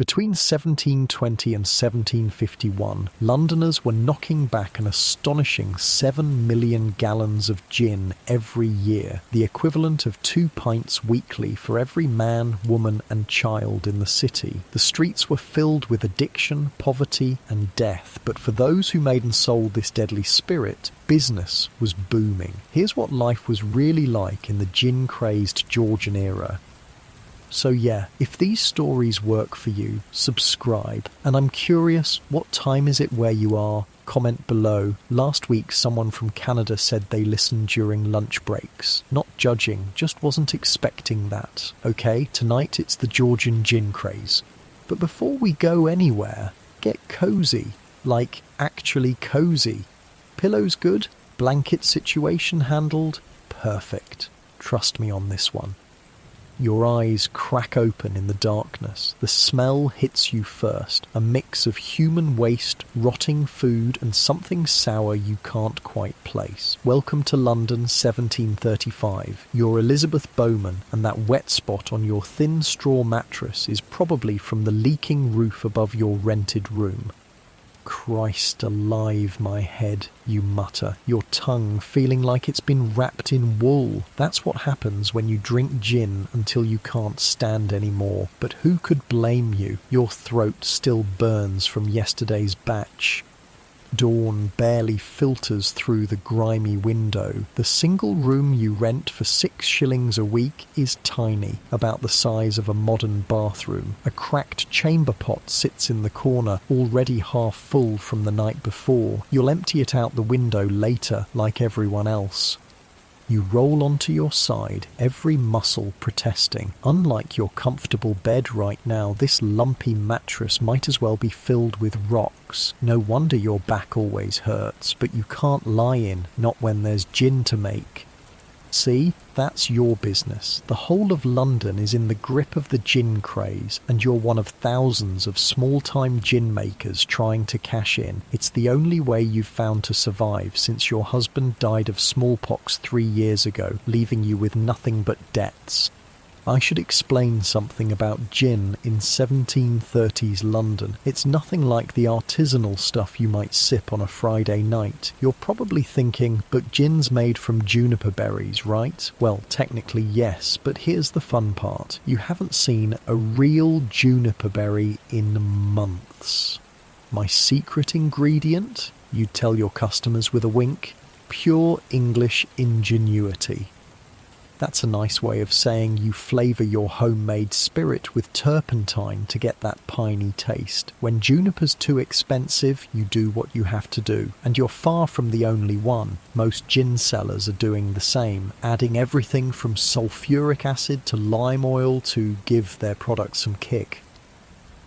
Between 1720 and 1751, Londoners were knocking back an astonishing 7 million gallons of gin every year, the equivalent of 2 pints weekly for every man, woman and child in the city. The streets were filled with addiction, poverty and death, but for those who made and sold this deadly spirit, business was booming. Here's what life was really like in the gin-crazed Georgian era. So yeah, if these stories work for you, subscribe. And I'm curious, what time is it where you are? Comment below. Last week someone from Canada said they listened during lunch breaks. Not judging, just wasn't expecting that. Okay, tonight it's the Georgian Gin Craze. But before we go anywhere, get cozy. Like, actually cozy. Pillows good? Blanket situation handled? Perfect. Trust me on this one. Your eyes crack open in the darkness. The smell hits you first, a mix of human waste, rotting food and something sour you can't quite place. Welcome to London 1735. You're Elizabeth Bowman, and that wet spot on your thin straw mattress is probably from the leaking roof above your rented room. Christ alive, my head, you mutter, your tongue feeling like it's been wrapped in wool. That's what happens when you drink gin until you can't stand anymore. But who could blame you? Your throat still burns from yesterday's batch. Dawn barely filters through the grimy window. The single room you rent for 6 shillings a week is tiny, about the size of a modern bathroom. A cracked chamber pot sits in the corner, already half full from the night before. You'll empty it out the window later, like everyone else. You roll onto your side, every muscle protesting. Unlike your comfortable bed right now, this lumpy mattress might as well be filled with rocks. No wonder your back always hurts, but you can't lie in, not when there's gin to make. See, that's your business. The whole of London is in the grip of the gin craze, and you're one of thousands of small-time gin makers trying to cash in. It's the only way you've found to survive since your husband died of smallpox 3 years ago, leaving you with nothing but debts. I should explain something about gin in 1730s London. It's nothing like the artisanal stuff you might sip on a Friday night. You're probably thinking, but gin's made from juniper berries, right? Well, technically yes, but here's the fun part. You haven't seen a real juniper berry in months. My secret ingredient? You'd tell your customers with a wink. Pure English ingenuity. That's a nice way of saying you flavour your homemade spirit with turpentine to get that piney taste. When juniper's too expensive, you do what you have to do. And you're far from the only one. Most gin sellers are doing the same, adding everything from sulfuric acid to lime oil to give their product some kick.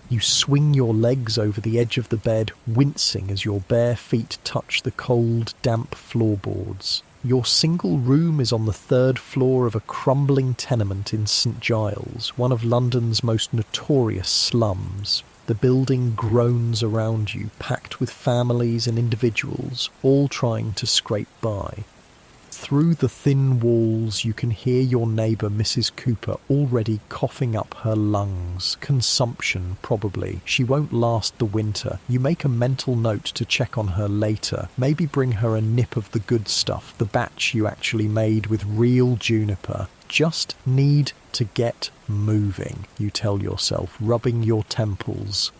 You swing your legs over the edge of the bed, wincing as your bare feet touch the cold, damp floorboards. Your single room is on the 3rd floor of a crumbling tenement in St Giles, one of London's most notorious slums. The building groans around you, packed with families and individuals, all trying to scrape by. Through the thin walls you can hear your neighbour Mrs Cooper already coughing up her lungs. Consumption, probably. She won't last the winter. You make a mental note to check on her later. Maybe bring her a nip of the good stuff, the batch you actually made with real juniper. Just need to get moving, you tell yourself, rubbing your temples.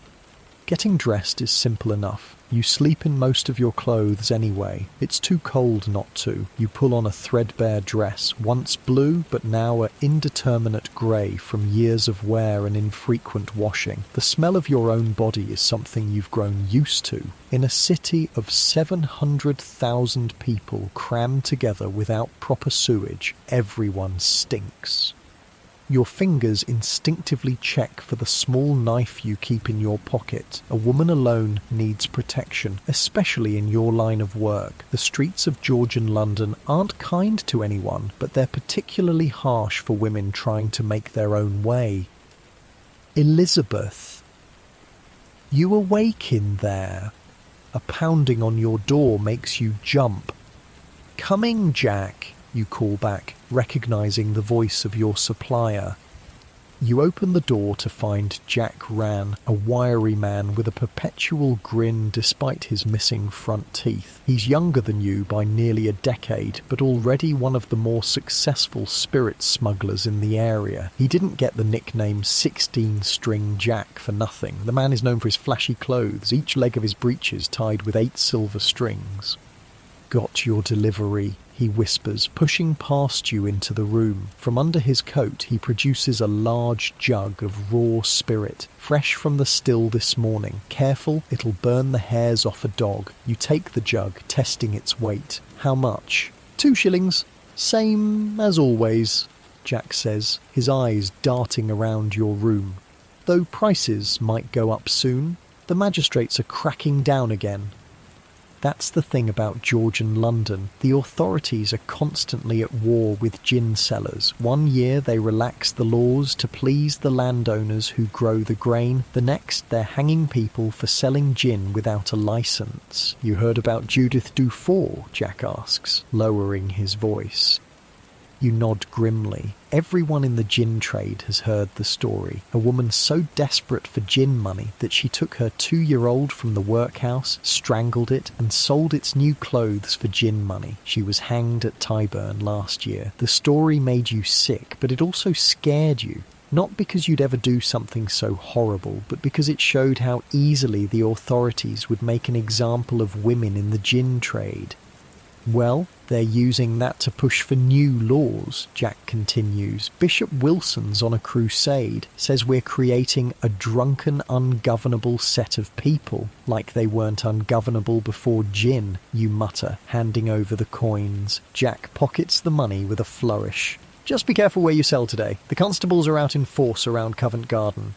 Getting dressed is simple enough. You sleep in most of your clothes anyway. It's too cold not to. You pull on a threadbare dress, once blue but now an indeterminate grey from years of wear and infrequent washing. The smell of your own body is something you've grown used to. In a city of 700,000 people crammed together without proper sewage, everyone stinks. Your fingers instinctively check for the small knife you keep in your pocket. A woman alone needs protection, especially in your line of work. The streets of Georgian London aren't kind to anyone, but they're particularly harsh for women trying to make their own way. Elizabeth, you awake in there? A pounding on your door makes you jump. "Coming, Jack," you call back, recognizing the voice of your supplier. You open the door to find Jack Rann, a wiry man with a perpetual grin despite his missing front teeth. He's younger than you by nearly a decade, but already one of the more successful spirit smugglers in the area. He didn't get the nickname 16-string Jack for nothing. The man is known for his flashy clothes, each leg of his breeches tied with 8 silver strings. "Got your delivery," he whispers, pushing past you into the room. From under his coat, he produces a large jug of raw spirit, fresh from the still this morning. Careful, it'll burn the hairs off a dog. You take the jug, testing its weight. "How much?" "2 shillings. "Same as always," Jack says, his eyes darting around your room. "Though prices might go up soon. The magistrates are cracking down again." That's the thing about Georgian London. The authorities are constantly at war with gin sellers. One year they relax the laws to please the landowners who grow the grain. The next they're hanging people for selling gin without a licence. "You heard about Judith Dufour?" Jack asks, lowering his voice. You nod grimly. Everyone in the gin trade has heard the story. A woman so desperate for gin money that she took her 2-year-old from the workhouse, strangled it, and sold its new clothes for gin money. She was hanged at Tyburn last year. The story made you sick, but it also scared you. Not because you'd ever do something so horrible, but because it showed how easily the authorities would make an example of women in the gin trade. "Well, they're using that to push for new laws," Jack continues. "Bishop Wilson's on a crusade, says we're creating a drunken, ungovernable set of people. Like they weren't ungovernable before gin," you mutter, handing over the coins. Jack pockets the money with a flourish. "Just be careful where you sell today. The constables are out in force around Covent Garden."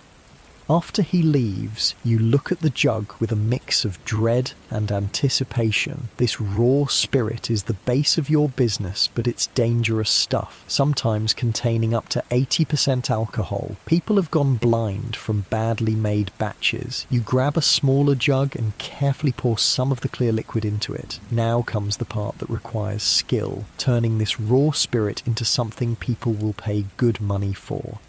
After he leaves, you look at the jug with a mix of dread and anticipation. This raw spirit is the base of your business, but it's dangerous stuff, sometimes containing up to 80% alcohol. People have gone blind from badly made batches. You grab a smaller jug and carefully pour some of the clear liquid into it. Now comes the part that requires skill, turning this raw spirit into something people will pay good money for.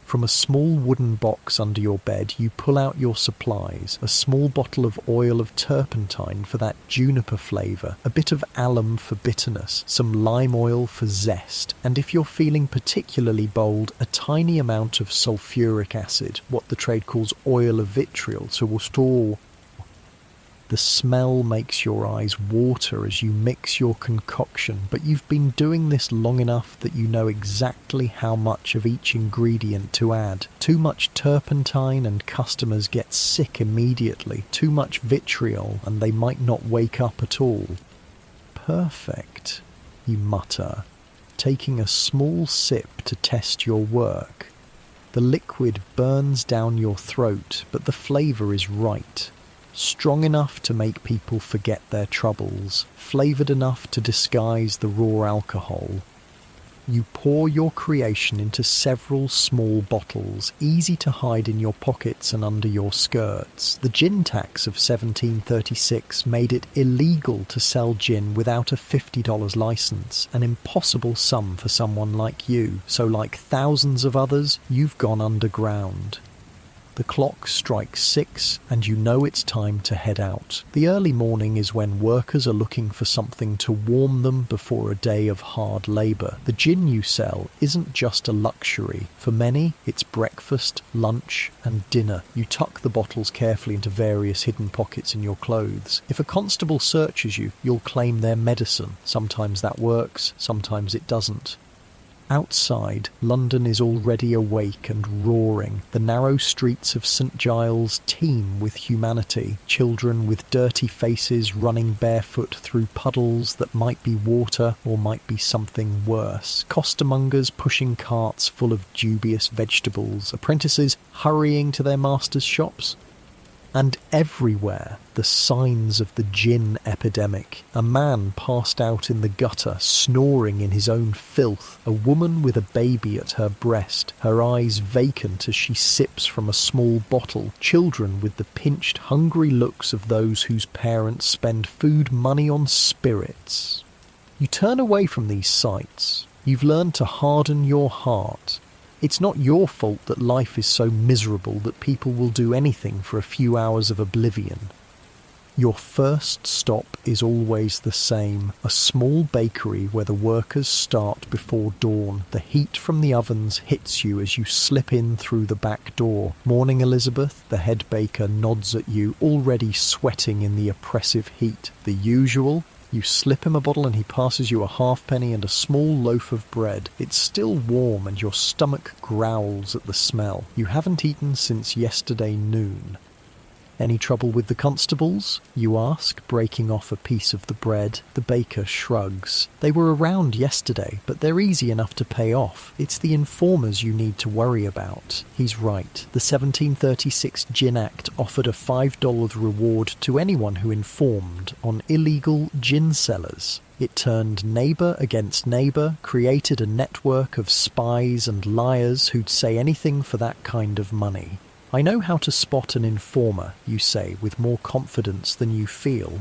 From a small wooden box under your bed, you pull out your supplies, a small bottle of oil of turpentine for that juniper flavour, a bit of alum for bitterness, some lime oil for zest, and if you're feeling particularly bold, a tiny amount of sulfuric acid, what the trade calls oil of vitriol, to restore. The smell makes your eyes water as you mix your concoction, but you've been doing this long enough that you know exactly how much of each ingredient to add. Too much turpentine and customers get sick immediately. Too much vitriol and they might not wake up at all. "Perfect," you mutter, taking a small sip to test your work. The liquid burns down your throat, but the flavour is right. Strong enough to make people forget their troubles, flavoured enough to disguise the raw alcohol. You pour your creation into several small bottles, easy to hide in your pockets and under your skirts. The gin tax of 1736 made it illegal to sell gin without a $50 licence, an impossible sum for someone like you. So like thousands of others, you've gone underground. The clock strikes 6 and you know it's time to head out. The early morning is when workers are looking for something to warm them before a day of hard labour. The gin you sell isn't just a luxury. For many, it's breakfast, lunch and dinner. You tuck the bottles carefully into various hidden pockets in your clothes. If a constable searches you, you'll claim their medicine. Sometimes that works, sometimes it doesn't. Outside, London is already awake and roaring. The narrow streets of St Giles teem with humanity. Children with dirty faces running barefoot through puddles that might be water or might be something worse. Costermongers pushing carts full of dubious vegetables. Apprentices hurrying to their masters' shops. And everywhere, the signs of the gin epidemic. A man passed out in the gutter, snoring in his own filth. A woman with a baby at her breast, her eyes vacant as she sips from a small bottle. Children with the pinched, hungry looks of those whose parents spend food money on spirits. You turn away from these sights. You've learned to harden your heart. It's not your fault that life is so miserable that people will do anything for a few hours of oblivion. Your first stop is always the same, a small bakery where the workers start before dawn. The heat from the ovens hits you as you slip in through the back door. Morning, Elizabeth, the head baker nods at you, already sweating in the oppressive heat. The usual. You slip him a bottle and he passes you a halfpenny and a small loaf of bread. It's still warm and your stomach growls at the smell. You haven't eaten since yesterday noon. Any trouble with the constables? You ask, breaking off a piece of the bread. The baker shrugs. They were around yesterday, but they're easy enough to pay off. It's the informers you need to worry about. He's right. The 1736 Gin Act offered a $5 reward to anyone who informed on illegal gin sellers. It turned neighbour against neighbour, created a network of spies and liars who'd say anything for that kind of money. I know how to spot an informer, you say, with more confidence than you feel.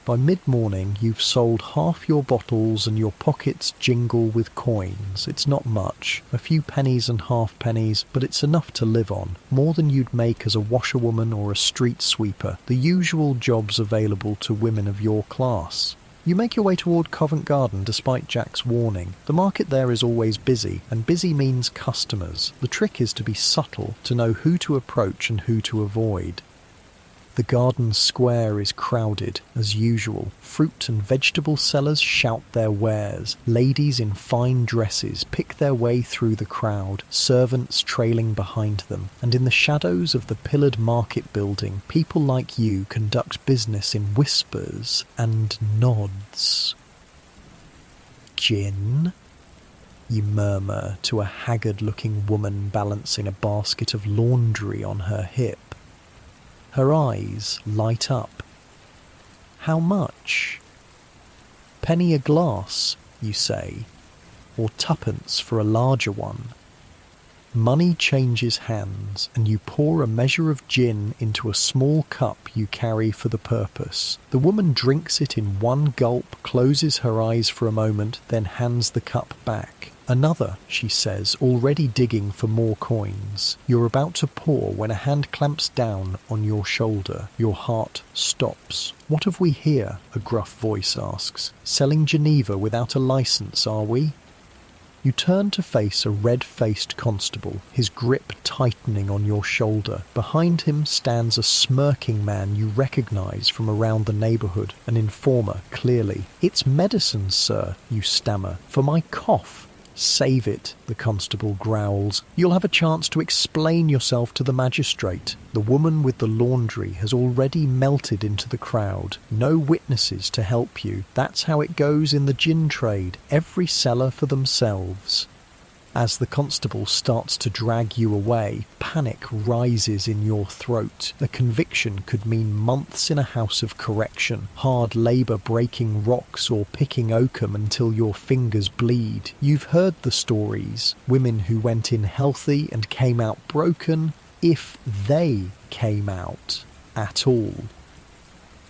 By mid-morning, you've sold half your bottles and your pockets jingle with coins. It's not much, a few pennies and halfpennies, but it's enough to live on, more than you'd make as a washerwoman or a street sweeper, the usual jobs available to women of your class. You make your way toward Covent Garden despite Jack's warning. The market there is always busy, and busy means customers. The trick is to be subtle, to know who to approach and who to avoid. The garden square is crowded, as usual. Fruit and vegetable sellers shout their wares. Ladies in fine dresses pick their way through the crowd, servants trailing behind them. And in the shadows of the pillared market building, people like you conduct business in whispers and nods. Gin? You murmur to a haggard-looking woman balancing a basket of laundry on her hip. Her eyes light up. How much? Penny a glass, you say, or tuppence for a larger one. Money changes hands, and you pour a measure of gin into a small cup you carry for the purpose. The woman drinks it in one gulp, closes her eyes for a moment, then hands the cup back. Another, she says, already digging for more coins. You're about to pour when a hand clamps down on your shoulder. Your heart stops. What have we here? A gruff voice asks. Selling Geneva without a license, are we? You turn to face a red-faced constable, his grip tightening on your shoulder. Behind him stands a smirking man you recognise from around the neighbourhood, an informer, clearly. It's medicine, sir, you stammer, for my cough. Save it, the constable growls. You'll have a chance to explain yourself to the magistrate. The woman with the laundry has already melted into the crowd. No witnesses to help you. That's how it goes in the gin trade. Every seller for themselves. As the constable starts to drag you away, panic rises in your throat. A conviction could mean months in a house of correction, hard labour breaking rocks or picking oakum until your fingers bleed. You've heard the stories. Women who went in healthy and came out broken, if they came out at all.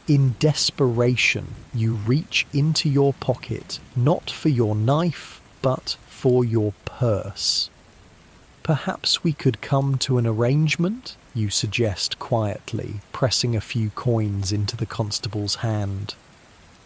In desperation, you reach into your pocket, not for your knife, but for your purse. Perhaps we could come to an arrangement, you suggest quietly, pressing a few coins into the constable's hand.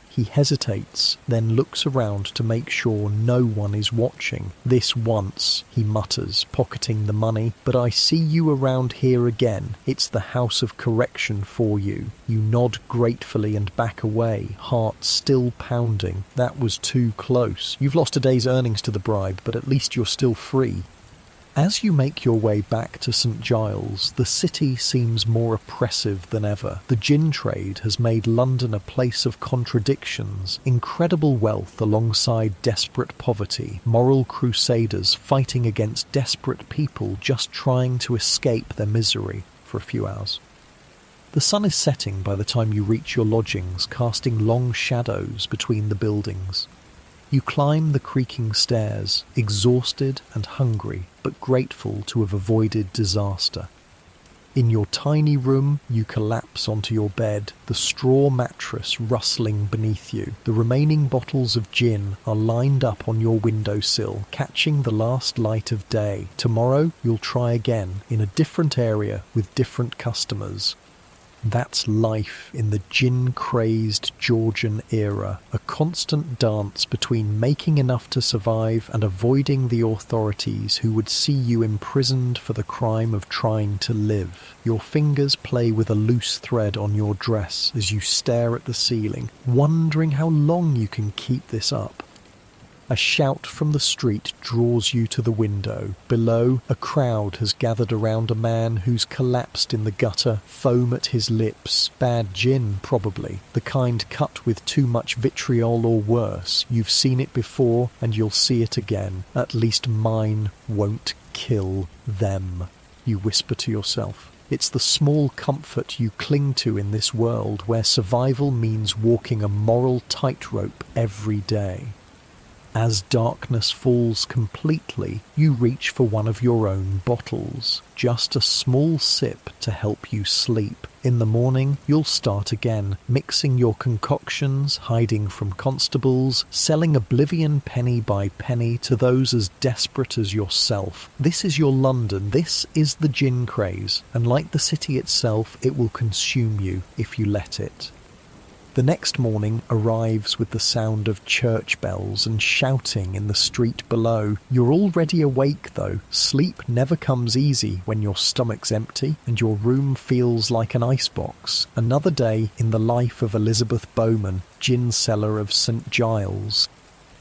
He hesitates, then looks around to make sure no one is watching. This once, he mutters, pocketing the money, but I see you around here again. It's the house of correction for you. You nod gratefully and back away, heart still pounding. That was too close. You've lost a day's earnings to the bribe, but at least you're still free. As you make your way back to St. Giles, the city seems more oppressive than ever. The gin trade has made London a place of contradictions, incredible wealth alongside desperate poverty, moral crusaders fighting against desperate people just trying to escape their misery for a few hours. The sun is setting by the time you reach your lodgings, casting long shadows between the buildings. You climb the creaking stairs, exhausted and hungry, but grateful to have avoided disaster. In your tiny room, you collapse onto your bed, the straw mattress rustling beneath you. The remaining bottles of gin are lined up on your windowsill, catching the last light of day. Tomorrow, you'll try again, in a different area with different customers. That's life in the gin-crazed Georgian era, a constant dance between making enough to survive and avoiding the authorities who would see you imprisoned for the crime of trying to live. Your fingers play with a loose thread on your dress as you stare at the ceiling, wondering how long you can keep this up. A shout from the street draws you to the window. Below, a crowd has gathered around a man who's collapsed in the gutter, foam at his lips. Bad gin, probably. The kind cut with too much vitriol or worse. You've seen it before, and you'll see it again. At least mine won't kill them, you whisper to yourself. It's the small comfort you cling to in this world where survival means walking a moral tightrope every day. As darkness falls completely, you reach for one of your own bottles. Just a small sip to help you sleep. In the morning, you'll start again, mixing your concoctions, hiding from constables, selling oblivion penny by penny to those as desperate as yourself. This is your London, this is the gin craze, and like the city itself, it will consume you if you let it. The next morning arrives with the sound of church bells and shouting in the street below. You're already awake though. Sleep never comes easy when your stomach's empty and your room feels like an icebox. Another day in the life of Elizabeth Bowman, gin seller of St Giles.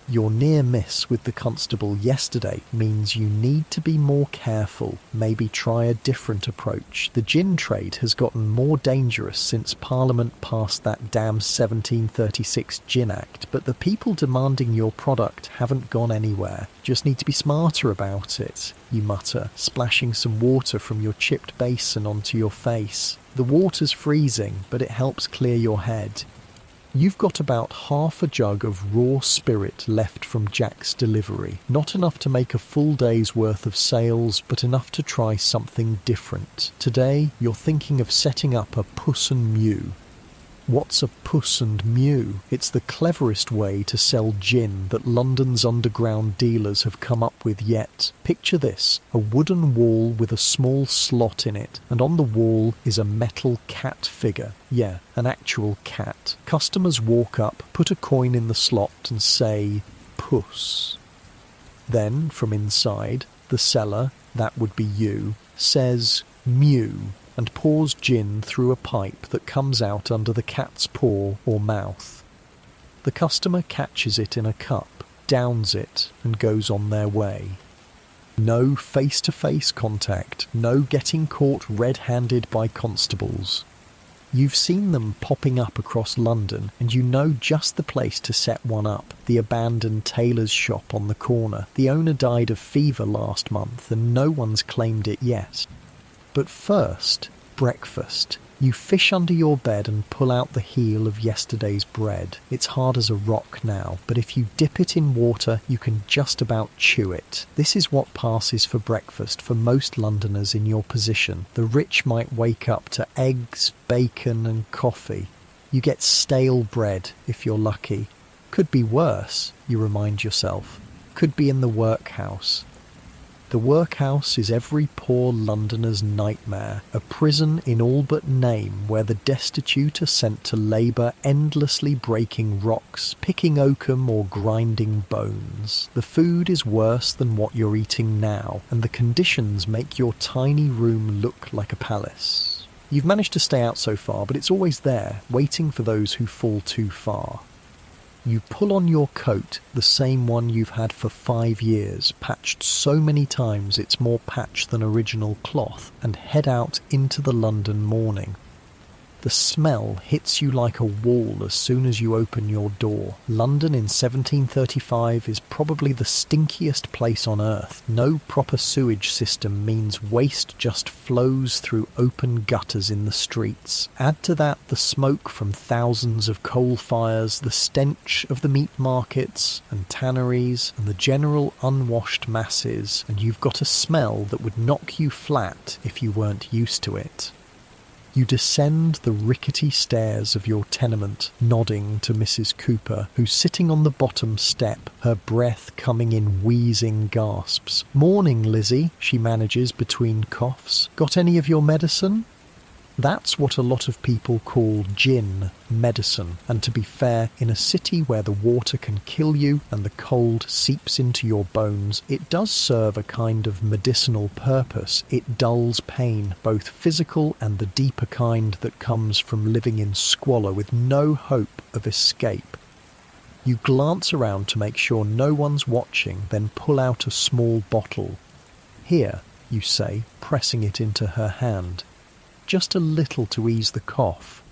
Your near miss with the constable yesterday means you need to be more careful, maybe try a different approach. The gin trade has gotten more dangerous since Parliament passed that damn 1736 Gin Act, but the people demanding your product haven't gone anywhere. Just need to be smarter about it, you mutter, splashing some water from your chipped basin onto your face. The water's freezing, but it helps clear your head. You've got about half a jug of raw spirit left from Jack's delivery. Not enough to make a full day's worth of sales, but enough to try something different. Today, you're thinking of setting up a Puss and Mew. What's a Puss and Mew? It's the cleverest way to sell gin that London's underground dealers have come up with yet. Picture this, a wooden wall with a small slot in it, and on the wall is a metal cat figure. Yeah, an actual cat. Customers walk up, put a coin in the slot and say, Puss. Then, from inside, the seller, that would be you, says, Mew, and pours gin through a pipe that comes out under the cat's paw or mouth. The customer catches it in a cup, downs it, and goes on their way. No face-to-face contact, no getting caught red-handed by constables. You've seen them popping up across London, and you know just the place to set one up. The abandoned tailor's shop on the corner. The owner died of fever last month, and no one's claimed it yet. But first, breakfast. You fish under your bed and pull out the heel of yesterday's bread. It's hard as a rock now, but if you dip it in water, you can just about chew it. This is what passes for breakfast for most Londoners in your position. The rich might wake up to eggs, bacon and coffee. You get stale bread if you're lucky. Could be worse, you remind yourself. Could be in the workhouse. The workhouse is every poor Londoner's nightmare, a prison in all but name where the destitute are sent to labour endlessly breaking rocks, picking oakum or grinding bones. The food is worse than what you're eating now, and the conditions make your tiny room look like a palace. You've managed to stay out so far, but it's always there, waiting for those who fall too far. You pull on your coat, the same one you've had for 5 years, patched so many times it's more patch than original cloth, and head out into the London morning. The smell hits you like a wall as soon as you open your door. London in 1735 is probably the stinkiest place on earth. No proper sewage system means waste just flows through open gutters in the streets. Add to that the smoke from thousands of coal fires, the stench of the meat markets and tanneries, and the general unwashed masses, and you've got a smell that would knock you flat if you weren't used to it. You descend the rickety stairs of your tenement, nodding to Mrs. Cooper, who's sitting on the bottom step, her breath coming in wheezing gasps. "Morning, Lizzie," she manages between coughs. "Got any of your medicine?" That's what a lot of people call gin, medicine, and to be fair, in a city where the water can kill you and the cold seeps into your bones, it does serve a kind of medicinal purpose. It dulls pain, both physical and the deeper kind that comes from living in squalor with no hope of escape. You glance around to make sure no one's watching, then pull out a small bottle. "Here," you say, pressing it into her hand. "Just a little to ease the cough."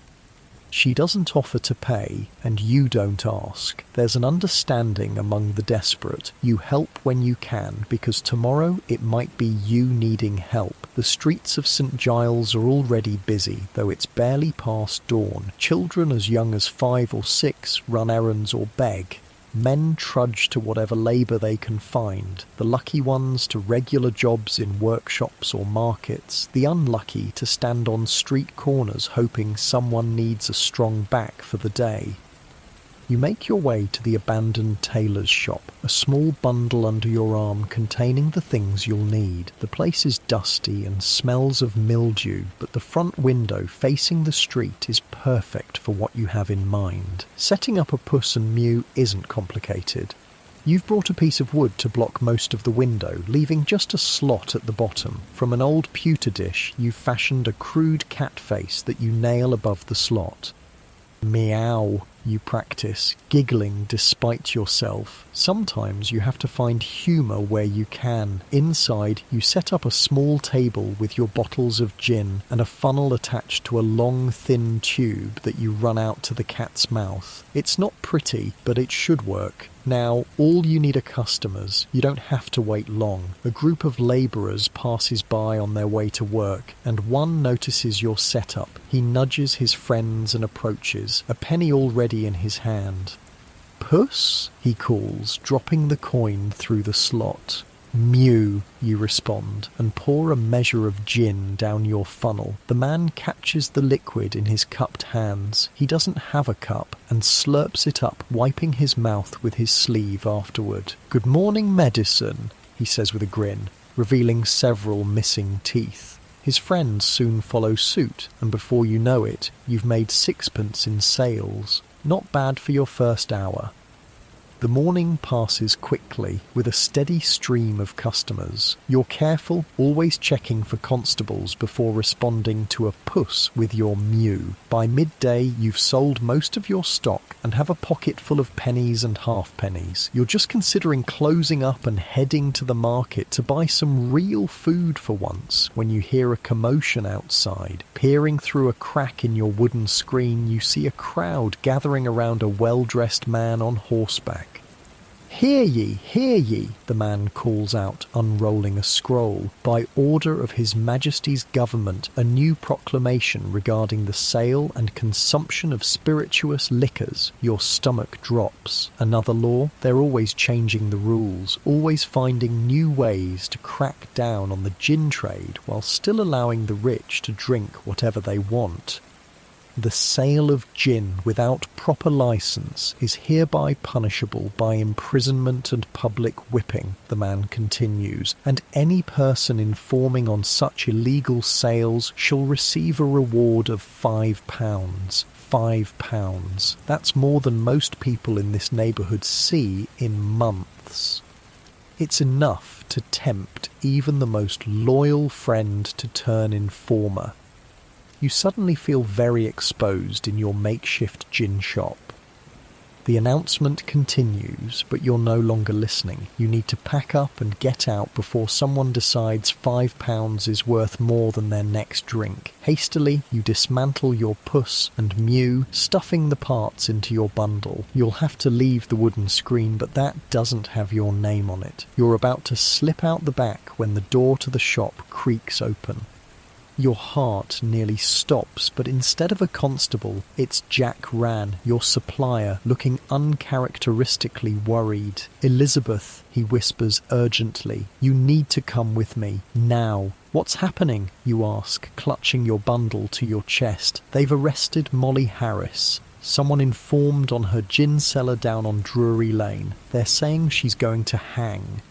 She doesn't offer to pay, and you don't ask. There's an understanding among the desperate. You help when you can, because tomorrow it might be you needing help. The streets of St. Giles are already busy, though it's barely past dawn. Children as young as 5 or 6 run errands or beg. Men trudge to whatever labour they can find, the lucky ones to regular jobs in workshops or markets, the unlucky to stand on street corners hoping someone needs a strong back for the day. You make your way to the abandoned tailor's shop, a small bundle under your arm containing the things you'll need. The place is dusty and smells of mildew, but the front window facing the street is perfect for what you have in mind. Setting up a puss and mew isn't complicated. You've brought a piece of wood to block most of the window, leaving just a slot at the bottom. From an old pewter dish, you've fashioned a crude cat face that you nail above the slot. "Meow," you practice, giggling despite yourself. Sometimes you have to find humour where you can. Inside, you set up a small table with your bottles of gin and a funnel attached to a long, thin tube that you run out to the cat's mouth. It's not pretty, but it should work. Now, all you need are customers. You don't have to wait long. A group of labourers passes by on their way to work, and one notices your setup. He nudges his friends and approaches, a penny already in his hand. "Puss?" he calls, dropping the coin through the slot. "Mew," you respond, and pour a measure of gin down your funnel. The man catches the liquid in his cupped hands. He doesn't have a cup, and slurps it up, wiping his mouth with his sleeve afterward. "Good morning, medicine," he says with a grin, revealing several missing teeth. His friends soon follow suit, and before you know it, you've made 6pence in sales. Not bad for your first hour. The morning passes quickly, with a steady stream of customers. You're careful, always checking for constables before responding to a puss with your mew. By midday, you've sold most of your stock and have a pocket full of pennies and halfpennies. You're just considering closing up and heading to the market to buy some real food for once, when you hear a commotion outside. Peering through a crack in your wooden screen, you see a crowd gathering around a well-dressed man on horseback. "Hear ye," the man calls out, unrolling a scroll. "By order of His Majesty's government, a new proclamation regarding the sale and consumption of spirituous liquors." Your stomach drops. Another law? They're always changing the rules, always finding new ways to crack down on the gin trade while still allowing the rich to drink whatever they want. "The sale of gin without proper licence is hereby punishable by imprisonment and public whipping," the man continues, "and any person informing on such illegal sales shall receive a reward of £5. £5. That's more than most people in this neighbourhood see in months. It's enough to tempt even the most loyal friend to turn informer. You suddenly feel very exposed in your makeshift gin shop. The announcement continues, but you're no longer listening. You need to pack up and get out before someone decides £5 is worth more than their next drink. Hastily, you dismantle your puss and mew, stuffing the parts into your bundle. You'll have to leave the wooden screen, but that doesn't have your name on it. You're about to slip out the back when the door to the shop creaks open. Your heart nearly stops, but instead of a constable, it's Jack Rann, your supplier, looking uncharacteristically worried. "Elizabeth," he whispers urgently, "you need to come with me, now." "What's happening?" you ask, clutching your bundle to your chest. "They've arrested Molly Harris. Someone informed on her gin cellar down on Drury Lane. They're saying she's going to hang."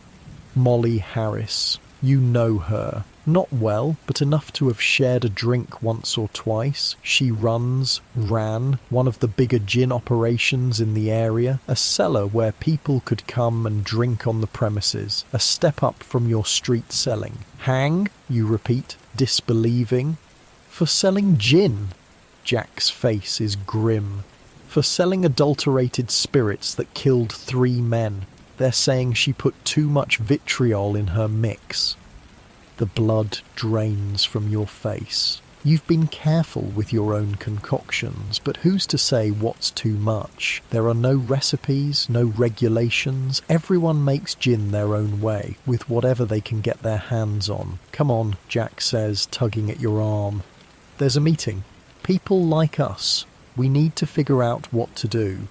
Molly Harris. You know her. Not well, but enough to have shared a drink once or twice. She ran one of the bigger gin operations in the area, a cellar where people could come and drink on the premises, a step up from your street selling. "Hang," you repeat, disbelieving. "For selling gin." Jack's face is grim. "For selling adulterated spirits that killed 3 men. They're saying she put too much vitriol in her mix." The blood drains from your face. You've been careful with your own concoctions, but who's to say what's too much? There are no recipes, no regulations. Everyone makes gin their own way, with whatever they can get their hands on. "Come on," Jack says, tugging at your arm. "There's a meeting. People like us. We need to figure out what to do."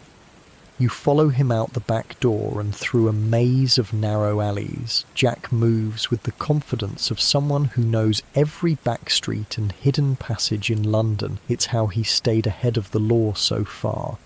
You follow him out the back door and through a maze of narrow alleys. Jack moves with the confidence of someone who knows every back street and hidden passage in London. It's how he stayed ahead of the law so far.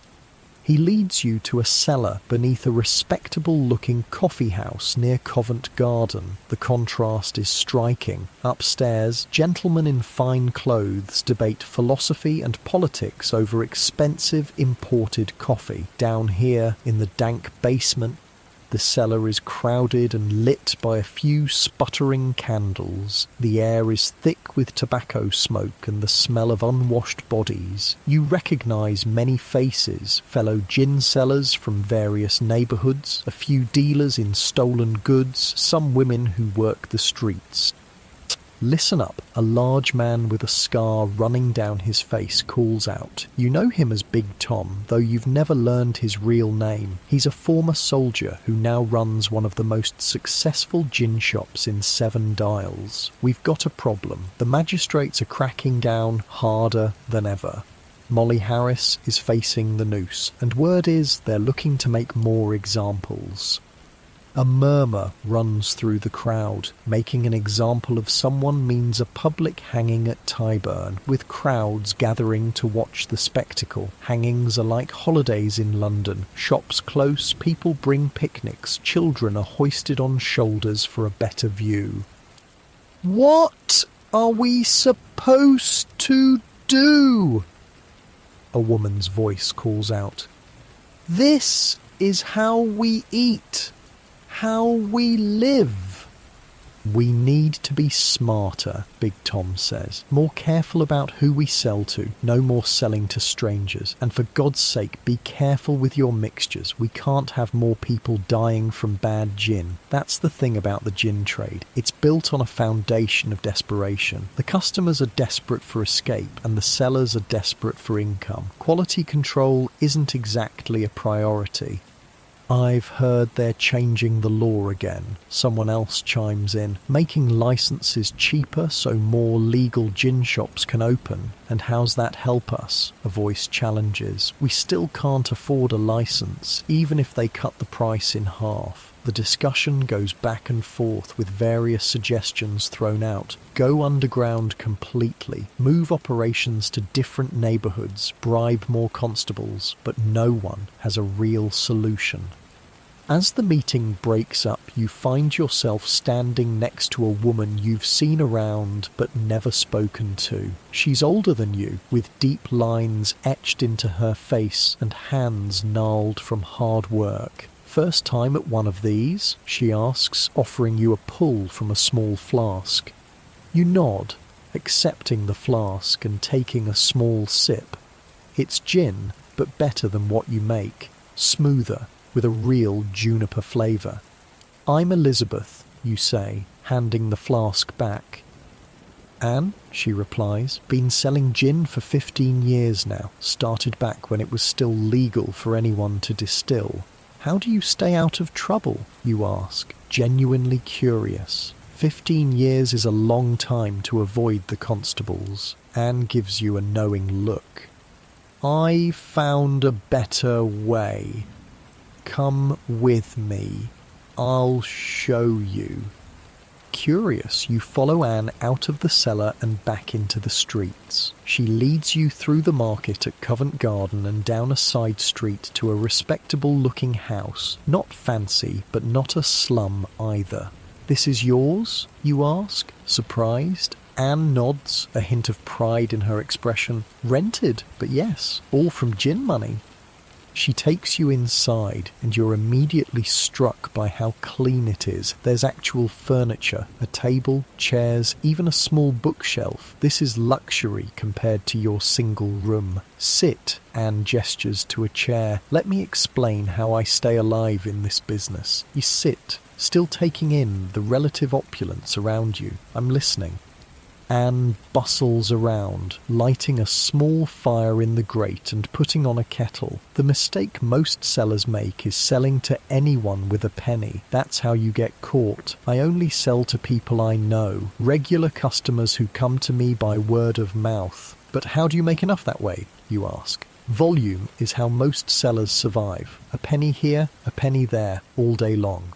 He leads you to a cellar beneath a respectable-looking coffee house near Covent Garden. The contrast is striking. Upstairs, gentlemen in fine clothes debate philosophy and politics over expensive imported coffee. Down here, in the dank basement, the cellar is crowded and lit by a few sputtering candles. The air is thick with tobacco smoke and the smell of unwashed bodies. You recognise many faces, fellow gin sellers from various neighbourhoods, a few dealers in stolen goods, some women who work the streets. "Listen up," a large man with a scar running down his face calls out. You know him as Big Tom, though you've never learned his real name. He's a former soldier who now runs one of the most successful gin shops in 7 Dials. "We've got a problem. The magistrates are cracking down harder than ever. Molly Harris is facing the noose, and word is they're looking to make more examples." A murmur runs through the crowd. Making an example of someone means a public hanging at Tyburn, with crowds gathering to watch the spectacle. Hangings are like holidays in London. Shops close, people bring picnics, children are hoisted on shoulders for a better view. "What are we supposed to do?" a woman's voice calls out. "This is how we eat. How we live." "We need to be smarter," Big Tom says. "More careful about who we sell to. No more selling to strangers. And for God's sake, be careful with your mixtures. We can't have more people dying from bad gin. That's the thing about the gin trade. It's built on a foundation of desperation. The customers are desperate for escape, and the sellers are desperate for income. Quality control isn't exactly a priority." "I've heard they're changing the law again," someone else chimes in, "making licenses cheaper so more legal gin shops can open. And how's that help us?" a voice challenges. "We still can't afford a license, even if they cut the price in half." The discussion goes back and forth with various suggestions thrown out. Go underground completely, move operations to different neighbourhoods, bribe more constables, but no one has a real solution. As the meeting breaks up, you find yourself standing next to a woman you've seen around but never spoken to. She's older than you, with deep lines etched into her face and hands gnarled from hard work. "First time at one of these?" she asks, offering you a pull from a small flask. You nod, accepting the flask and taking a small sip. It's gin, but better than what you make. smoother, with a real juniper flavour. "I'm Elizabeth," you say, handing the flask back. "Anne," she replies, "been selling gin for 15 years now, started back when it was still legal for anyone to distill." "How do you stay out of trouble?" you ask, genuinely curious. 15 years is a long time to avoid the constables. Anne gives you a knowing look. "I found a better way. Come with me. I'll show you." Curious, you follow Anne out of the cellar and back into the streets. She leads you through the market at Covent Garden and down a side street to a respectable-looking house. Not fancy, but not a slum either. "This is yours?" you ask, surprised. Anne nods, a hint of pride in her expression. "Rented, but yes, all from gin money." She takes you inside, and you're immediately struck by how clean it is. There's actual furniture, a table, chairs, even a small bookshelf. This is luxury compared to your single room. "Sit," Anne gestures to a chair. "Let me explain how I stay alive in this business." You sit, still taking in the relative opulence around you. "I'm listening." Anne bustles around, lighting a small fire in the grate and putting on a kettle. The mistake most sellers make is selling to anyone with a penny. That's how you get caught. "I only sell to people I know, regular customers who come to me by word of mouth." "But how do you make enough that way?" you ask. Volume is how most sellers survive. A penny here, a penny there, all day long.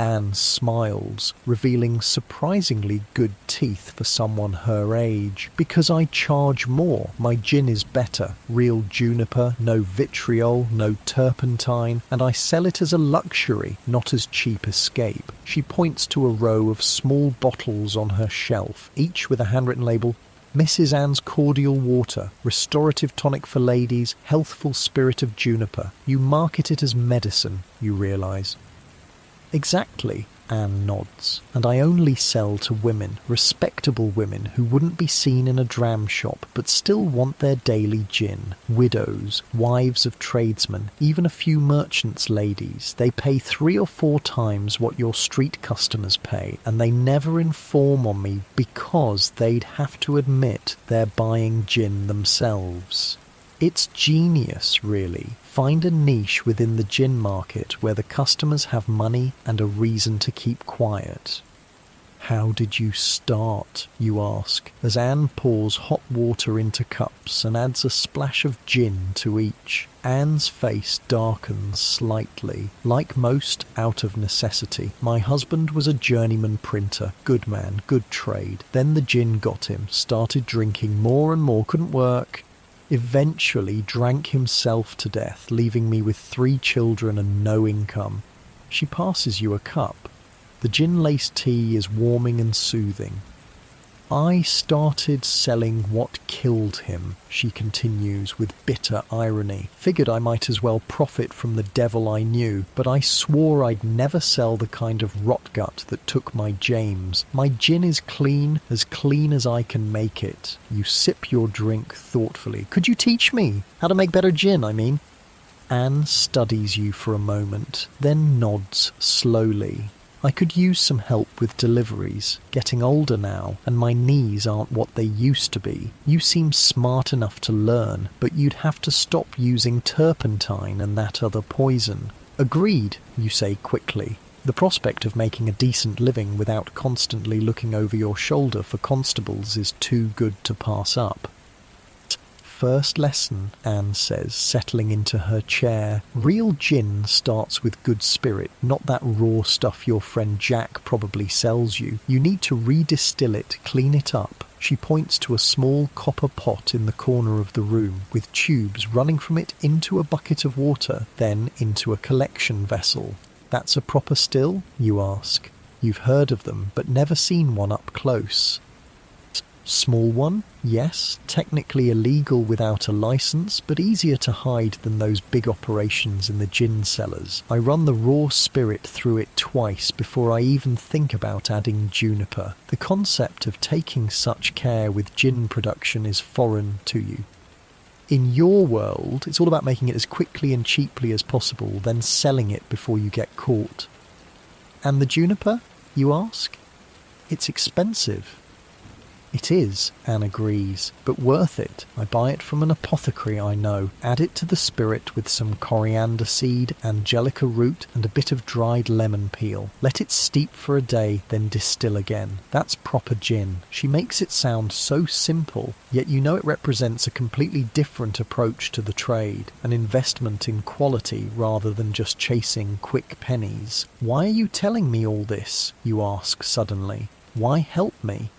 Anne smiles, revealing surprisingly good teeth for someone her age. "Because I charge more. My gin is better. Real juniper, no vitriol, no turpentine, and I sell it as a luxury, not as cheap escape." She points to a row of small bottles on her shelf, each with a handwritten label. "Mrs. Anne's Cordial Water, restorative tonic for ladies, healthful spirit of juniper." You market it as medicine, you realise. "Exactly," Anne nods. "And I only sell to women, respectable women who wouldn't be seen in a dram shop but still want their daily gin. Widows, wives of tradesmen, even a few merchants' ladies. They pay 3 or 4 times what your street customers pay, and they never inform on me because they'd have to admit they're buying gin themselves." It's genius, really. Find a niche within the gin market where the customers have money and a reason to keep quiet. "How did you start?" you ask, as Anne pours hot water into cups and adds a splash of gin to each. Anne's face darkens slightly. "Like most, out of necessity. My husband was a journeyman printer. Good man, good trade. Then the gin got him. Started drinking more and more. Couldn't work. Eventually drank himself to death, leaving me with 3 children and no income." She passes you a cup. The gin-laced tea is warming and soothing. "I started selling what killed him," she continues with bitter irony. "Figured I might as well profit from the devil I knew, but I swore I'd never sell the kind of rotgut that took my James. My gin is clean as I can make it." You sip your drink thoughtfully. "Could you teach me? How to make better gin, I mean?" Anne studies you for a moment, then nods slowly. "I could use some help with deliveries. Getting older now, and my knees aren't what they used to be. You seem smart enough to learn, but you'd have to stop using turpentine and that other poison." "Agreed," you say quickly. The prospect of making a decent living without constantly looking over your shoulder for constables is too good to pass up. "First lesson," Anne says, settling into her chair. "Real gin starts with good spirit, not that raw stuff your friend Jack probably sells you. You need to redistill it, clean it up." She points to a small copper pot in the corner of the room, with tubes running from it into a bucket of water, then into a collection vessel. "That's a proper still?" you ask. You've heard of them, but never seen one up close. "Small one? Yes, technically illegal without a license, but easier to hide than those big operations in the gin cellars. I run the raw spirit through it twice before I even think about adding juniper. The concept of taking such care with gin production is foreign to you." In your world, it's all about making it as quickly and cheaply as possible, then selling it before you get caught. And the juniper, you ask? It's expensive. It is, Anne agrees, but worth it. I buy it from an apothecary I know. Add it to the spirit with some coriander seed, angelica root, and a bit of dried lemon peel. Let it steep for a day, then distill again. That's proper gin. She makes it sound so simple, yet you know it represents a completely different approach to the trade, an investment in quality rather than just chasing quick pennies. Why are you telling me all this? You ask suddenly. Why help me?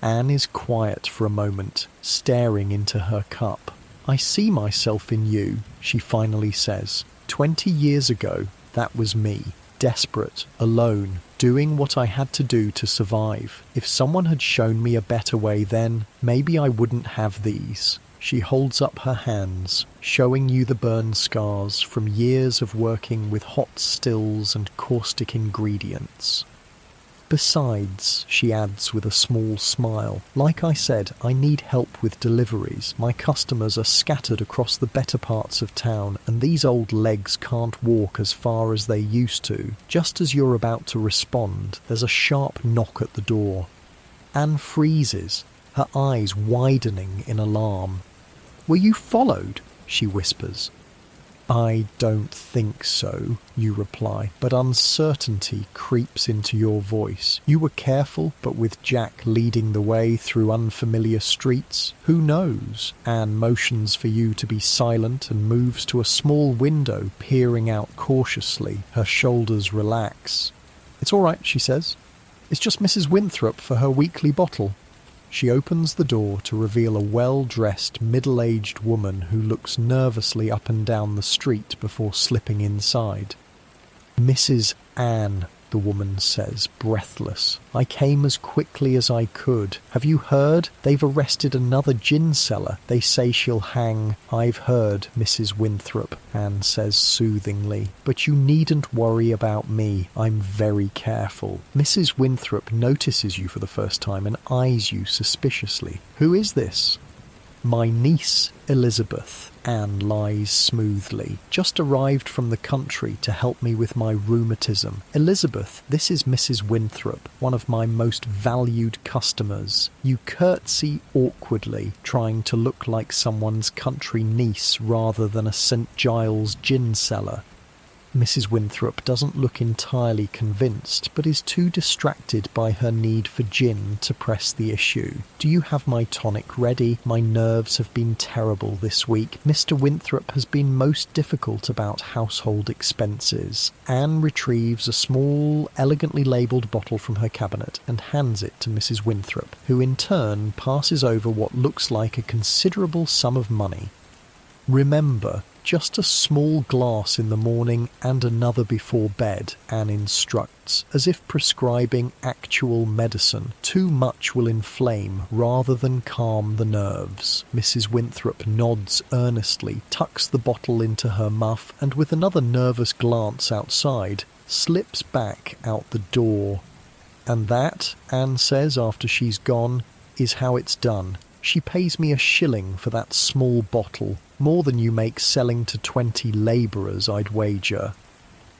Anne is quiet for a moment, staring into her cup. I see myself in you, she finally says. 20 years ago, that was me. Desperate, alone, doing what I had to do to survive. If someone had shown me a better way then, maybe I wouldn't have these. She holds up her hands, showing you the burn scars from years of working with hot stills and caustic ingredients. Besides, she adds with a small smile, like I said, I need help with deliveries. My customers are scattered across the better parts of town, and these old legs can't walk as far as they used to. Just as you're about to respond, there's a sharp knock at the door. Anne freezes, her eyes widening in alarm. Were you followed? She whispers. I don't think so, you reply, but uncertainty creeps into your voice. You were careful, but with Jack leading the way through unfamiliar streets, who knows? Anne motions for you to be silent and moves to a small window, peering out cautiously. Her shoulders relax. It's all right, she says. It's just Mrs. Winthrop for her weekly bottle. She opens the door to reveal a well-dressed, middle-aged woman who looks nervously up and down the street before slipping inside. Mrs. Anne, the woman says, breathless. I came as quickly as I could. Have you heard? They've arrested another gin seller. They say she'll hang. I've heard, Mrs. Winthrop, Anne says soothingly. But you needn't worry about me. I'm very careful. Mrs. Winthrop notices you for the first time and eyes you suspiciously. Who is this? My niece, Elizabeth, Anne lies smoothly. Just arrived from the country to help me with my rheumatism. Elizabeth, this is Mrs. Winthrop, one of my most valued customers. You curtsy awkwardly, trying to look like someone's country niece rather than a St. Giles gin seller. Mrs. Winthrop doesn't look entirely convinced, but is too distracted by her need for gin to press the issue. Do you have my tonic ready? My nerves have been terrible this week. Mr. Winthrop has been most difficult about household expenses. Anne retrieves a small, elegantly labelled bottle from her cabinet and hands it to Mrs. Winthrop, who in turn passes over what looks like a considerable sum of money. Remember, just a small glass in the morning and another before bed, Anne instructs, as if prescribing actual medicine. Too much will inflame rather than calm the nerves. Mrs. Winthrop nods earnestly, tucks the bottle into her muff, and with another nervous glance outside, slips back out the door. And that, Anne says after she's gone, is how it's done. She pays me $1 for that small bottle, more than you make selling to 20 labourers, I'd wager.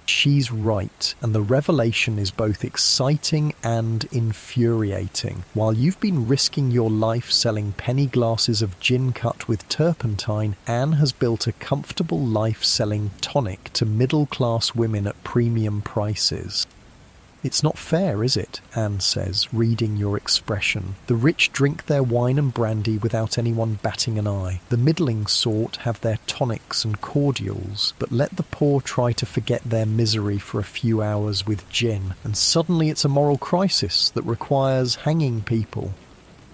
She's right, and the revelation is both exciting and infuriating. While you've been risking your life selling penny glasses of gin cut with turpentine, Anne has built a comfortable life selling tonic to middle-class women at premium prices. It's not fair, is it? Anne says, reading your expression. The rich drink their wine and brandy without anyone batting an eye. The middling sort have their tonics and cordials, but let the poor try to forget their misery for a few hours with gin, and suddenly it's a moral crisis that requires hanging people.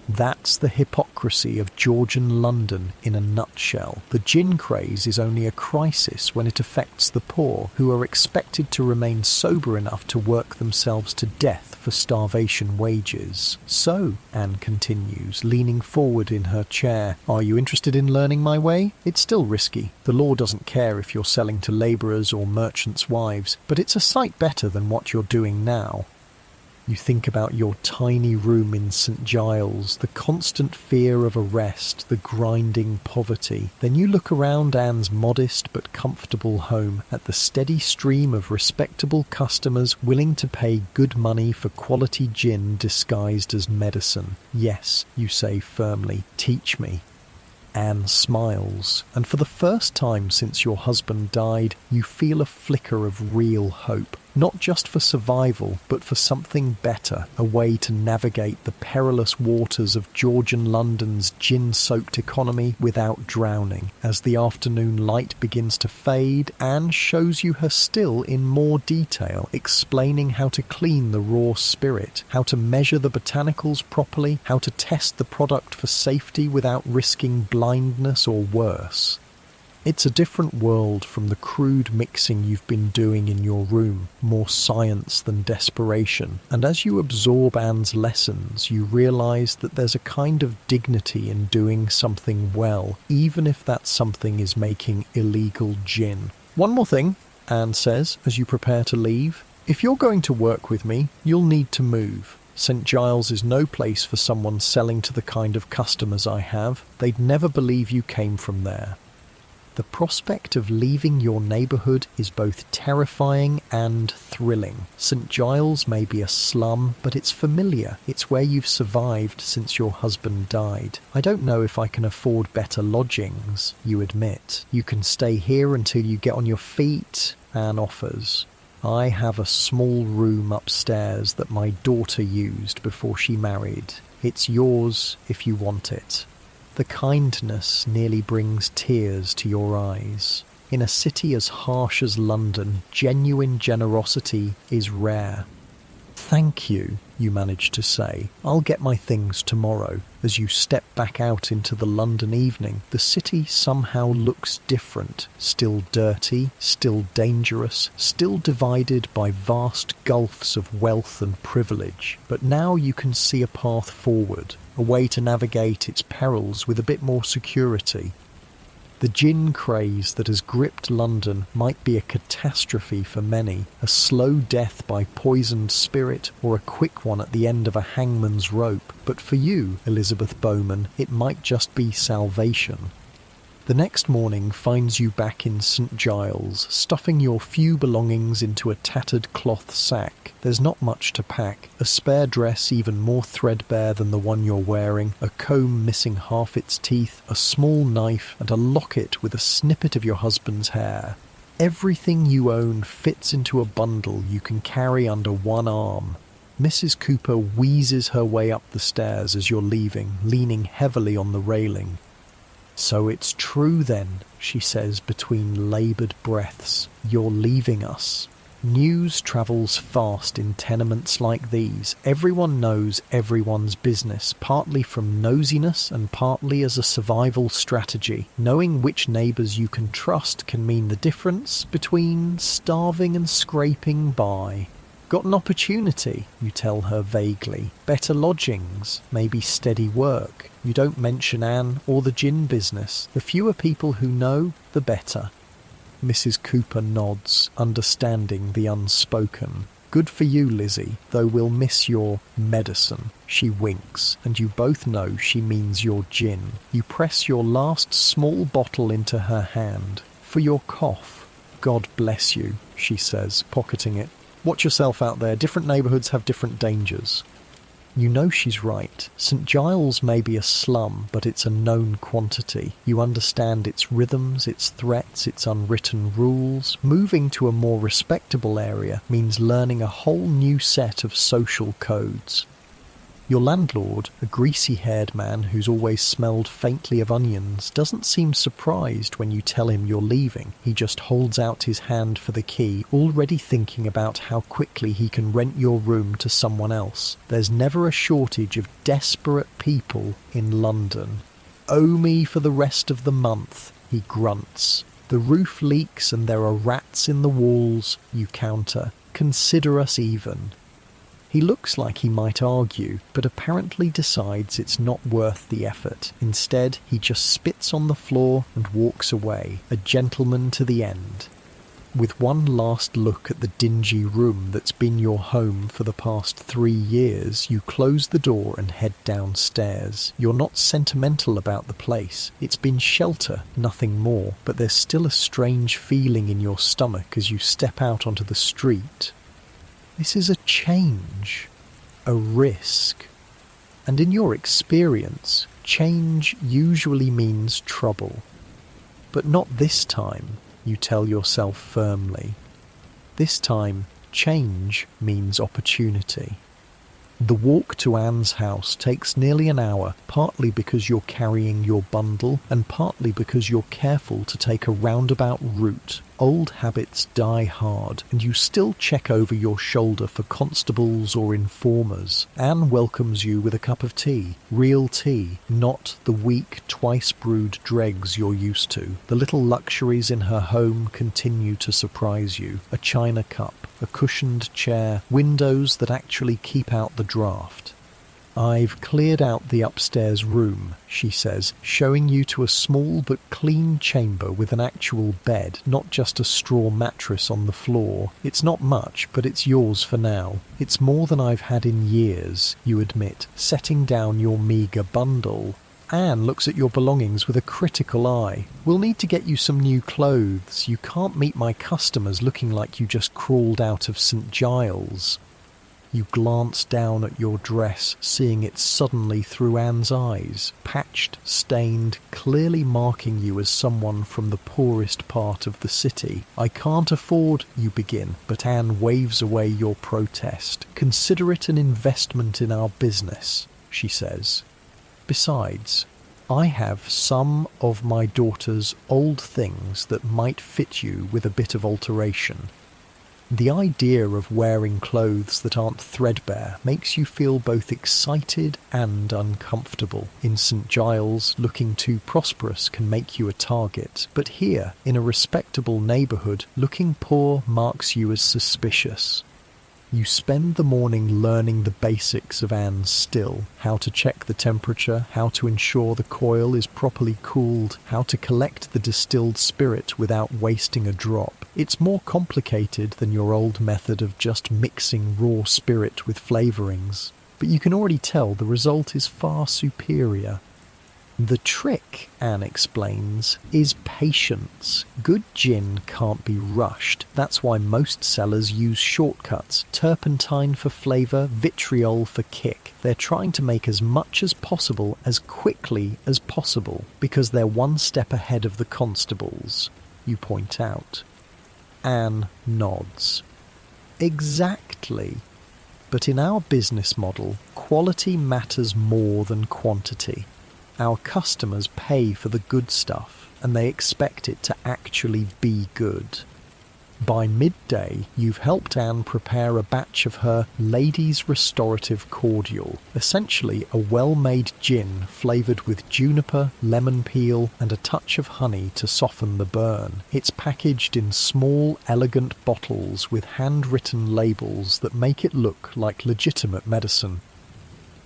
That's the hypocrisy of Georgian London in a nutshell. The gin craze is only a crisis when it affects the poor, who are expected to remain sober enough to work themselves to death for starvation wages. So, Anne continues, leaning forward in her chair, are you interested in learning my way? It's still risky. The law doesn't care if you're selling to labourers or merchants' wives, but it's a sight better than what you're doing now. You think about your tiny room in St. Giles, the constant fear of arrest, the grinding poverty. Then you look around Anne's modest but comfortable home, at the steady stream of respectable customers willing to pay good money for quality gin disguised as medicine. Yes, you say firmly, teach me. Anne smiles, and for the first time since your husband died, you feel a flicker of real hope. Not just for survival, but for something better, a way to navigate the perilous waters of Georgian London's gin-soaked economy without drowning. As the afternoon light begins to fade, Anne shows you her still in more detail, explaining how to clean the raw spirit, how to measure the botanicals properly, how to test the product for safety without risking blindness or worse. It's a different world from the crude mixing you've been doing in your room, more science than desperation. And as you absorb Anne's lessons, you realise that there's a kind of dignity in doing something well, even if that something is making illegal gin. One more thing, Anne says, as you prepare to leave. If you're going to work with me, you'll need to move. St. Giles is no place for someone selling to the kind of customers I have. They'd never believe you came from there. The prospect of leaving your neighbourhood is both terrifying and thrilling. St. Giles may be a slum, but it's familiar. It's where you've survived since your husband died. I don't know if I can afford better lodgings, you admit. You can stay here until you get on your feet, Anne offers. I have a small room upstairs that my daughter used before she married. It's yours if you want it. The kindness nearly brings tears to your eyes. In a city as harsh as London, genuine generosity is rare. Thank you, you manage to say. I'll get my things tomorrow. As you step back out into the London evening, the city somehow looks different. Still dirty, still dangerous, still divided by vast gulfs of wealth and privilege. But now you can see a path forward, a way to navigate its perils with a bit more security. The gin craze that has gripped London might be a catastrophe for many, a slow death by poisoned spirit or a quick one at the end of a hangman's rope. But for you, Elizabeth Bowman, it might just be salvation. The next morning finds you back in St. Giles, stuffing your few belongings into a tattered cloth sack. There's not much to pack. A spare dress even more threadbare than the one you're wearing, a comb missing half its teeth, a small knife, and a locket with a snippet of your husband's hair. Everything you own fits into a bundle you can carry under one arm. Mrs. Cooper wheezes her way up the stairs as you're leaving, leaning heavily on the railing. "So it's true then," she says between laboured breaths. "You're leaving us." News travels fast in tenements like these. Everyone knows everyone's business, partly from nosiness and partly as a survival strategy. Knowing which neighbours you can trust can mean the difference between starving and scraping by. "Got an opportunity," you tell her vaguely. "Better lodgings, maybe steady work." You don't mention Anne or the gin business. The fewer people who know, the better. Mrs. Cooper nods, understanding the unspoken. "Good for you, Lizzie, though we'll miss your medicine." She winks, and you both know she means your gin. You press your last small bottle into her hand. "For your cough." "God bless you," she says, pocketing it. "Watch yourself out there. Different neighbourhoods have different dangers." You know she's right. St. Giles may be a slum, but it's a known quantity. You understand its rhythms, its threats, its unwritten rules. Moving to a more respectable area means learning a whole new set of social codes. Your landlord, a greasy-haired man who's always smelled faintly of onions, doesn't seem surprised when you tell him you're leaving. He just holds out his hand for the key, already thinking about how quickly he can rent your room to someone else. There's never a shortage of desperate people in London. "Owe me for the rest of the month," he grunts. "The roof leaks and there are rats in the walls," you counter. "Consider us even." He looks like he might argue, but apparently decides it's not worth the effort. Instead, he just spits on the floor and walks away, a gentleman to the end. With one last look at the dingy room that's been your home for the past 3 years, you close the door and head downstairs. You're not sentimental about the place. It's been shelter, nothing more, but there's still a strange feeling in your stomach as you step out onto the street. This is a change, a risk. And in your experience, change usually means trouble. But not this time, you tell yourself firmly. This time, change means opportunity. The walk to Anne's house takes nearly an hour, partly because you're carrying your bundle and partly because you're careful to take a roundabout route. Old habits die hard, and you still check over your shoulder for constables or informers. Anne welcomes you with a cup of tea, real tea, not the weak, twice-brewed dregs you're used to. The little luxuries in her home continue to surprise you. A china cup, a cushioned chair, windows that actually keep out the draft. "I've cleared out the upstairs room," she says, showing you to a small but clean chamber with an actual bed, not just a straw mattress on the floor. "It's not much, but it's yours for now. It's more than I've had in years," you admit, setting down your meagre bundle. Anne looks at your belongings with a critical eye. "We'll need to get you some new clothes. You can't meet my customers looking like you just crawled out of St. Giles." You glance down at your dress, seeing it suddenly through Anne's eyes, patched, stained, clearly marking you as someone from the poorest part of the city. "I can't afford," you begin, but Anne waves away your protest. "Consider it an investment in our business," she says. "Besides, I have some of my daughter's old things that might fit you with a bit of alteration." The idea of wearing clothes that aren't threadbare makes you feel both excited and uncomfortable. In St. Giles, looking too prosperous can make you a target, but here, in a respectable neighbourhood, looking poor marks you as suspicious. You spend the morning learning the basics of Anne's still, how to check the temperature, how to ensure the coil is properly cooled, how to collect the distilled spirit without wasting a drop. It's more complicated than your old method of just mixing raw spirit with flavourings, but you can already tell the result is far superior. "The trick," Anne explains, "is patience. Good gin can't be rushed. That's why most sellers use shortcuts. Turpentine for flavour, vitriol for kick. They're trying to make as much as possible as quickly as possible, because they're one step ahead of the constables," you point out. Anne nods. "Exactly. But in our business model, quality matters more than quantity. Our customers pay for the good stuff, and they expect it to actually be good." By midday, you've helped Anne prepare a batch of her Ladies' Restorative Cordial, essentially a well-made gin flavoured with juniper, lemon peel, and a touch of honey to soften the burn. It's packaged in small, elegant bottles with handwritten labels that make it look like legitimate medicine.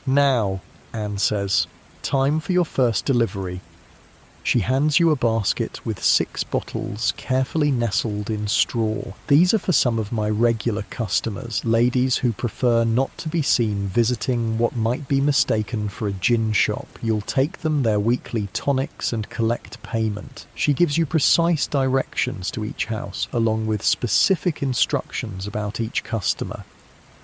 "Now," Anne says, "time for your first delivery." She hands you a basket with 6 bottles carefully nestled in straw. "These are for some of my regular customers, ladies who prefer not to be seen visiting what might be mistaken for a gin shop. You'll take them their weekly tonics and collect payment." She gives you precise directions to each house, along with specific instructions about each customer.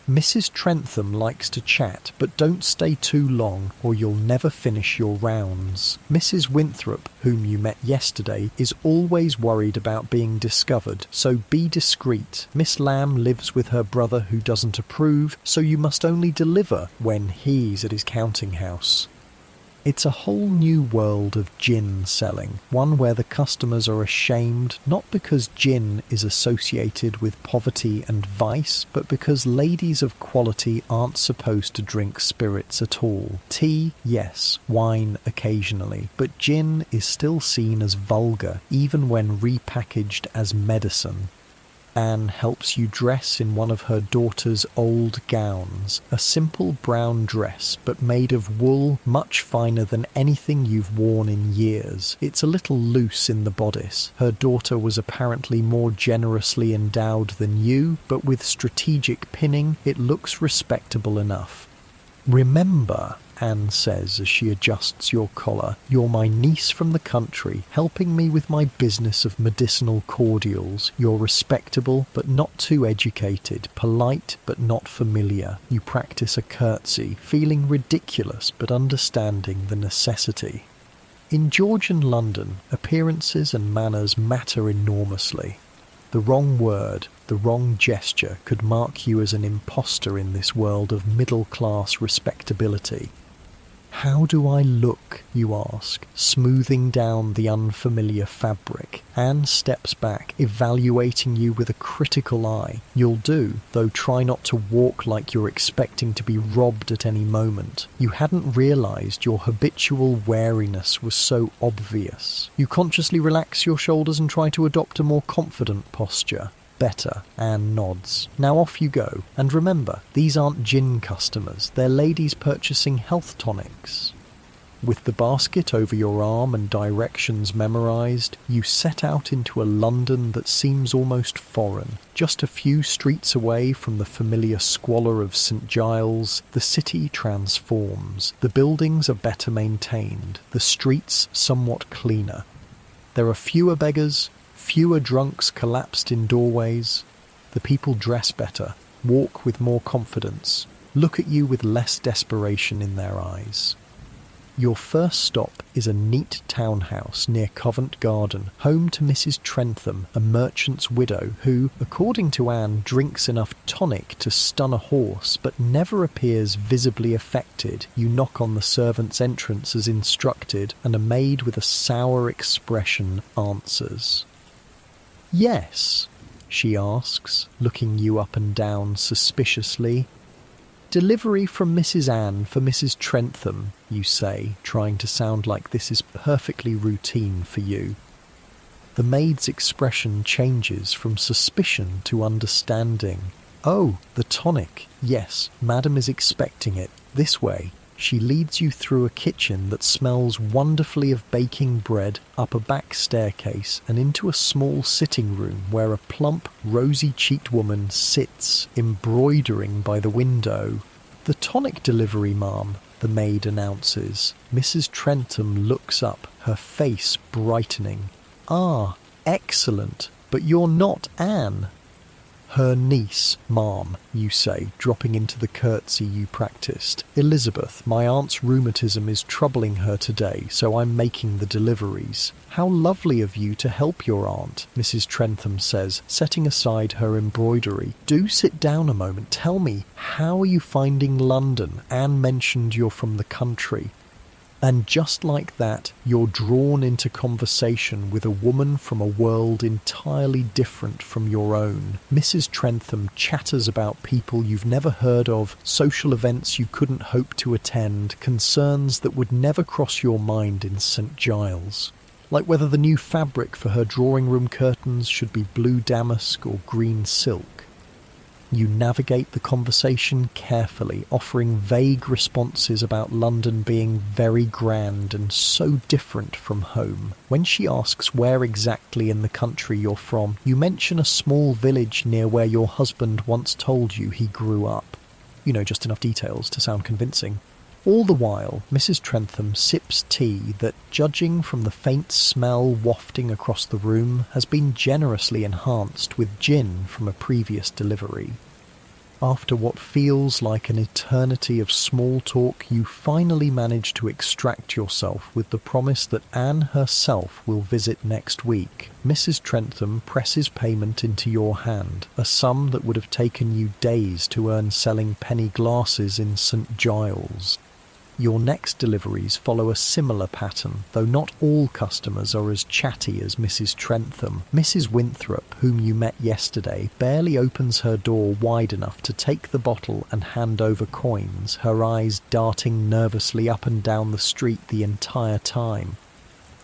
"Mrs. Trentham likes to chat, but don't stay too long or you'll never finish your rounds. Mrs. Winthrop, whom you met yesterday, is always worried about being discovered, so be discreet. Miss Lamb lives with her brother who doesn't approve, so you must only deliver when he's at his counting house." It's a whole new world of gin selling, one where the customers are ashamed not because gin is associated with poverty and vice, but because ladies of quality aren't supposed to drink spirits at all. Tea, yes, wine occasionally, but gin is still seen as vulgar, even when repackaged as medicine. Anne helps you dress in one of her daughter's old gowns, a simple brown dress but made of wool much finer than anything you've worn in years. It's a little loose in the bodice. Her daughter was apparently more generously endowed than you, but with strategic pinning, it looks respectable enough. Remember, Anne says as she adjusts your collar, you're my niece from the country, helping me with my business of medicinal cordials. You're respectable, but not too educated, polite, but not familiar. You practice a curtsy, feeling ridiculous, but understanding the necessity. In Georgian London, appearances and manners matter enormously. The wrong word, the wrong gesture could mark you as an imposter in this world of middle-class respectability. How do I look, you ask, smoothing down the unfamiliar fabric. Anne steps back, evaluating you with a critical eye. You'll do, though try not to walk like you're expecting to be robbed at any moment. You hadn't realised your habitual wariness was so obvious. You consciously relax your shoulders and try to adopt a more confident posture. Better, Anne nods. Now off you go. And remember, these aren't gin customers, they're ladies purchasing health tonics. With the basket over your arm and directions memorised, you set out into a London that seems almost foreign. Just a few streets away from the familiar squalor of St Giles, the city transforms. The buildings are better maintained, the streets somewhat cleaner. There are fewer beggars, fewer drunks collapsed in doorways. The people dress better, walk with more confidence, look at you with less desperation in their eyes. Your first stop is a neat townhouse near Covent Garden, home to Mrs. Trentham, a merchant's widow who, according to Anne, drinks enough tonic to stun a horse but never appears visibly affected. You knock on the servant's entrance as instructed, and a maid with a sour expression answers. "Yes," she asks, looking you up and down suspiciously. "Delivery from Mrs. Anne for Mrs. Trentham," you say, trying to sound like this is perfectly routine for you. The maid's expression changes from suspicion to understanding. "Oh, the tonic. Yes, madam is expecting it. This way." She leads you through a kitchen that smells wonderfully of baking bread, up a back staircase, and into a small sitting room where a plump, rosy-cheeked woman sits, embroidering by the window. "The tonic delivery, ma'am," the maid announces. Mrs. Trentham looks up, her face brightening. "Ah, excellent. But you're not Anne." "Her niece, ma'am," you say, dropping into the curtsy you practiced. "Elizabeth, my aunt's rheumatism is troubling her today, so I'm making the deliveries." "How lovely of you to help your aunt," Mrs. Trentham says, setting aside her embroidery. "Do sit down a moment. Tell me, how are you finding London? Anne mentioned you're from the country." And just like that, you're drawn into conversation with a woman from a world entirely different from your own. Mrs. Trentham chatters about people you've never heard of, social events you couldn't hope to attend, concerns that would never cross your mind in St Giles. Like whether the new fabric for her drawing room curtains should be blue damask or green silk. You navigate the conversation carefully, offering vague responses about London being very grand and so different from home. When she asks where exactly in the country you're from, you mention a small village near where your husband once told you he grew up. You know, just enough details to sound convincing. All the while, Mrs. Trentham sips tea that, judging from the faint smell wafting across the room, has been generously enhanced with gin from a previous delivery. After what feels like an eternity of small talk, you finally manage to extract yourself with the promise that Anne herself will visit next week. Mrs. Trentham presses payment into your hand, a sum that would have taken you days to earn selling penny glasses in St Giles. Your next deliveries follow a similar pattern, though not all customers are as chatty as Mrs. Trentham. Mrs. Winthrop, whom you met yesterday, barely opens her door wide enough to take the bottle and hand over coins, her eyes darting nervously up and down the street the entire time.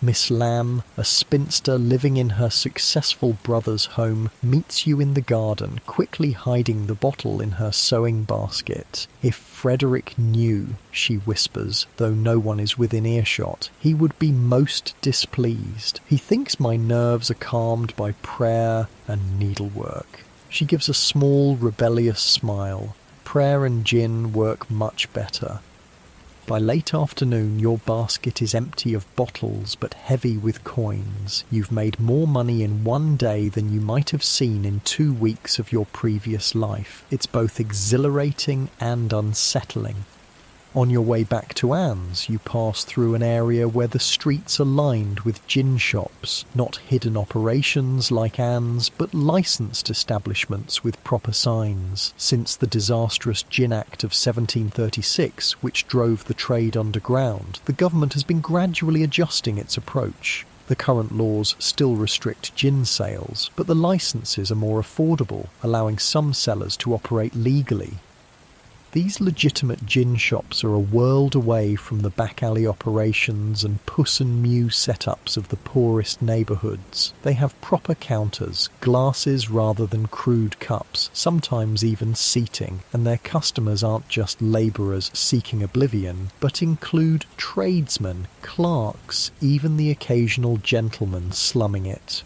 Miss Lamb, a spinster living in her successful brother's home, meets you in the garden, quickly hiding the bottle in her sewing basket. "If Frederick knew," she whispers, though no one is within earshot, "he would be most displeased. He thinks my nerves are calmed by prayer and needlework." She gives a small, rebellious smile. Prayer and gin work much better. By late afternoon, your basket is empty of bottles but heavy with coins. You've made more money in one day than you might have seen in 2 weeks of your previous life. It's both exhilarating and unsettling. On your way back to Anne's, you pass through an area where the streets are lined with gin shops, not hidden operations like Anne's, but licensed establishments with proper signs. Since the disastrous Gin Act of 1736, which drove the trade underground, the government has been gradually adjusting its approach. The current laws still restrict gin sales, but the licenses are more affordable, allowing some sellers to operate legally. These legitimate gin shops are a world away from the back-alley operations and puss and mew setups of the poorest neighbourhoods. They have proper counters, glasses rather than crude cups, sometimes even seating, and their customers aren't just labourers seeking oblivion, but include tradesmen, clerks, even the occasional gentleman slumming it.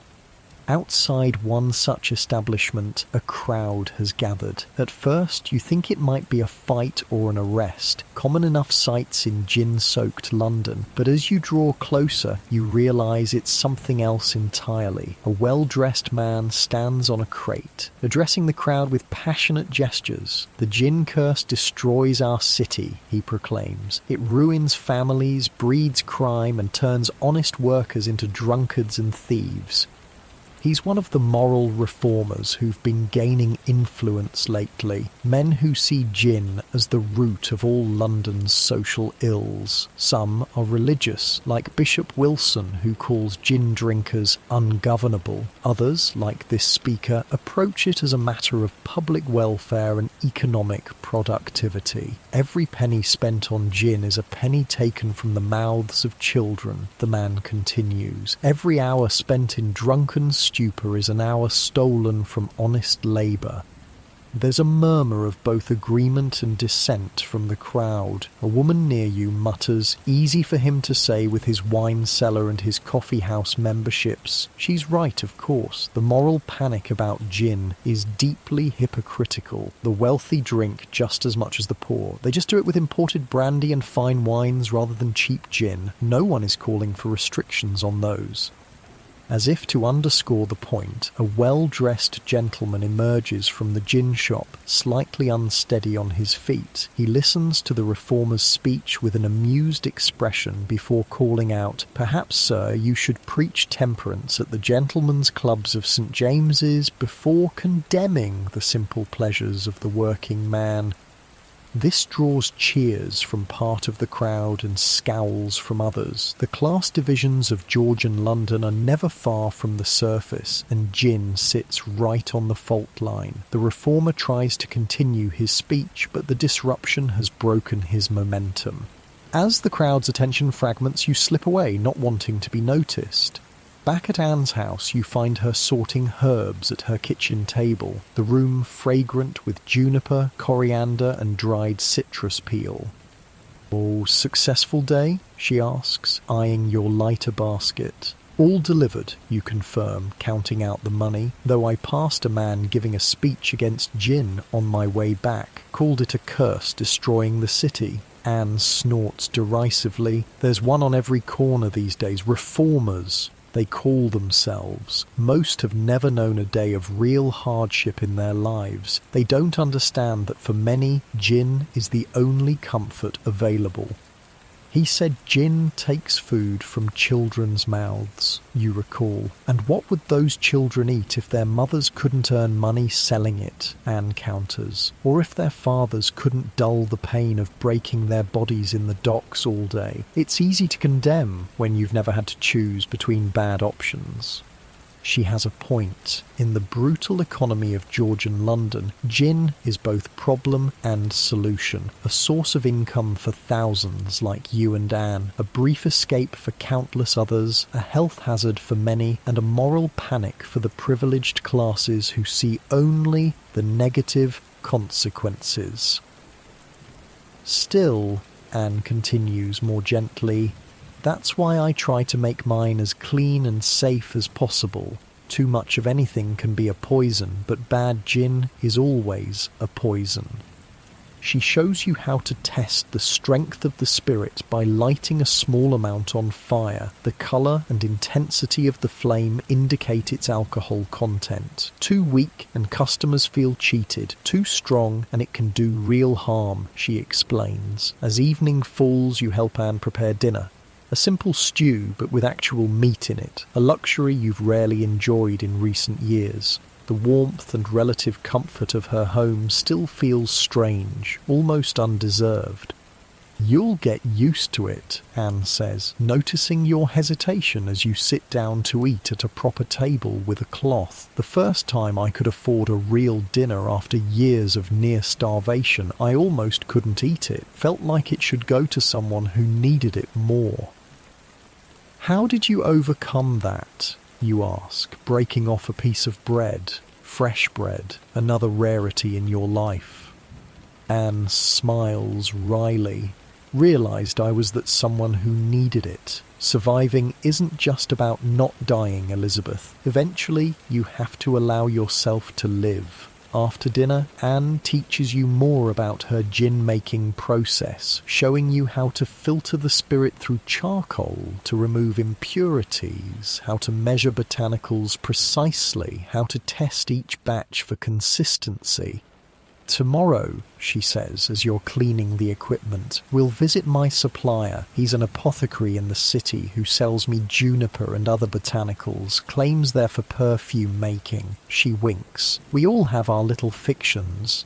Outside one such establishment, a crowd has gathered. At first, you think it might be a fight or an arrest, common enough sights in gin-soaked London, but as you draw closer, you realise it's something else entirely. A well-dressed man stands on a crate, addressing the crowd with passionate gestures. "The gin curse destroys our city," he proclaims. "It ruins families, breeds crime, and turns honest workers into drunkards and thieves." He's one of the moral reformers who've been gaining influence lately, men who see gin as the root of all London's social ills. Some are religious, like Bishop Wilson, who calls gin drinkers ungovernable. Others, like this speaker, approach it as a matter of public welfare and economic productivity. "Every penny spent on gin is a penny taken from the mouths of children," the man continues. "Every hour spent in drunken stupor is an hour stolen from honest labour." There's a murmur of both agreement and dissent from the crowd. A woman near you mutters, easy for him to say with his wine cellar and his coffee house memberships. She's right, of course. The moral panic about gin is deeply hypocritical. The wealthy drink just as much as the poor. They just do it with imported brandy and fine wines rather than cheap gin. No one is calling for restrictions on those. As if to underscore the point, a well-dressed gentleman emerges from the gin shop, slightly unsteady on his feet. He listens to the reformer's speech with an amused expression before calling out, "Perhaps, sir, you should preach temperance at the gentlemen's clubs of St. James's before condemning the simple pleasures of the working man." This draws cheers from part of the crowd and scowls from others. The class divisions of Georgian London are never far from the surface, and gin sits right on the fault line. The reformer tries to continue his speech, but the disruption has broken his momentum. As the crowd's attention fragments, you slip away, not wanting to be noticed. Back at Anne's house, you find her sorting herbs at her kitchen table, the room fragrant with juniper, coriander, and dried citrus peel. "Oh, successful day?" she asks, eyeing your lighter basket. "All delivered," you confirm, counting out the money, though I passed a man giving a speech against gin on my way back, called it a curse destroying the city. Anne snorts derisively. "There's one on every corner these days. Reformers. They call themselves. Most have never known a day of real hardship in their lives. They don't understand that for many, gin is the only comfort available." He said gin takes food from children's mouths, you recall. And what would those children eat if their mothers couldn't earn money selling it, Anne counters, or if their fathers couldn't dull the pain of breaking their bodies in the docks all day? It's easy to condemn when you've never had to choose between bad options. She has a point. In the brutal economy of Georgian London, gin is both problem and solution, a source of income for thousands like you and Anne, a brief escape for countless others, a health hazard for many, and a moral panic for the privileged classes who see only the negative consequences. Still, Anne continues more gently, that's why I try to make mine as clean and safe as possible. Too much of anything can be a poison, but bad gin is always a poison. She shows you how to test the strength of the spirit by lighting a small amount on fire. The colour and intensity of the flame indicate its alcohol content. Too weak and customers feel cheated. Too strong and it can do real harm, she explains. As evening falls, you help Anne prepare dinner. A simple stew, but with actual meat in it, a luxury you've rarely enjoyed in recent years. The warmth and relative comfort of her home still feels strange, almost undeserved. You'll get used to it, Anne says, noticing your hesitation as you sit down to eat at a proper table with a cloth. The first time I could afford a real dinner after years of near starvation, I almost couldn't eat it. Felt like it should go to someone who needed it more. How did you overcome that? You ask, breaking off a piece of bread, fresh bread, another rarity in your life. Anne smiles wryly. Realised I was that someone who needed it. Surviving isn't just about not dying, Elizabeth. Eventually, you have to allow yourself to live. After dinner, Anne teaches you more about her gin-making process, showing you how to filter the spirit through charcoal to remove impurities, how to measure botanicals precisely, how to test each batch for consistency. Tomorrow, she says, as you're cleaning the equipment, we'll visit my supplier. He's an apothecary in the city who sells me juniper and other botanicals, claims they're for perfume making. She winks. We all have our little fictions.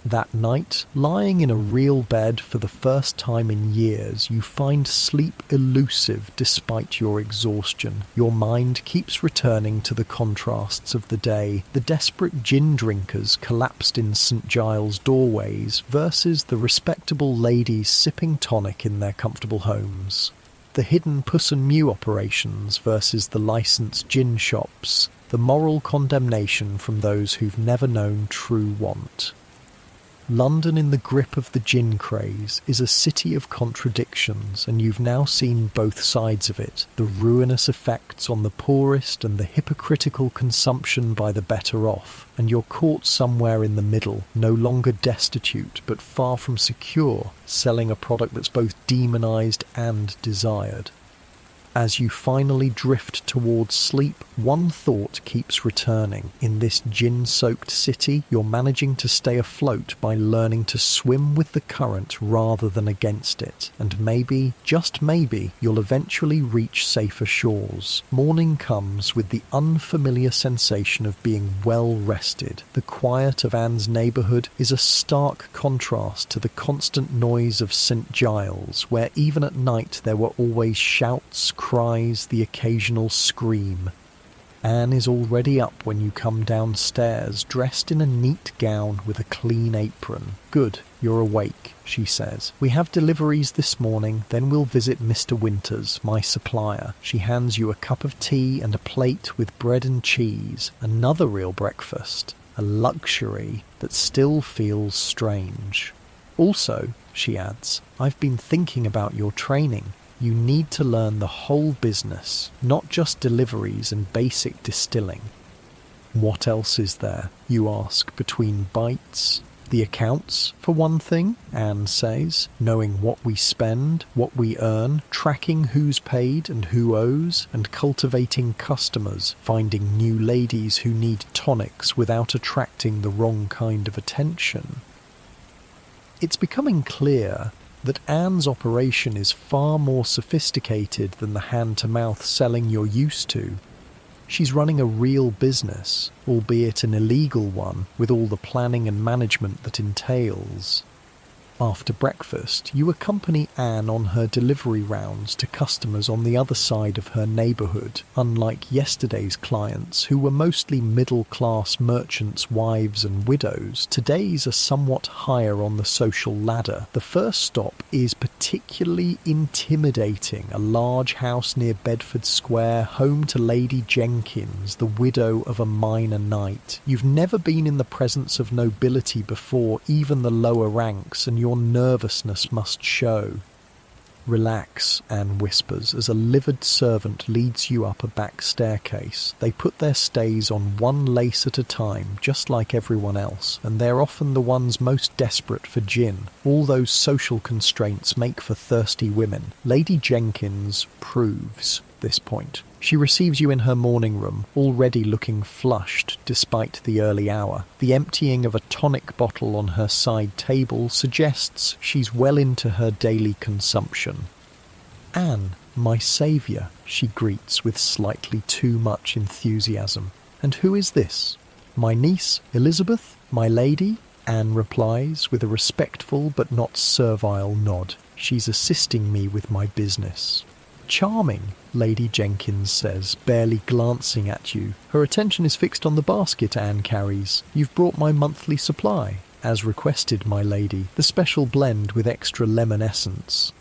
That night, lying in a real bed for the first time in years, you find sleep elusive despite your exhaustion. Your mind keeps returning to the contrasts of the day, the desperate gin drinkers collapsed in St. Giles' doorways versus the respectable ladies sipping tonic in their comfortable homes. The hidden Puss and Mew operations versus the licensed gin shops. The moral condemnation from those who've never known true want. London in the grip of the gin craze is a city of contradictions, and you've now seen both sides of it, the ruinous effects on the poorest and the hypocritical consumption by the better off, and you're caught somewhere in the middle, no longer destitute but far from secure, selling a product that's both demonized and desired. As you finally drift towards sleep, one thought keeps returning. In this gin-soaked city, you're managing to stay afloat by learning to swim with the current rather than against it. And maybe, just maybe, you'll eventually reach safer shores. Morning comes with the unfamiliar sensation of being well rested. The quiet of Anne's neighbourhood is a stark contrast to the constant noise of St. Giles, where even at night there were always shouts, cries, the occasional scream. Anne is already up when you come downstairs, dressed in a neat gown with a clean apron. Good, you're awake, she says. We have deliveries this morning, then we'll visit Mr. Winters, my supplier. She hands you a cup of tea and a plate with bread and cheese. Another real breakfast. A luxury that still feels strange. Also, she adds, I've been thinking about your training. You need to learn the whole business, not just deliveries and basic distilling. What else is there, you ask, between bites? The accounts, for one thing, Anne says, knowing what we spend, what we earn, tracking who's paid and who owes, and cultivating customers, finding new ladies who need tonics without attracting the wrong kind of attention. It's becoming clear that Anne's operation is far more sophisticated than the hand-to-mouth selling you're used to. She's running a real business, albeit an illegal one, with all the planning and management that entails. After breakfast, you accompany Anne on her delivery rounds to customers on the other side of her neighbourhood. Unlike yesterday's clients, who were mostly middle-class merchants' wives and widows, today's are somewhat higher on the social ladder. The first stop is particularly intimidating, a large house near Bedford Square, home to Lady Jenkins, the widow of a minor knight. You've never been in the presence of nobility before, even the lower ranks, and your nervousness must show. "Relax," Anne whispers, as a livid servant leads you up a back staircase. They put their stays on one lace at a time, just like everyone else, and they're often the ones most desperate for gin. All those social constraints make for thirsty women. Lady Jenkins proves this point. She receives you in her morning room, already looking flushed despite the early hour. The emptying of a tonic bottle on her side table suggests she's well into her daily consumption. "Anne, my saviour," she greets with slightly too much enthusiasm. "And who is this?" "My niece, Elizabeth, my lady," Anne replies with a respectful but not servile nod. "She's assisting me with my business." "Charming," Lady Jenkins says, barely glancing at you. Her attention is fixed on the basket Anne carries. "You've brought my monthly supply." "As requested, my lady, the special blend with extra lemon essence."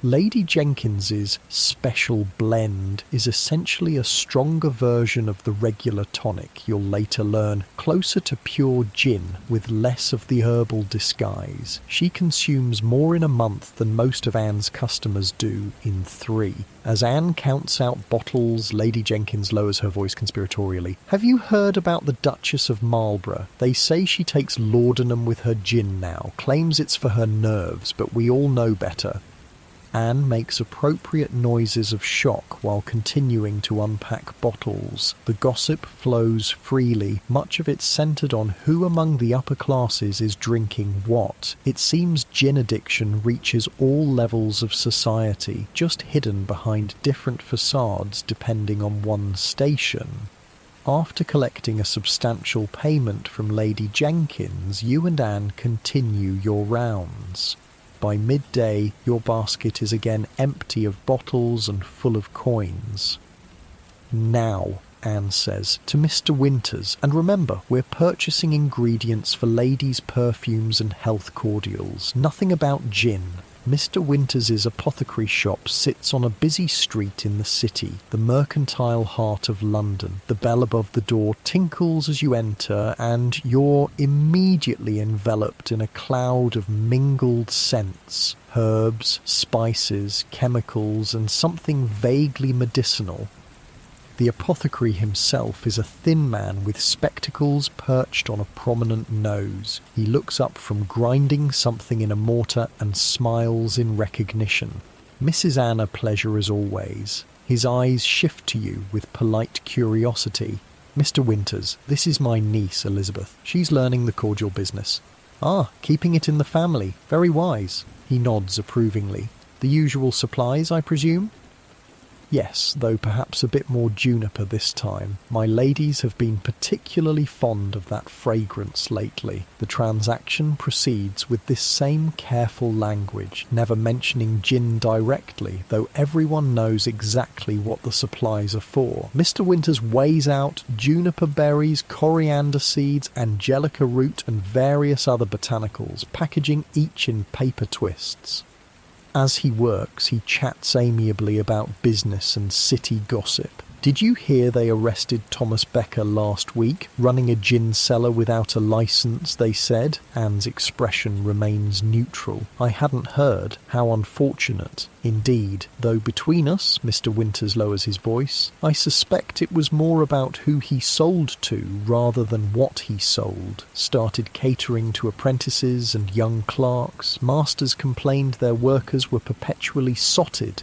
Lady Jenkins's special blend is essentially a stronger version of the regular tonic, you'll later learn, closer to pure gin with less of the herbal disguise. She consumes more in a month than most of Anne's customers do in 3. As Anne counts out bottles, Lady Jenkins lowers her voice conspiratorially. "Have you heard about the Duchess of Marlborough? They say she takes laudanum with her gin now, claims it's for her nerves, but we all know better." Anne makes appropriate noises of shock while continuing to unpack bottles. The gossip flows freely, much of it centred on who among the upper classes is drinking what. It seems gin addiction reaches all levels of society, just hidden behind different facades depending on one's station. After collecting a substantial payment from Lady Jenkins, you and Anne continue your rounds. By midday, your basket is again empty of bottles and full of coins. "Now," Anne says, "to Mr. Winters, and remember, we're purchasing ingredients for ladies' perfumes and health cordials, nothing about gin." Mr. Winters's apothecary shop sits on a busy street in the city, the mercantile heart of London. The bell above the door tinkles as you enter, and you're immediately enveloped in a cloud of mingled scents, herbs, spices, chemicals, and something vaguely medicinal. The apothecary himself is a thin man with spectacles perched on a prominent nose. He looks up from grinding something in a mortar and smiles in recognition. Mrs. Anne a pleasure as always. His eyes shift to you with polite curiosity. "Mr. Winters, this is my niece Elizabeth. She's learning the cordial business." "Ah, keeping it in the family. Very wise." He nods approvingly. "The usual supplies, I presume?" "Yes, though perhaps a bit more juniper this time. My ladies have been particularly fond of that fragrance lately." The transaction proceeds with this same careful language, never mentioning gin directly, though everyone knows exactly what the supplies are for. Mr. Winters weighs out juniper berries, coriander seeds, angelica root, and various other botanicals, packaging each in paper twists. As he works, he chats amiably about business and city gossip. "Did you hear they arrested Thomas Becker last week, running a gin cellar without a licence, they said?" Anne's expression remains neutral. "I hadn't heard. How unfortunate." "Indeed, though between us," Mr. Winters lowers his voice, "I suspect it was more about who he sold to rather than what he sold. Started catering to apprentices and young clerks. Masters complained their workers were perpetually sotted.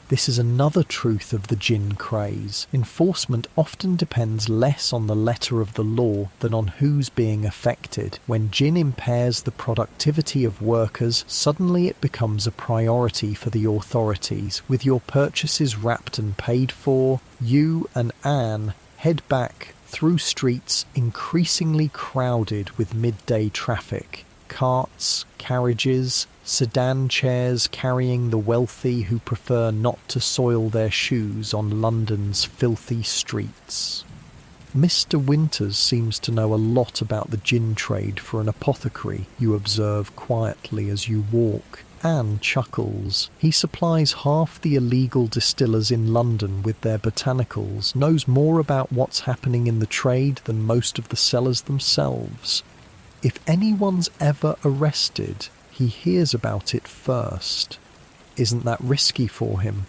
This is another truth of the gin craze. Enforcement often depends less on the letter of the law than on who's being affected. When gin impairs the productivity of workers, suddenly it becomes a priority for the authorities. With your purchases wrapped and paid for, you and Anne head back through streets increasingly crowded with midday traffic. Carts, carriages, sedan chairs carrying the wealthy who prefer not to soil their shoes on London's filthy streets. Mr. Winters seems to know a lot about the gin trade for an apothecary, you observe quietly as you walk. Anne chuckles. He supplies half the illegal distillers in London with their botanicals, knows more about what's happening in the trade than most of the sellers themselves. If anyone's ever arrested, he hears about it first. Isn't that risky for him?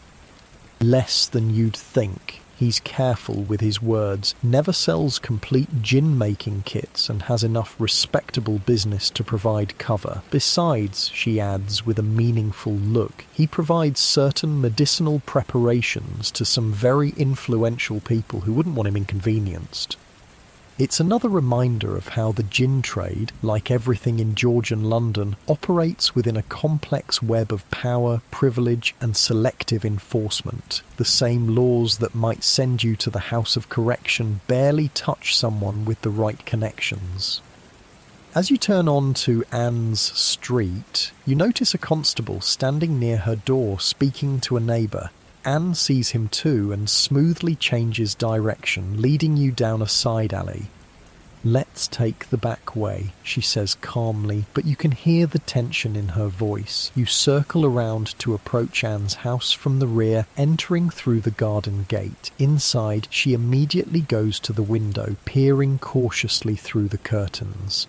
Less than you'd think. He's careful with his words, never sells complete gin-making kits and has enough respectable business to provide cover. Besides, she adds with a meaningful look, he provides certain medicinal preparations to some very influential people who wouldn't want him inconvenienced. It's another reminder of how the gin trade, like everything in Georgian London, operates within a complex web of power, privilege and selective enforcement. The same laws that might send you to the House of Correction barely touch someone with the right connections. As you turn on to Anne's street, you notice a constable standing near her door speaking to a neighbour. Anne sees him too and smoothly changes direction, leading you down a side alley. "Let's take the back way," she says calmly, but you can hear the tension in her voice. You circle around to approach Anne's house from the rear, entering through the garden gate. Inside, she immediately goes to the window, peering cautiously through the curtains.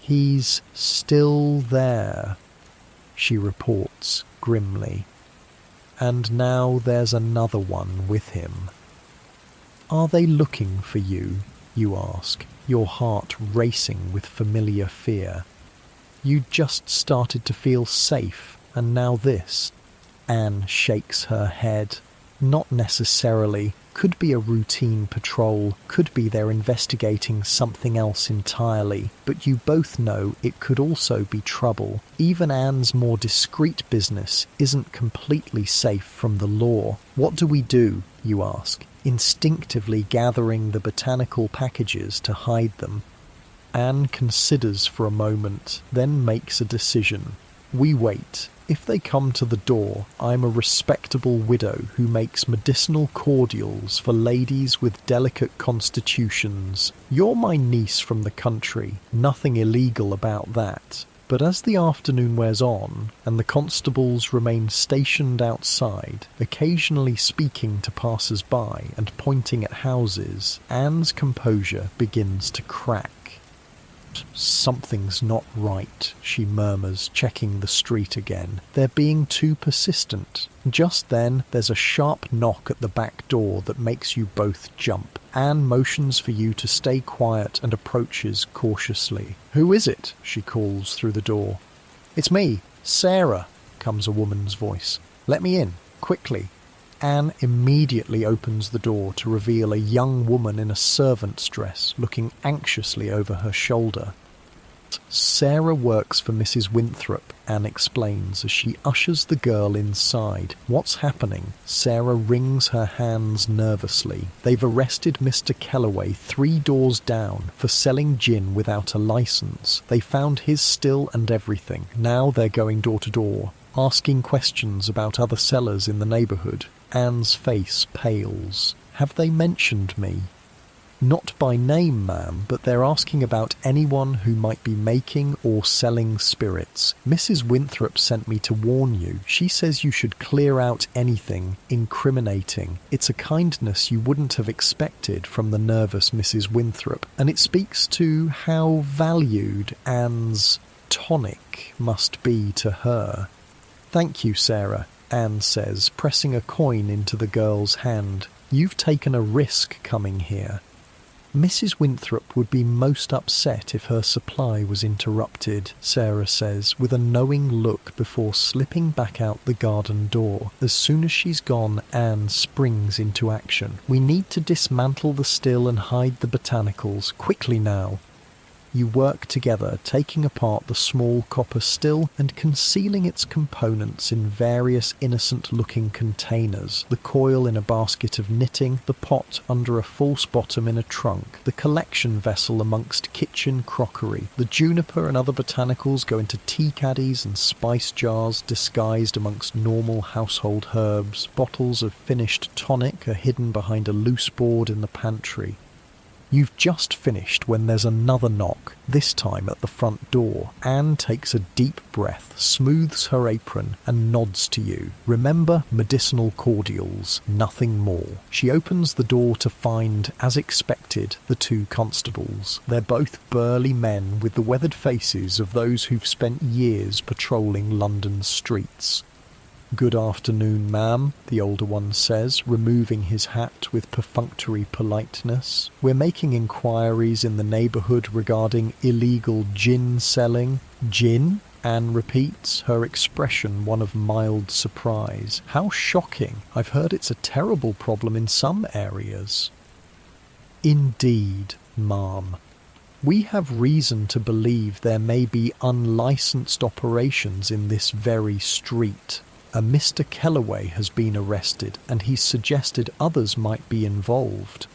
"He's still there," she reports grimly. "And now there's another one with him." "Are they looking for you?" you ask, your heart racing with familiar fear. "You just started to feel safe, and now this." Anne shakes her head. "Not necessarily. Could be a routine patrol, could be they're investigating something else entirely, but you both know it could also be trouble. Even Anne's more discreet business isn't completely safe from the law. What do we do?" you ask, instinctively gathering the botanical packages to hide them. Anne considers for a moment, then makes a decision. "We wait. If they come to the door, I'm a respectable widow who makes medicinal cordials for ladies with delicate constitutions. You're my niece from the country, nothing illegal about that." But as the afternoon wears on, and the constables remain stationed outside, occasionally speaking to passers-by and pointing at houses, Anne's composure begins to crack. "Something's not right," she murmurs, checking the street again. "They're being too persistent." Just then, there's a sharp knock at the back door that makes you both jump. Anne motions for you to stay quiet and approaches cautiously. "Who is it?" she calls through the door. "It's me, Sarah," comes a woman's voice. "Let me in, quickly." Anne immediately opens the door to reveal a young woman in a servant's dress, looking anxiously over her shoulder. "Sarah works for Mrs. Winthrop," Anne explains as she ushers the girl inside. "What's happening?" Sarah wrings her hands nervously. "They've arrested Mr. Kellaway 3 doors down for selling gin without a license. They found his still and everything. Now they're going door to door, asking questions about other sellers in the neighbourhood." Anne's face pales. "Have they mentioned me?" "Not by name, ma'am, but they're asking about anyone who might be making or selling spirits. Mrs. Winthrop sent me to warn you. She says you should clear out anything incriminating. It's a kindness you wouldn't have expected from the nervous Mrs. Winthrop, and it speaks to how valued Anne's tonic must be to her." "Thank you, Sarah," Anne says, pressing a coin into the girl's hand. "You've taken a risk coming here." "Mrs. Winthrop would be most upset if her supply was interrupted," Sarah says, with a knowing look before slipping back out the garden door. As soon as she's gone, Anne springs into action. "We need to dismantle the still and hide the botanicals. Quickly now." You work together, taking apart the small copper still and concealing its components in various innocent-looking containers, the coil in a basket of knitting, the pot under a false bottom in a trunk, the collection vessel amongst kitchen crockery. The juniper and other botanicals go into tea caddies and spice jars disguised amongst normal household herbs. Bottles of finished tonic are hidden behind a loose board in the pantry. You've just finished when there's another knock, this time at the front door. Anne takes a deep breath, smooths her apron, and nods to you. Remember medicinal cordials, nothing more. She opens the door to find, as expected, the two constables. They're both burly men with the weathered faces of those who've spent years patrolling London's streets. "Good afternoon, ma'am," the older one says, removing his hat with perfunctory politeness. "We're making inquiries in the neighbourhood regarding illegal gin selling." "Gin?" Anne repeats, her expression one of mild surprise. "How shocking. I've heard it's a terrible problem in some areas." "Indeed, ma'am. We have reason to believe there may be unlicensed operations in this very street. A Mr. Kellaway has been arrested, and he's suggested others might be involved."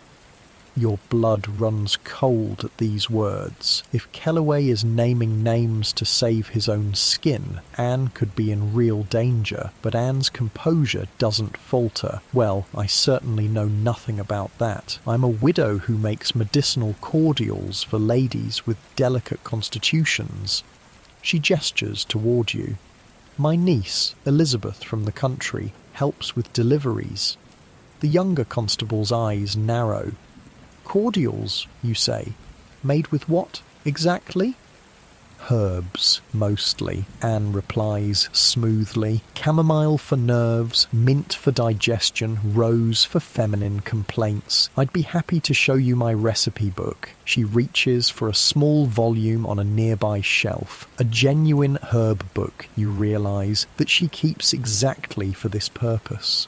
Your blood runs cold at these words. If Kellaway is naming names to save his own skin, Anne could be in real danger, but Anne's composure doesn't falter. "Well, I certainly know nothing about that. I'm a widow who makes medicinal cordials for ladies with delicate constitutions." She gestures toward you. "My niece, Elizabeth from the country, helps with deliveries." The younger constable's eyes narrow. "Cordials, you say? Made with what, exactly?" "Herbs, mostly," Anne replies smoothly. "Chamomile for nerves, mint for digestion, rose for feminine complaints. I'd be happy to show you my recipe book." She reaches for a small volume on a nearby shelf. A genuine herb book, you realise, that she keeps exactly for this purpose.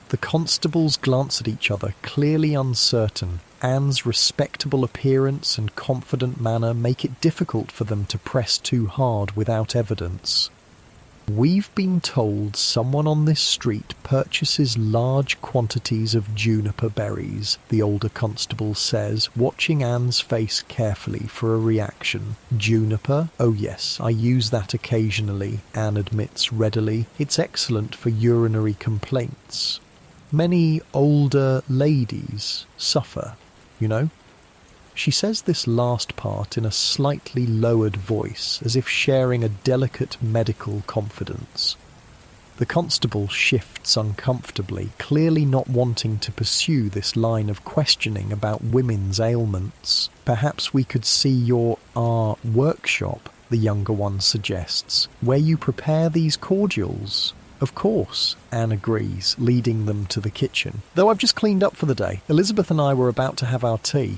The constables glance at each other, clearly uncertain. Anne's respectable appearance and confident manner make it difficult for them to press too hard without evidence. "We've been told someone on this street purchases large quantities of juniper berries," the older constable says, watching Anne's face carefully for a reaction. "Juniper? Oh yes, I use that occasionally," Anne admits readily. "It's excellent for urinary complaints. Many older ladies suffer, you know." She says this last part in a slightly lowered voice, as if sharing a delicate medical confidence. The constable shifts uncomfortably, clearly not wanting to pursue this line of questioning about women's ailments. "Perhaps we could see your, workshop," the younger one suggests, "where you prepare these cordials." "Of course," Anne agrees, leading them to the kitchen. "Though I've just cleaned up for the day. Elizabeth and I were about to have our tea."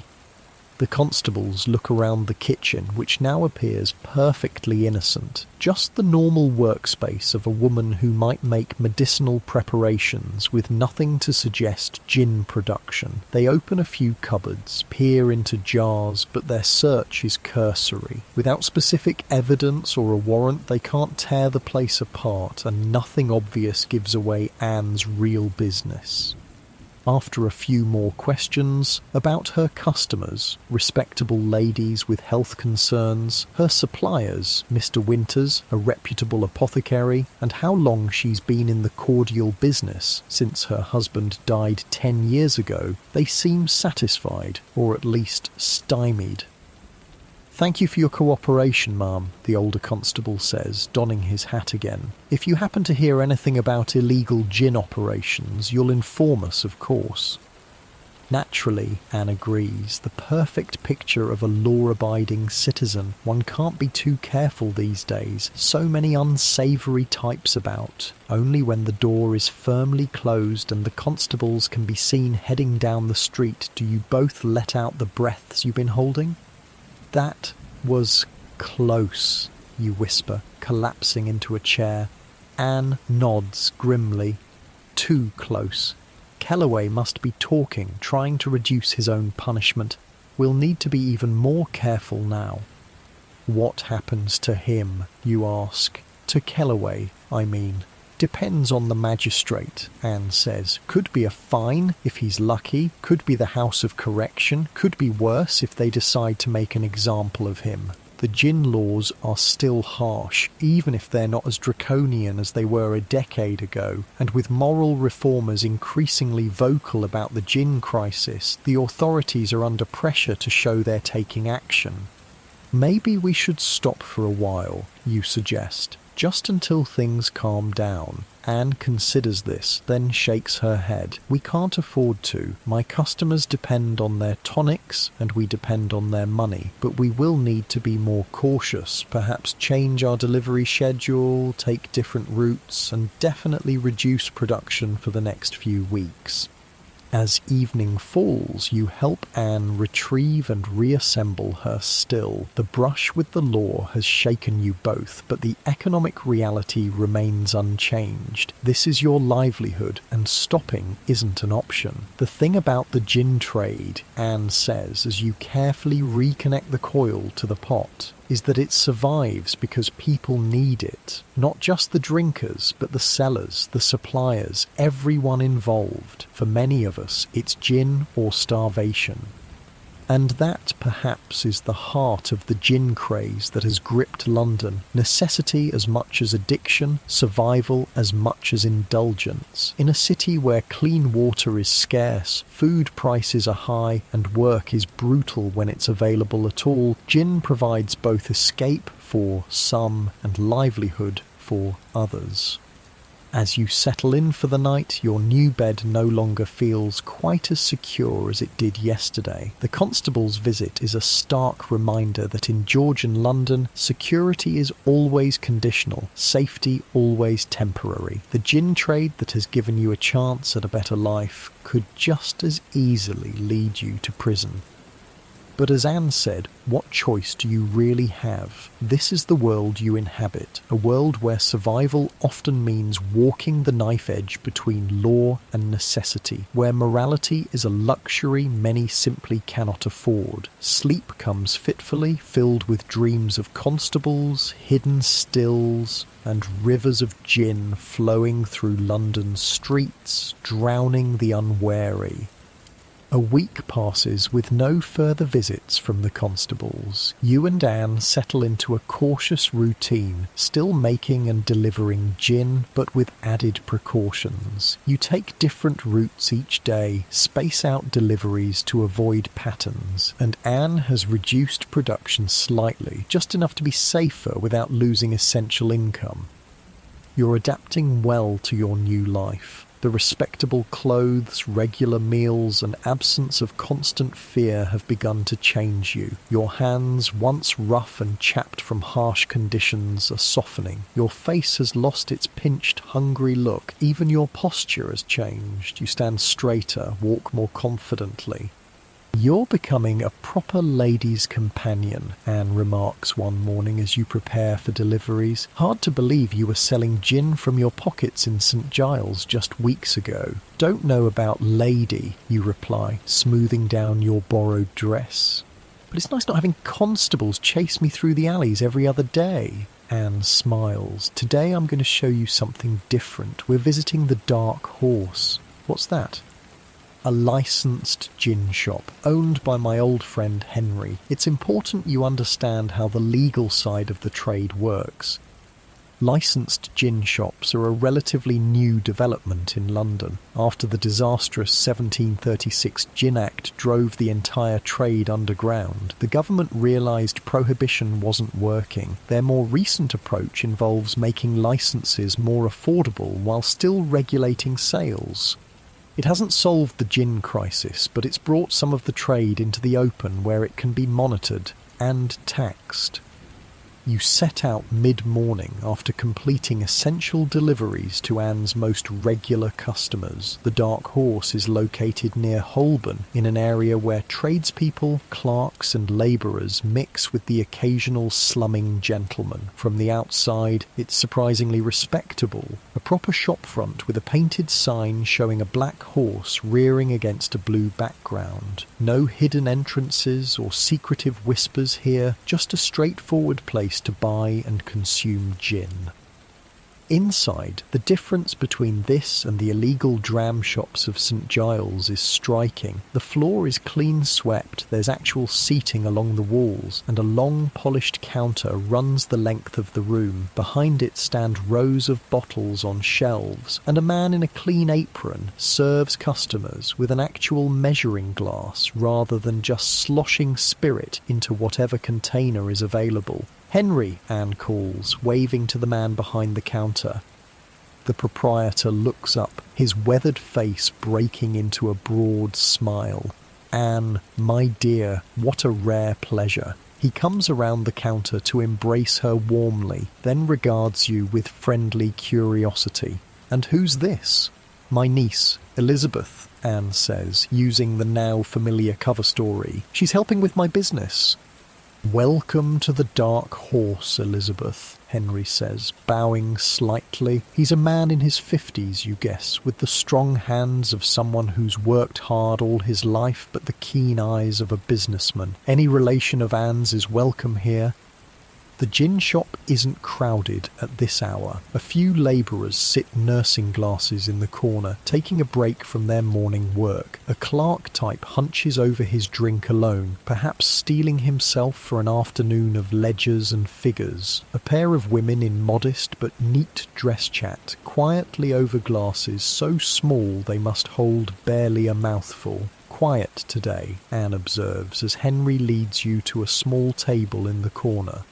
The constables look around the kitchen, which now appears perfectly innocent. Just the normal workspace of a woman who might make medicinal preparations with nothing to suggest gin production. They open a few cupboards, peer into jars, but their search is cursory. Without specific evidence or a warrant, they can't tear the place apart, and nothing obvious gives away Anne's real business. After a few more questions about her customers, respectable ladies with health concerns, her suppliers, Mr. Winters, a reputable apothecary, and how long she's been in the cordial business since her husband died 10 years ago, they seem satisfied, or at least stymied. "Thank you for your cooperation, ma'am," the older constable says, donning his hat again. "If you happen to hear anything about illegal gin operations, you'll inform us, of course." Naturally, Anne agrees, the perfect picture of a law-abiding citizen. One can't be too careful these days. So many unsavoury types about. Only when the door is firmly closed and the constables can be seen heading down the street do you both let out the breaths you've been holding. "That was close," you whisper, collapsing into a chair. Anne nods grimly. "Too close. Kellaway must be talking, trying to reduce his own punishment. We'll need to be even more careful now." What happens to him, you ask? To Kellaway, I mean. Depends on the magistrate, Anne says. Could be a fine if he's lucky, could be the House of Correction, could be worse if they decide to make an example of him. The gin laws are still harsh, even if they're not as draconian as they were a decade ago, and with moral reformers increasingly vocal about the gin crisis, the authorities are under pressure to show they're taking action. Maybe we should stop for a while, you suggest, just until things calm down. Anne considers this, then shakes her head. We can't afford to. My customers depend on their tonics, and we depend on their money. But we will need to be more cautious, perhaps change our delivery schedule, take different routes, and definitely reduce production for the next few weeks. As evening falls, you help Anne retrieve and reassemble her still. The brush with the law has shaken you both, but the economic reality remains unchanged. This is your livelihood, and stopping isn't an option. The thing about the gin trade, Anne says as you carefully reconnect the coil to the pot, is that it survives because people need it. Not just the drinkers, but the sellers, the suppliers, everyone involved. For many of us, it's gin or starvation. And that, perhaps, is the heart of the gin craze that has gripped London. Necessity as much as addiction, survival as much as indulgence. In a city where clean water is scarce, food prices are high, and work is brutal when it's available at all, gin provides both escape for some and livelihood for others. As you settle in for the night, your new bed no longer feels quite as secure as it did yesterday. The constable's visit is a stark reminder that in Georgian London, security is always conditional, safety always temporary. The gin trade that has given you a chance at a better life could just as easily lead you to prison. But as Anne said, what choice do you really have? This is the world you inhabit, a world where survival often means walking the knife edge between law and necessity, where morality is a luxury many simply cannot afford. Sleep comes fitfully, filled with dreams of constables, hidden stills, and rivers of gin flowing through London's streets, drowning the unwary. A week passes with no further visits from the constables. You and Anne settle into a cautious routine, still making and delivering gin, but with added precautions. You take different routes each day, space out deliveries to avoid patterns, and Anne has reduced production slightly, just enough to be safer without losing essential income. You're adapting well to your new life. The respectable clothes, regular meals, and absence of constant fear have begun to change you. Your hands, once rough and chapped from harsh conditions, are softening. Your face has lost its pinched, hungry look. Even your posture has changed. You stand straighter, walk more confidently. You're becoming a proper lady's companion, Anne remarks one morning as you prepare for deliveries. Hard to believe you were selling gin from your pockets in St. Giles just weeks ago. Don't know about lady, you reply, smoothing down your borrowed dress. But it's nice not having constables chase me through the alleys every other day. Anne smiles. Today I'm going to show you something different. We're visiting the Dark Horse. What's that? A licensed gin shop, owned by my old friend Henry. It's important you understand how the legal side of the trade works. Licensed gin shops are a relatively new development in London. After the disastrous 1736 Gin Act drove the entire trade underground, the government realised prohibition wasn't working. Their more recent approach involves making licences more affordable while still regulating sales. It hasn't solved the gin crisis, but it's brought some of the trade into the open where it can be monitored and taxed. You set out mid-morning after completing essential deliveries to Anne's most regular customers. The Dark Horse is located near Holborn, in an area where tradespeople, clerks and labourers mix with the occasional slumming gentleman. From the outside, it's surprisingly respectable. A proper shopfront with a painted sign showing a black horse rearing against a blue background. No hidden entrances or secretive whispers here, just a straightforward place to buy and consume gin. Inside, the difference between this and the illegal dram shops of St Giles is striking. The floor is clean swept, there's actual seating along the walls, and a long polished counter runs the length of the room. Behind it stand rows of bottles on shelves, and a man in a clean apron serves customers with an actual measuring glass rather than just sloshing spirit into whatever container is available. "Henry," Anne calls, waving to the man behind the counter. The proprietor looks up, his weathered face breaking into a broad smile. "Anne, my dear, what a rare pleasure." He comes around the counter to embrace her warmly, then regards you with friendly curiosity. "And who's this?" "My niece, Elizabeth," Anne says, using the now familiar cover story. "She's helping with my business." "Welcome to the Dark Horse, Elizabeth," Henry says, bowing slightly. He's a man in his 50s, you guess, with the strong hands of someone who's worked hard all his life, but the keen eyes of a businessman. Any relation of Anne's is welcome here. The gin shop isn't crowded at this hour. A few labourers sit nursing glasses in the corner, taking a break from their morning work. A clerk type hunches over his drink alone, perhaps steeling himself for an afternoon of ledgers and figures. A pair of women in modest but neat dress chat, quietly over glasses so small they must hold barely a mouthful. "Quiet today," Anne observes as Henry leads you to a small table in the corner.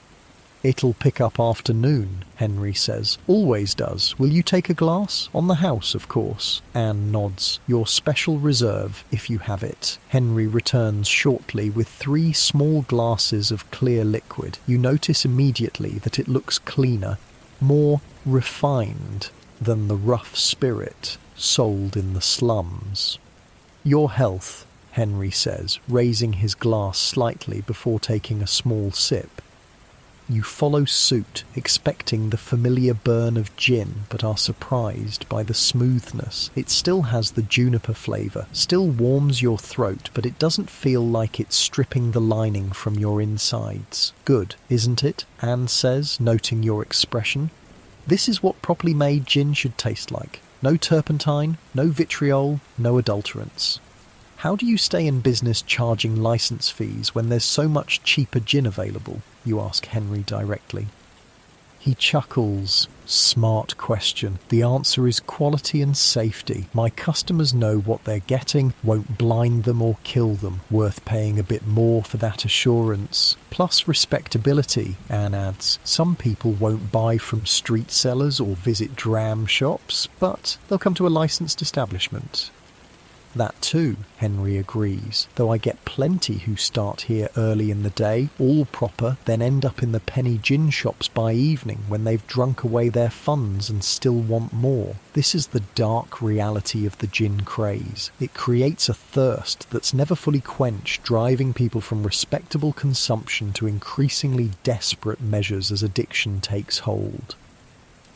"It'll pick up afternoon," Henry says. "Always does. Will you take a glass? On the house, of course." Anne nods. "Your special reserve, if you have it." Henry returns shortly with 3 small glasses of clear liquid. You notice immediately that it looks cleaner, more refined than the rough spirit sold in the slums. "Your health," Henry says, raising his glass slightly before taking a small sip. You follow suit, expecting the familiar burn of gin, but are surprised by the smoothness. It still has the juniper flavour, still warms your throat, but it doesn't feel like it's stripping the lining from your insides. "Good, isn't it?" Anne says, noting your expression. "This is what properly made gin should taste like. No turpentine, no vitriol, no adulterants." "How do you stay in business charging licence fees when there's so much cheaper gin available?" you ask Henry directly. He chuckles. "Smart question. The answer is quality and safety. My customers know what they're getting, won't blind them or kill them. Worth paying a bit more for that assurance. Plus respectability," Anne adds. "Some people won't buy from street sellers or visit dram shops, but they'll come to a licensed establishment." "That too," Henry agrees, "though I get plenty who start here early in the day, all proper, then end up in the penny gin shops by evening when they've drunk away their funds and still want more. This is the dark reality of the gin craze. It creates a thirst that's never fully quenched, driving people from respectable consumption to increasingly desperate measures as addiction takes hold."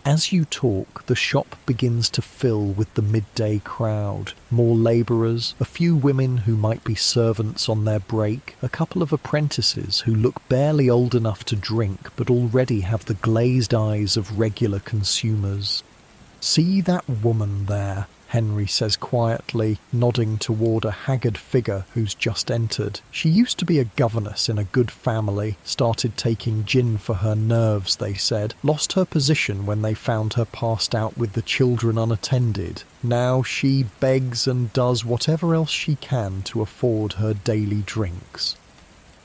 As you talk, the shop begins to fill with the midday crowd. More labourers, a few women who might be servants on their break, a couple of apprentices who look barely old enough to drink but already have the glazed eyes of regular consumers. "See that woman there?" Henry says quietly, nodding toward a haggard figure who's just entered. "She used to be a governess in a good family, started taking gin for her nerves, they said, lost her position when they found her passed out with the children unattended. Now she begs and does whatever else she can to afford her daily drinks."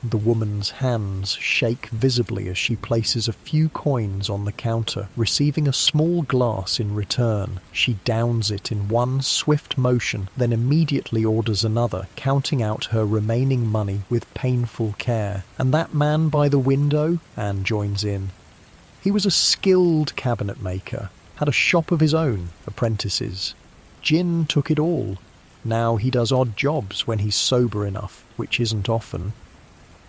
The woman's hands shake visibly as she places a few coins on the counter, receiving a small glass in return. She downs it in one swift motion, then immediately orders another, counting out her remaining money with painful care. "And that man by the window?" Anne joins in. "He was a skilled cabinet maker, had a shop of his own, apprentices. Gin took it all. Now he does odd jobs when he's sober enough, which isn't often."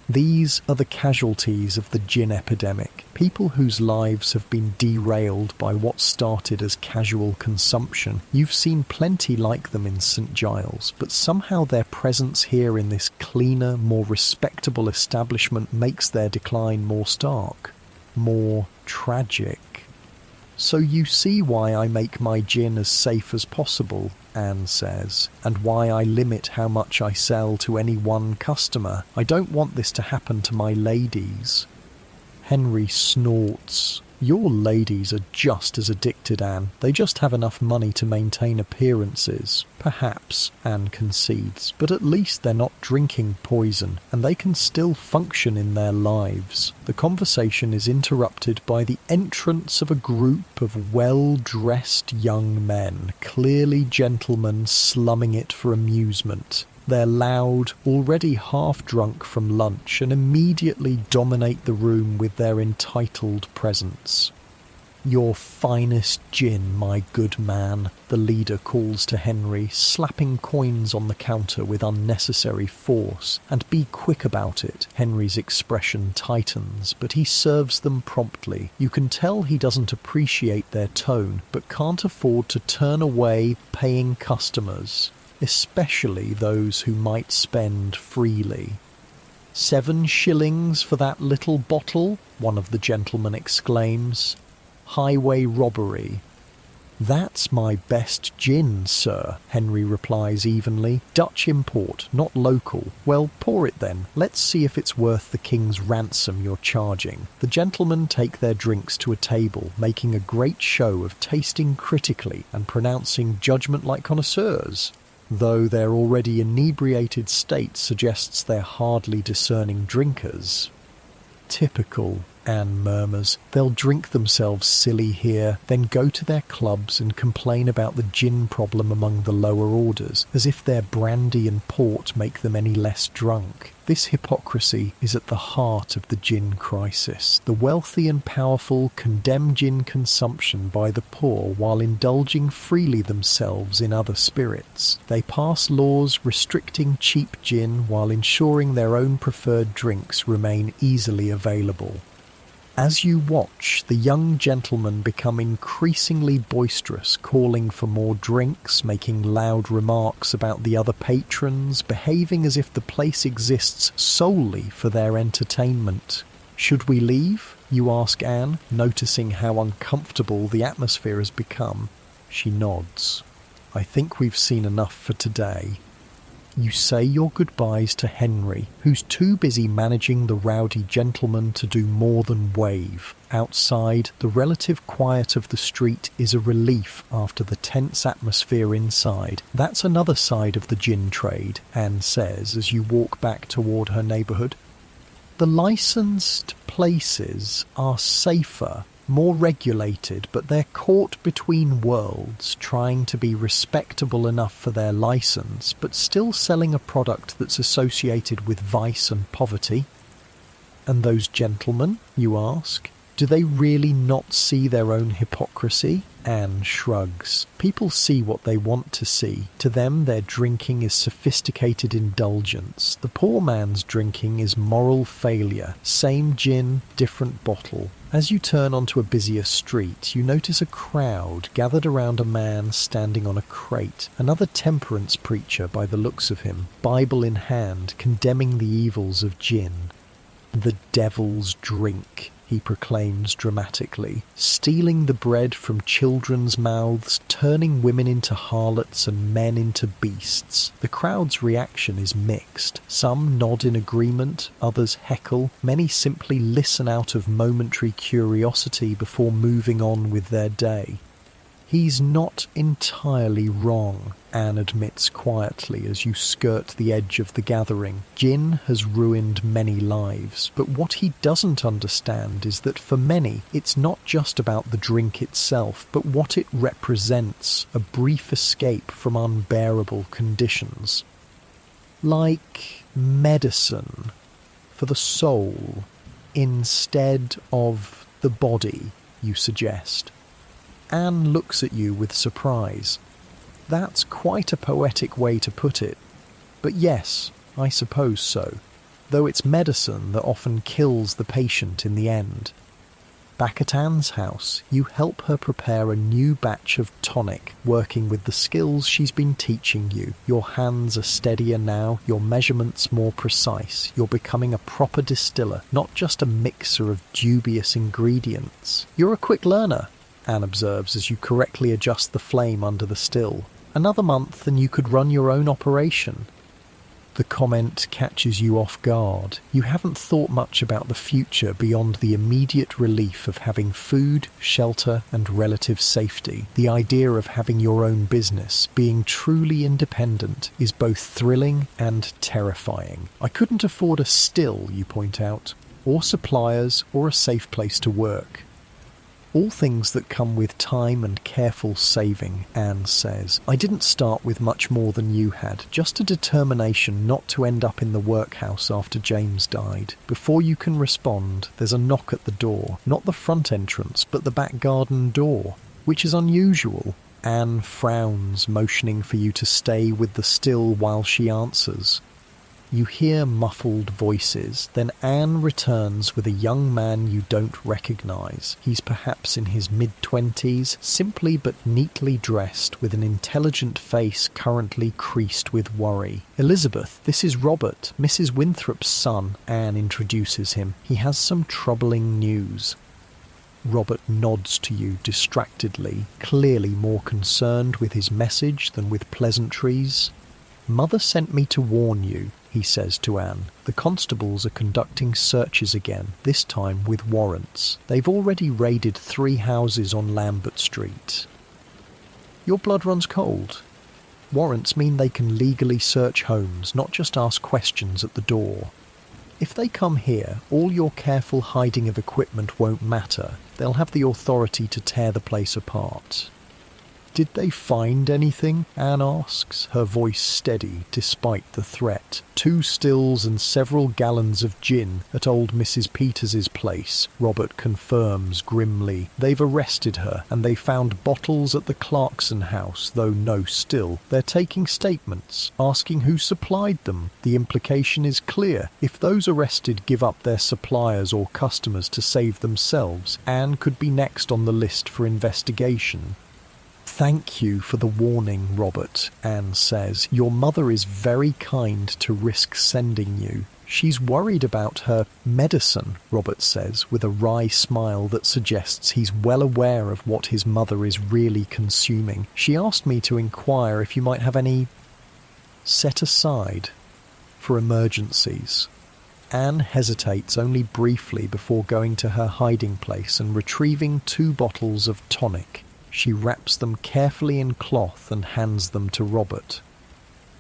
These are the casualties of the gin epidemic, people whose lives have been derailed by what started as casual consumption. You've seen plenty like them in St Giles, but somehow their presence here in this cleaner, more respectable establishment makes their decline more stark, more tragic. "So you see why I make my gin as safe as possible," Anne says, "and why I limit how much I sell to any one customer. I don't want this to happen to my ladies." Henry snorts. "Your ladies are just as addicted, Anne. They just have enough money to maintain appearances." "Perhaps," Anne concedes, "but at least they're not drinking poison, and they can still function in their lives." The conversation is interrupted by the entrance of a group of well-dressed young men, clearly gentlemen slumming it for amusement. They're loud, already half-drunk from lunch, and immediately dominate the room with their entitled presence. "Your finest gin, my good man," the leader calls to Henry, slapping coins on the counter with unnecessary force. "And be quick about it." Henry's expression tightens, but he serves them promptly. You can tell he doesn't appreciate their tone, but can't afford to turn away paying customers, especially those who might spend freely. "7 shillings for that little bottle?" one of the gentlemen exclaims. "Highway robbery." "That's my best gin, sir," Henry replies evenly. "Dutch import, not local." "Well, pour it then. Let's see if it's worth the king's ransom you're charging." The gentlemen take their drinks to a table, making a great show of tasting critically and pronouncing judgment like connoisseurs, though their already inebriated state suggests they're hardly discerning drinkers. "Typical," Anne murmurs. "They'll drink themselves silly here, then go to their clubs and complain about the gin problem among the lower orders, as if their brandy and port make them any less drunk." This hypocrisy is at the heart of the gin crisis. The wealthy and powerful condemn gin consumption by the poor while indulging freely themselves in other spirits. They pass laws restricting cheap gin while ensuring their own preferred drinks remain easily available. As you watch, the young gentlemen become increasingly boisterous, calling for more drinks, making loud remarks about the other patrons, behaving as if the place exists solely for their entertainment. "Should we leave?" you ask Anne, noticing how uncomfortable the atmosphere has become. She nods. "I think we've seen enough for today." You say your goodbyes to Henry, who's too busy managing the rowdy gentleman to do more than wave. Outside, the relative quiet of the street is a relief after the tense atmosphere inside. "That's another side of the gin trade," Anne says as you walk back toward her neighbourhood. "The licensed places are safer, more regulated, but they're caught between worlds, trying to be respectable enough for their license, but still selling a product that's associated with vice and poverty." "And those gentlemen?" you ask. "Do they really not see their own hypocrisy?" Anne shrugs. "People see what they want to see. To them, their drinking is sophisticated indulgence. The poor man's drinking is moral failure. Same gin, different bottle." As you turn onto a busier street, you notice a crowd gathered around a man standing on a crate, another temperance preacher by the looks of him, Bible in hand, condemning the evils of gin. "The devil's drink," he proclaims dramatically, "stealing the bread from children's mouths, turning women into harlots and men into beasts." The crowd's reaction is mixed. Some nod in agreement, others heckle, many simply listen out of momentary curiosity before moving on with their day. He's not entirely wrong, Anne admits quietly as you skirt the edge of the gathering. Gin has ruined many lives, but what he doesn't understand is that for many, it's not just about the drink itself, but what it represents, a brief escape from unbearable conditions. Like medicine for the soul instead of the body, you suggest. Anne looks at you with surprise. That's quite a poetic way to put it. But yes, I suppose so, though it's medicine that often kills the patient in the end. Back at Anne's house, you help her prepare a new batch of tonic, working with the skills she's been teaching you. Your hands are steadier now, your measurements more precise. You're becoming a proper distiller, not just a mixer of dubious ingredients. You're a quick learner, Anne observes as you correctly adjust the flame under the still. Another month and you could run your own operation. The comment catches you off guard. You haven't thought much about the future beyond the immediate relief of having food, shelter, and relative safety. The idea of having your own business, being truly independent, is both thrilling and terrifying. I couldn't afford a still, you point out, or suppliers, or a safe place to work. All things that come with time and careful saving, Anne says. I didn't start with much more than you had, just a determination not to end up in the workhouse after James died. Before you can respond, there's a knock at the door. Not the front entrance, but the back garden door, which is unusual. Anne frowns, motioning for you to stay with the still while she answers. You hear muffled voices, then Anne returns with a young man you don't recognise. He's perhaps in his mid-20s, simply but neatly dressed, with an intelligent face currently creased with worry. Elizabeth, this is Robert, Mrs. Winthrop's son, Anne introduces him. He has some troubling news. Robert nods to you distractedly, clearly more concerned with his message than with pleasantries. Mother sent me to warn you, he says to Anne. The constables are conducting searches again, this time with warrants. They've already raided 3 houses on Lambert Street. Your blood runs cold. Warrants mean they can legally search homes, not just ask questions at the door. If they come here, all your careful hiding of equipment won't matter. They'll have the authority to tear the place apart. Did they find anything? Anne asks, her voice steady despite the threat. 2 stills and several gallons of gin at old Mrs. Peters's place, Robert confirms grimly. They've arrested her, and they found bottles at the Clarkson house, though no still. They're taking statements, asking who supplied them. The implication is clear. If those arrested give up their suppliers or customers to save themselves, Anne could be next on the list for investigation. Thank you for the warning, Robert, Anne says. Your mother is very kind to risk sending you. She's worried about her medicine, Robert says, with a wry smile that suggests he's well aware of what his mother is really consuming. She asked me to inquire if you might have any set aside for emergencies. Anne hesitates only briefly before going to her hiding place and retrieving 2 bottles of tonic. She wraps them carefully in cloth and hands them to Robert.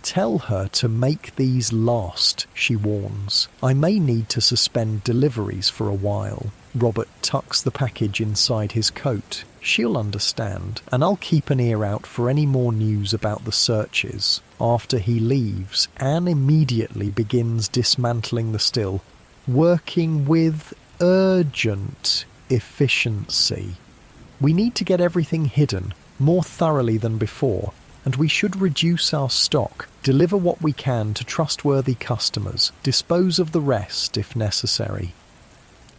Tell her to make these last, she warns. I may need to suspend deliveries for a while. Robert tucks the package inside his coat. She'll understand, and I'll keep an ear out for any more news about the searches. After he leaves, Anne immediately begins dismantling the still, working with urgent efficiency. We need to get everything hidden, more thoroughly than before, and we should reduce our stock, deliver what we can to trustworthy customers, dispose of the rest if necessary.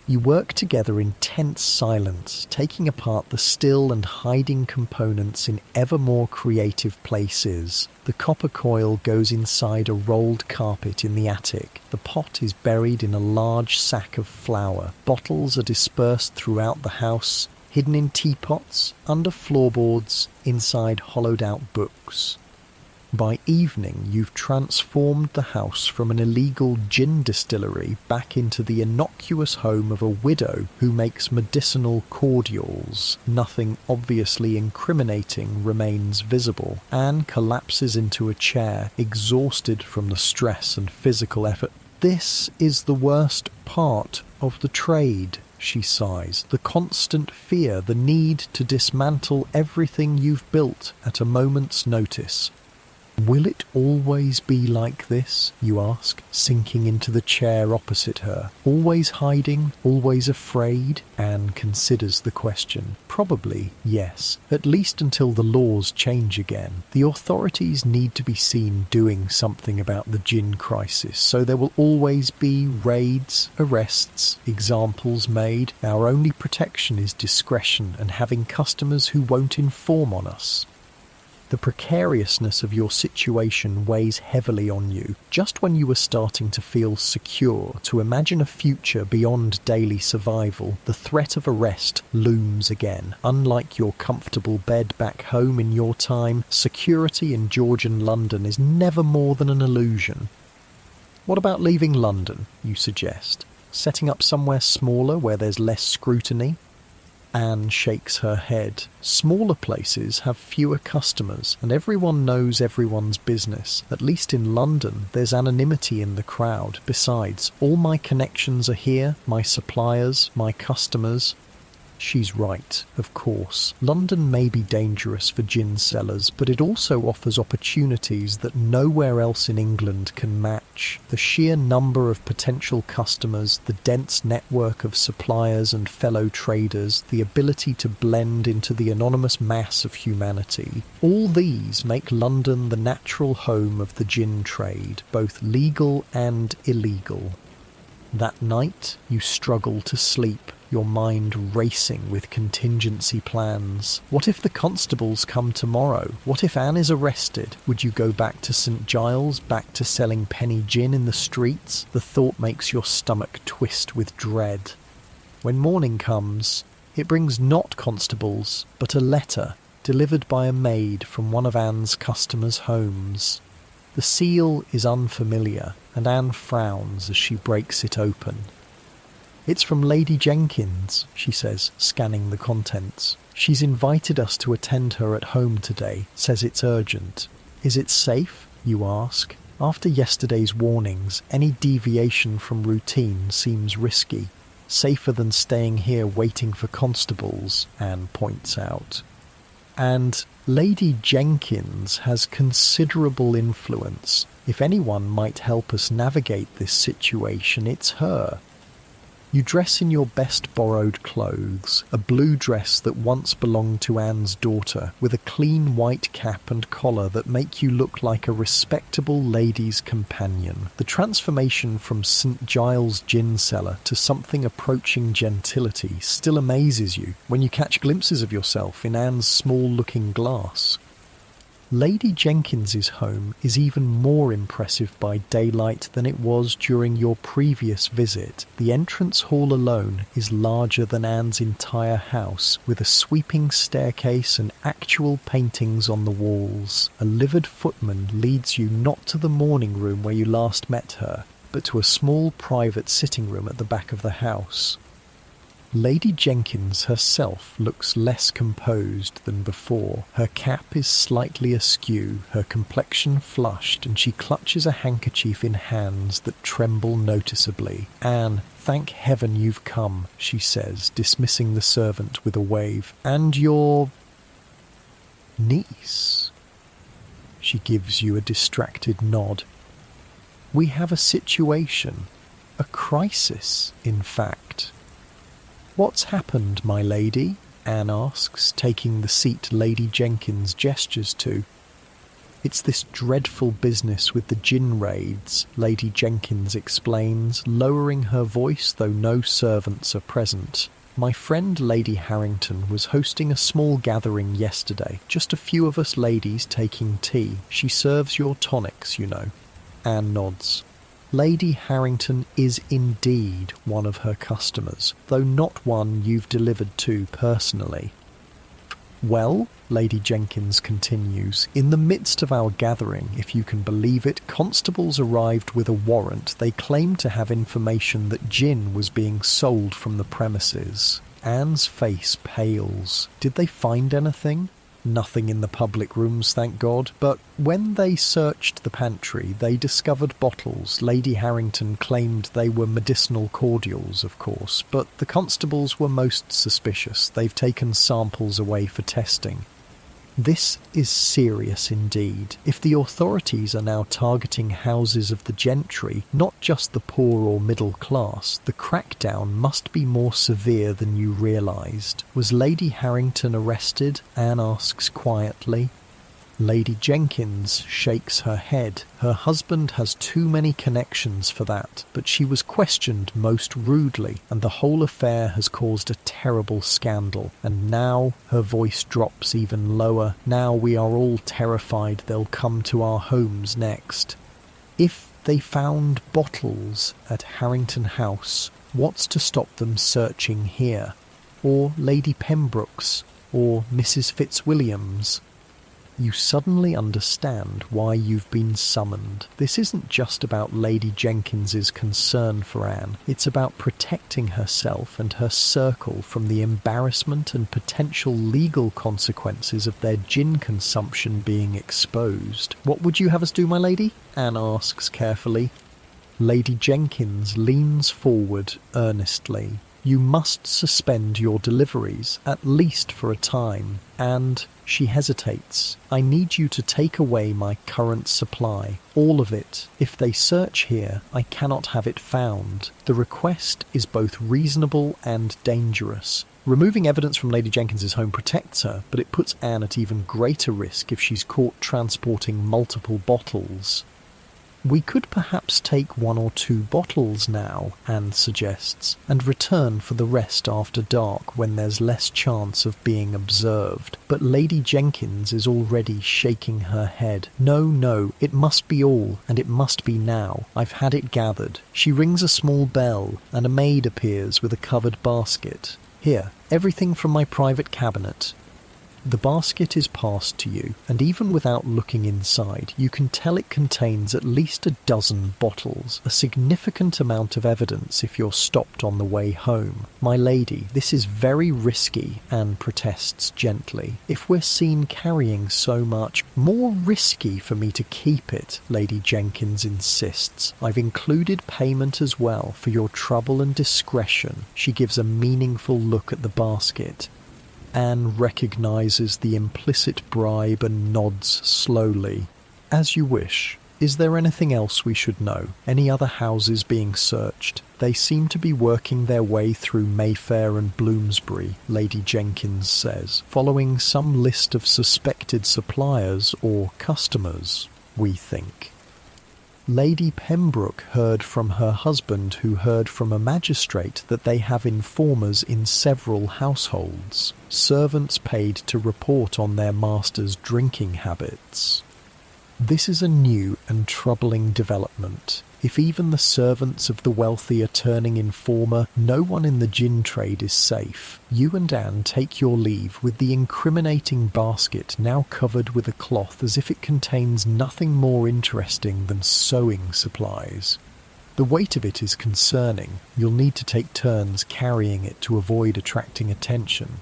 You work together in tense silence, taking apart the still and hiding components in ever more creative places. The copper coil goes inside a rolled carpet in the attic. The pot is buried in a large sack of flour. Bottles are dispersed throughout the house, hidden in teapots, under floorboards, inside hollowed-out books. By evening, you've transformed the house from an illegal gin distillery back into the innocuous home of a widow who makes medicinal cordials. Nothing obviously incriminating remains visible. Anne collapses into a chair, exhausted from the stress and physical effort. "This is the worst part of the trade," she sighs. "The constant fear, the need to dismantle everything you've built at a moment's notice." "Will it always be like this?" you ask, sinking into the chair opposite her. "Always hiding, always afraid?" Anne considers the question. "Probably, yes. At least until the laws change again. The authorities need to be seen doing something about the gin crisis, so there will always be raids, arrests, examples made. Our only protection is discretion and having customers who won't inform on us." The precariousness of your situation weighs heavily on you. Just when you were starting to feel secure, to imagine a future beyond daily survival, the threat of arrest looms again. Unlike your comfortable bed back home in your time, security in Georgian London is never more than an illusion. "What about leaving London?" you suggest. "Setting up somewhere smaller where there's less scrutiny?" Anne shakes her head. "Smaller places have fewer customers, and everyone knows everyone's business. At least in London, there's anonymity in the crowd. Besides, all my connections are here, my suppliers, my customers." She's right, of course. London may be dangerous for gin sellers, but it also offers opportunities that nowhere else in England can match. The sheer number of potential customers, the dense network of suppliers and fellow traders, the ability to blend into the anonymous mass of humanity. All these make London the natural home of the gin trade, both legal and illegal. That night, you struggle to sleep, your mind racing with contingency plans. What if the constables come tomorrow? What if Anne is arrested? Would you go back to St. Giles, back to selling penny gin in the streets? The thought makes your stomach twist with dread. When morning comes, it brings not constables, but a letter delivered by a maid from one of Anne's customers' homes. The seal is unfamiliar, and Anne frowns as she breaks it open. "It's from Lady Jenkins," she says, scanning the contents. "She's invited us to attend her at home today, says it's urgent." "Is it safe?" you ask. After yesterday's warnings, any deviation from routine seems risky. "Safer than staying here waiting for constables," Anne points out. And Lady Jenkins has considerable influence. If anyone might help us navigate this situation, it's her. You dress in your best borrowed clothes, a blue dress that once belonged to Anne's daughter, with a clean white cap and collar that make you look like a respectable lady's companion. The transformation from St. Giles' gin cellar to something approaching gentility still amazes you when you catch glimpses of yourself in Anne's small-looking glass. Lady Jenkins's home is even more impressive by daylight than it was during your previous visit. The entrance hall alone is larger than Anne's entire house, with a sweeping staircase and actual paintings on the walls. A livered footman leads you not to the morning room where you last met her, but to a small private sitting room at the back of the house. Lady Jenkins herself looks less composed than before. Her cap is slightly askew, her complexion flushed, and she clutches a handkerchief in hands that tremble noticeably. "Anne, thank heaven you've come," she says, dismissing the servant with a wave. "And your niece?" She gives you a distracted nod. "We have a situation. A crisis, in fact." "What's happened, my lady?" Anne asks, taking the seat Lady Jenkins gestures to. "It's this dreadful business with the gin raids," Lady Jenkins explains, lowering her voice though no servants are present. "My friend Lady Harrington was hosting a small gathering yesterday, just a few of us ladies taking tea. She serves your tonics, you know." Anne nods. Lady Harrington is indeed one of her customers, though not one you've delivered to personally. Well, Lady Jenkins continues, in the midst of our gathering, if you can believe it, constables arrived with a warrant. They claimed to have information that gin was being sold from the premises. Anne's face pales. Did they find anything? Nothing in the public rooms, thank God, but when they searched the pantry, they discovered bottles. Lady Harrington claimed they were medicinal cordials, of course, but the constables were most suspicious. They've taken samples away for testing. This is serious indeed. If the authorities are now targeting houses of the gentry, not just the poor or middle class, the crackdown must be more severe than you realised. Was Lady Harrington arrested? Anne asks quietly. Lady Jenkins shakes her head. Her husband has too many connections for that, but she was questioned most rudely, and the whole affair has caused a terrible scandal. And now her voice drops even lower. Now we are all terrified they'll come to our homes next. If they found bottles at Harrington House, what's to stop them searching here? Or Lady Pembroke's? Or Mrs. Fitzwilliam's? You suddenly understand why you've been summoned. This isn't just about Lady Jenkins's concern for Anne. It's about protecting herself and her circle from the embarrassment and potential legal consequences of their gin consumption being exposed. What would you have us do, my lady? Anne asks carefully. Lady Jenkins leans forward earnestly. You must suspend your deliveries, at least for a time, and she hesitates. I need you to take away my current supply, all of it. If they search here, I cannot have it found. The request is both reasonable and dangerous. Removing evidence from Lady Jenkins's home protects her, but it puts Anne at even greater risk if she's caught transporting multiple bottles. We could perhaps take 1 or 2 bottles now, Anne suggests, and return for the rest after dark when there's less chance of being observed. But Lady Jenkins is already shaking her head. No, it must be all, and it must be now. I've had it gathered. She rings a small bell, and a maid appears with a covered basket. Here, everything from my private cabinet. The basket is passed to you, and even without looking inside, you can tell it contains at least a dozen bottles, a significant amount of evidence if you're stopped on the way home. My lady, this is very risky, Anne protests gently. If we're seen carrying so much, more risky for me to keep it, Lady Jenkins insists. I've included payment as well for your trouble and discretion. She gives a meaningful look at the basket. Anne recognises the implicit bribe and nods slowly. As you wish. Is there anything else we should know? Any other houses being searched? They seem to be working their way through Mayfair and Bloomsbury, Lady Jenkins says, following some list of suspected suppliers or customers, we think. Lady Pembroke heard from her husband, who heard from a magistrate, that they have informers in several households, servants paid to report on their master's drinking habits. This is a new and troubling development. If even the servants of the wealthy are turning informer, no one in the gin trade is safe. You and Anne take your leave with the incriminating basket now covered with a cloth as if it contains nothing more interesting than sewing supplies. The weight of it is concerning. You'll need to take turns carrying it to avoid attracting attention.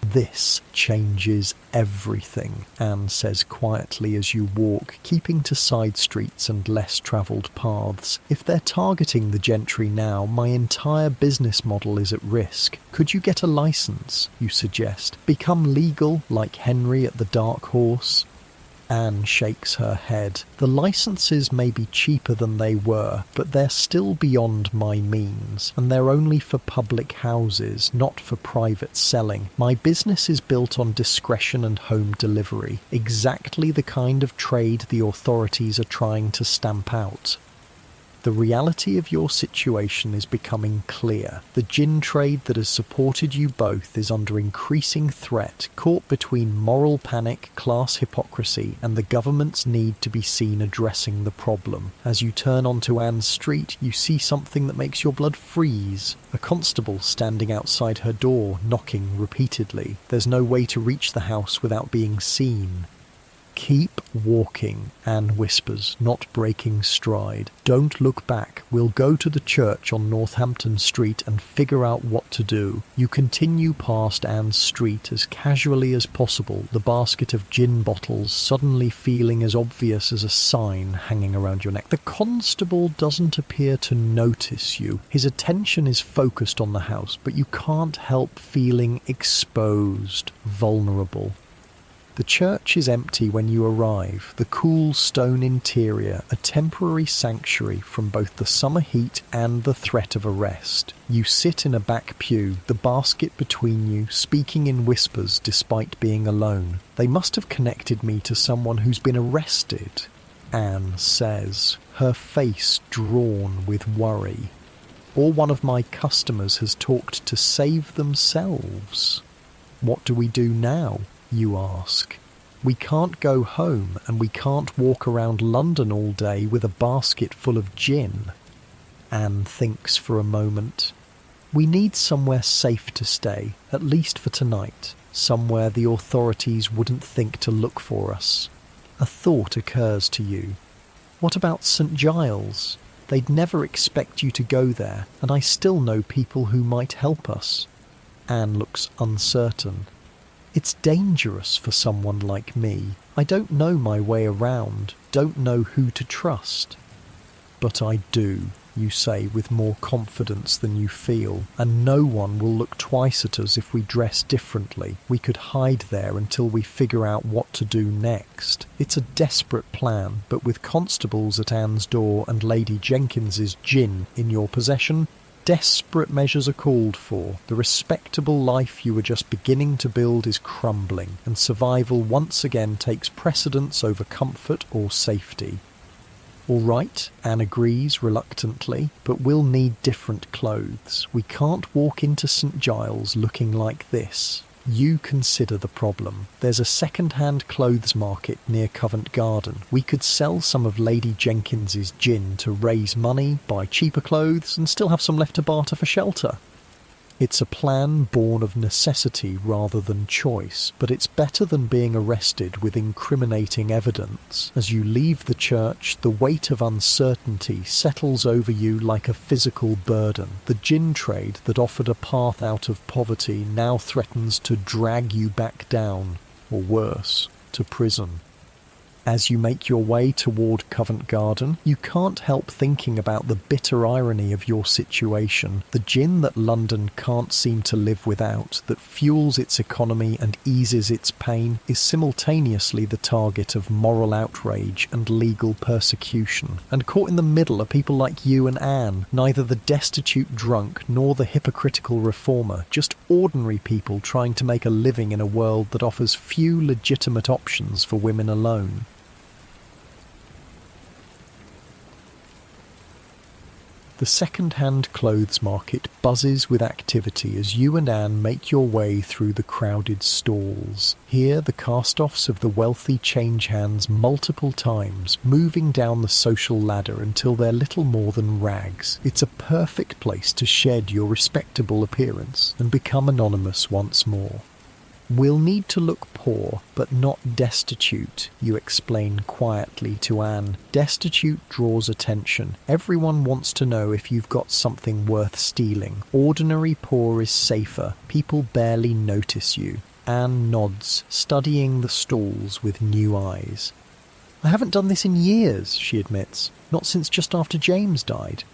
This changes everything, Anne says quietly as you walk, keeping to side streets and less travelled paths. If they're targeting the gentry now, my entire business model is at risk. Could you get a licence, you suggest? Become legal like Henry at the Dark Horse? Anne shakes her head. The licenses may be cheaper than they were, but they're still beyond my means, and they're only for public houses, not for private selling. My business is built on discretion and home delivery, exactly the kind of trade the authorities are trying to stamp out. The reality of your situation is becoming clear. The gin trade that has supported you both is under increasing threat, caught between moral panic, class hypocrisy, and the government's need to be seen addressing the problem. As you turn onto Anne's street, you see something that makes your blood freeze. A constable standing outside her door, knocking repeatedly. There's no way to reach the house without being seen. "Keep walking," Anne whispers, not breaking stride. "Don't look back. We'll go to the church on Northampton Street and figure out what to do." You continue past Anne's street as casually as possible, the basket of gin bottles suddenly feeling as obvious as a sign hanging around your neck. The constable doesn't appear to notice you. His attention is focused on the house, but you can't help feeling exposed, vulnerable. The church is empty when you arrive, the cool stone interior a temporary sanctuary from both the summer heat and the threat of arrest. You sit in a back pew, the basket between you, speaking in whispers despite being alone. "They must have connected me to someone who's been arrested," Anne says, her face drawn with worry. "Or one of my customers has talked to save themselves." "What do we do now?" you ask. "We can't go home and we can't walk around London all day with a basket full of gin." Anne thinks for a moment. "We need somewhere safe to stay, at least for tonight, somewhere the authorities wouldn't think to look for us." A thought occurs to you. "What about St. Giles? They'd never expect you to go there, and I still know people who might help us." Anne looks uncertain. "It's dangerous for someone like me. I don't know my way around, don't know who to trust." "But I do," you say with more confidence than you feel, "and no one will look twice at us if we dress differently. We could hide there until we figure out what to do next." It's a desperate plan, but with constables at Anne's door and Lady Jenkins's gin in your possession, desperate measures are called for. The respectable life you were just beginning to build is crumbling, and survival once again takes precedence over comfort or safety. "All right," Anne agrees reluctantly, "but we'll need different clothes. We can't walk into St. Giles looking like this." You consider the problem. There's a second-hand clothes market near Covent Garden. We could sell some of Lady Jenkins's gin to raise money, buy cheaper clothes, and still have some left to barter for shelter. It's a plan born of necessity rather than choice, but it's better than being arrested with incriminating evidence. As you leave the church, the weight of uncertainty settles over you like a physical burden. The gin trade that offered a path out of poverty now threatens to drag you back down, or worse, to prison. As you make your way toward Covent Garden, you can't help thinking about the bitter irony of your situation. The gin that London can't seem to live without, that fuels its economy and eases its pain, is simultaneously the target of moral outrage and legal persecution. And caught in the middle are people like you and Anne, neither the destitute drunk nor the hypocritical reformer, just ordinary people trying to make a living in a world that offers few legitimate options for women alone. The second-hand clothes market buzzes with activity as you and Anne make your way through the crowded stalls. Here, the cast-offs of the wealthy change hands multiple times, moving down the social ladder until they're little more than rags. It's a perfect place to shed your respectable appearance and become anonymous once more. "We'll need to look poor, but not destitute," you explain quietly to Anne. "Destitute draws attention. Everyone wants to know if you've got something worth stealing. Ordinary poor is safer. People barely notice you." Anne nods, studying the stalls with new eyes. "I haven't done this in years," she admits. "Not since just after James died."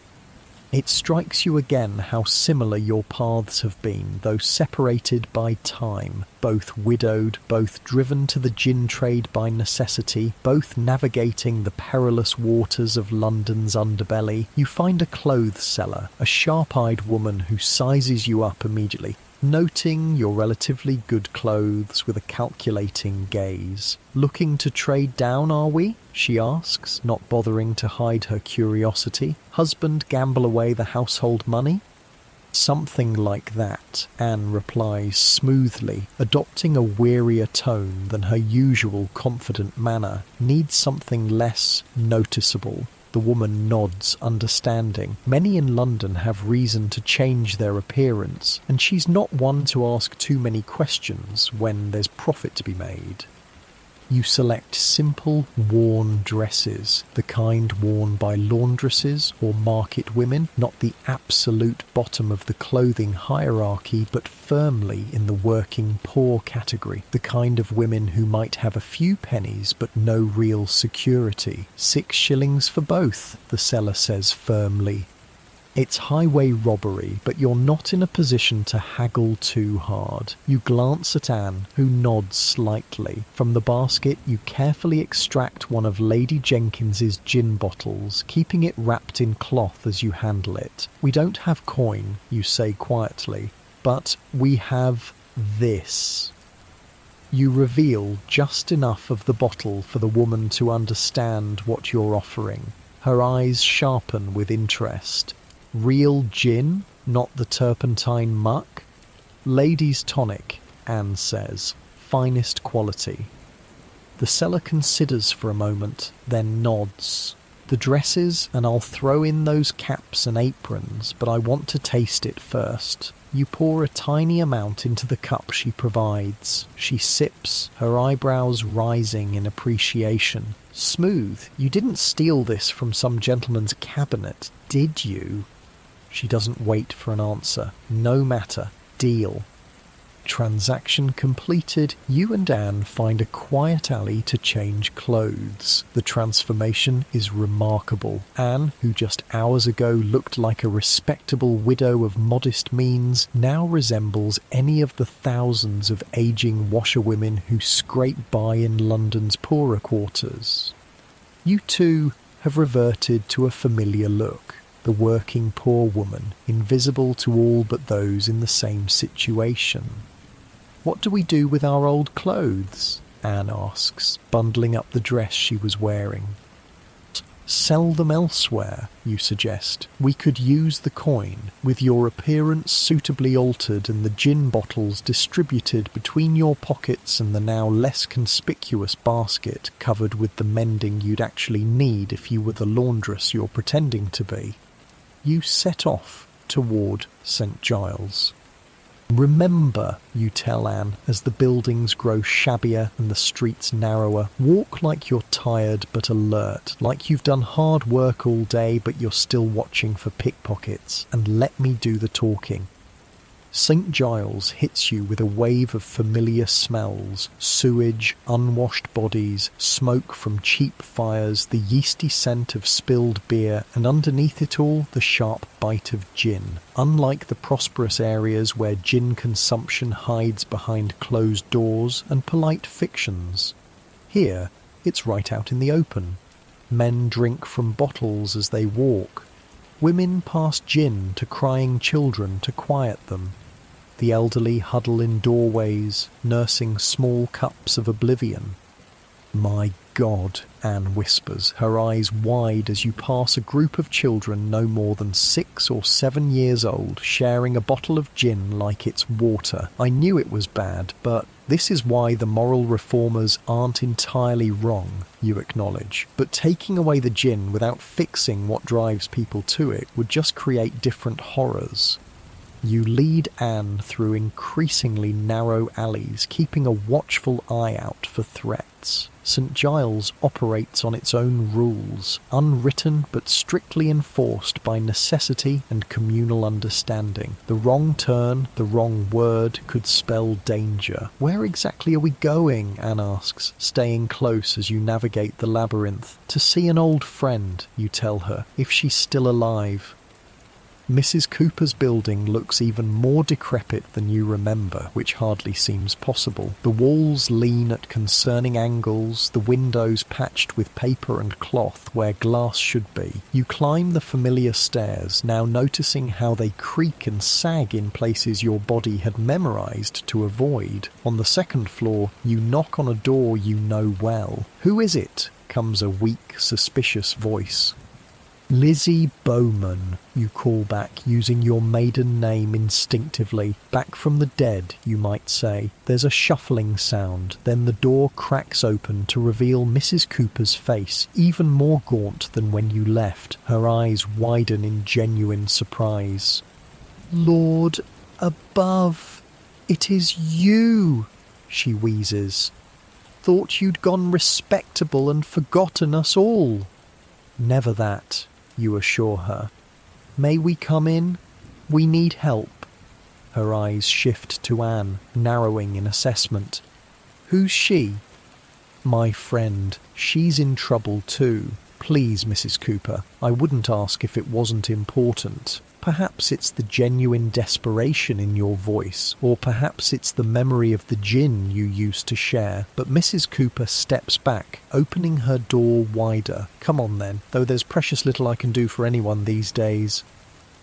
It strikes you again how similar your paths have been, though separated by time. Both widowed, both driven to the gin trade by necessity, both navigating the perilous waters of London's underbelly. You find a clothes seller, a sharp-eyed woman who sizes you up immediately. noting your relatively good clothes with a calculating gaze. "Looking to trade down, are we?" she asks, not bothering to hide her curiosity. "Husband gamble away the household money?" "Something like that," Anne replies smoothly, adopting a wearier tone than her usual confident manner. "Needs something less noticeable." The woman nods, understanding. Many in London have reason to change their appearance, and she's not one to ask too many questions when there's profit to be made. You select simple, worn dresses, the kind worn by laundresses or market women, not the absolute bottom of the clothing hierarchy, but firmly in the working poor category, the kind of women who might have a few pennies but no real security. 6 shillings for both, the seller says firmly. It's highway robbery, but you're not in a position to haggle too hard. You glance at Anne, who nods slightly. From the basket, you carefully extract one of Lady Jenkins's gin bottles, keeping it wrapped in cloth as you handle it. "We don't have coin," you say quietly, "but we have this." You reveal just enough of the bottle for the woman to understand what you're offering. Her eyes sharpen with interest. "Real gin, not the turpentine muck?" "Ladies' tonic," Anne says. "Finest quality." The seller considers for a moment, then nods. "The dresses, and I'll throw in those caps and aprons, but I want to taste it first." You pour a tiny amount into the cup she provides. She sips, her eyebrows rising in appreciation. "Smooth. You didn't steal this from some gentleman's cabinet, did you?" She doesn't wait for an answer. "No matter. Deal." Transaction completed, you and Anne find a quiet alley to change clothes. The transformation is remarkable. Anne, who just hours ago looked like a respectable widow of modest means, now resembles any of the thousands of aging washerwomen who scrape by in London's poorer quarters. You two have reverted to a familiar look. The working poor woman, invisible to all but those in the same situation. "What do we do with our old clothes?" Anne asks, bundling up the dress she was wearing. "Sell them elsewhere," you suggest. "We could use the coin, with your appearance suitably altered and the gin bottles distributed between your pockets and the now less conspicuous basket covered with the mending you'd actually need if you were the laundress you're pretending to be." You set off toward St. Giles. "Remember," you tell Anne, as the buildings grow shabbier and the streets narrower, "walk like you're tired but alert, like you've done hard work all day but you're still watching for pickpockets, and let me do the talking." St. Giles hits you with a wave of familiar smells: sewage, unwashed bodies, smoke from cheap fires, the yeasty scent of spilled beer, and underneath it all, the sharp bite of gin. Unlike the prosperous areas where gin consumption hides behind closed doors and polite fictions, here it's right out in the open. Men drink from bottles as they walk. Women pass gin to crying children to quiet them. The elderly huddle in doorways, nursing small cups of oblivion. "My God," Anne whispers, her eyes wide as you pass a group of children no more than 6 or 7 years old, sharing a bottle of gin like it's water. "I knew it was bad, but this is why the moral reformers aren't entirely wrong," you acknowledge. "But taking away the gin without fixing what drives people to it would just create different horrors." You lead Anne through increasingly narrow alleys, keeping a watchful eye out for threats. St. Giles operates on its own rules, unwritten but strictly enforced by necessity and communal understanding. The wrong turn, the wrong word could spell danger. "Where exactly are we going?" Anne asks, staying close as you navigate the labyrinth. "To see an old friend," you tell her, "if she's still alive." Mrs. Cooper's building looks even more decrepit than you remember, which hardly seems possible. The walls lean at concerning angles, the windows patched with paper and cloth where glass should be. You climb the familiar stairs, now noticing how they creak and sag in places your body had memorized to avoid. On the second floor, you knock on a door you know well. "Who is it?" comes a weak, suspicious voice. "Lizzie Bowman," you call back, using your maiden name instinctively. Back from the dead, you might say. There's a shuffling sound, then the door cracks open to reveal Mrs. Cooper's face, even more gaunt than when you left. Her eyes widen in genuine surprise. "Lord above, it is you," she wheezes. "Thought you'd gone respectable and forgotten us all." "Never that," you assure her. "May we come in? We need help." Her eyes shift to Anne, narrowing in assessment. "Who's she?" "My friend. She's in trouble too. Please, Mrs. Cooper, I wouldn't ask if it wasn't important. Perhaps it's the genuine desperation in your voice, or perhaps it's the memory of the gin you used to share." But Mrs. Cooper steps back, opening her door wider. "Come on then, though there's precious little I can do for anyone these days."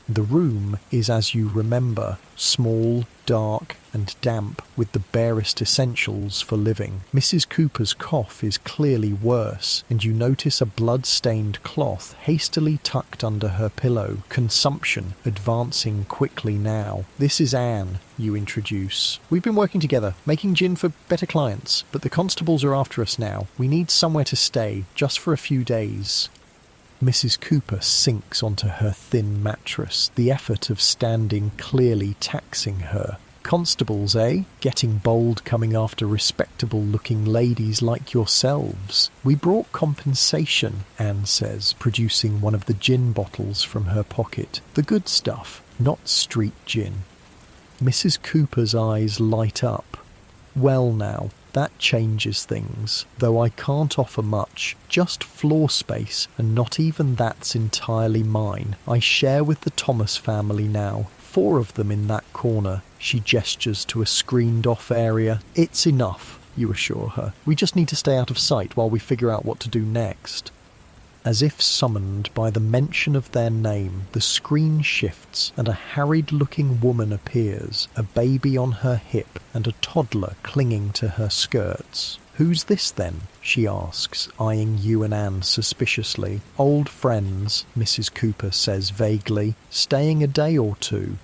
The room is as you remember, small, dark and damp, with the barest essentials for living. Mrs. Cooper's cough is clearly worse, and you notice a blood-stained cloth hastily tucked under her pillow, consumption advancing quickly now. "This is Anne," you introduce. "We've been working together, making gin for better clients, but the constables are after us now. We need somewhere to stay, just for a few days." Mrs. Cooper sinks onto her thin mattress, the effort of standing clearly taxing her. "Constables, eh? Getting bold coming after respectable-looking ladies like yourselves. We brought compensation," Anne says, producing one of the gin bottles from her pocket. "The good stuff, not street gin." Mrs. Cooper's eyes light up. "Well now, that changes things, though I can't offer much. Just floor space, and not even that's entirely mine. I share with the Thomas family now. 4 of them in that corner." She gestures to a screened-off area. "It's enough," you assure her. "We just need to stay out of sight while we figure out what to do next." As if summoned by the mention of their name, the screen shifts and a harried-looking woman appears, a baby on her hip and a toddler clinging to her skirts. "Who's this then?" she asks, eyeing you and Anne suspiciously. "Old friends," Mrs. Cooper says vaguely. "Staying a day or two."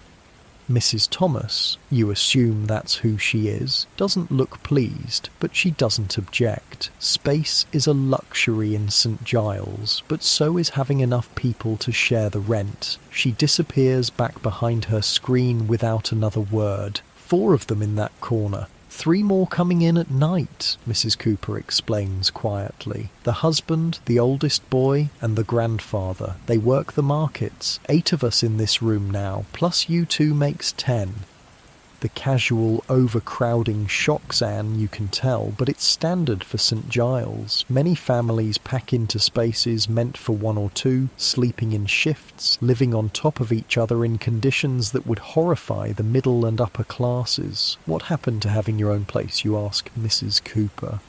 Mrs. Thomas, you assume that's who she is, doesn't look pleased, but she doesn't object. Space is a luxury in St. Giles, but so is having enough people to share the rent. She disappears back behind her screen without another word. 4 of them in that corner. 3 more coming in at night, Mrs. Cooper explains quietly. The husband, the oldest boy, and the grandfather. They work the markets. 8 of us in this room now, plus you 2 makes 10. The casual overcrowding shocks Anne, you can tell, but it's standard for St. Giles. Many families pack into spaces meant for 1 or 2, sleeping in shifts, living on top of each other in conditions that would horrify the middle and upper classes. "What happened to having your own place?" you ask Mrs. Cooper.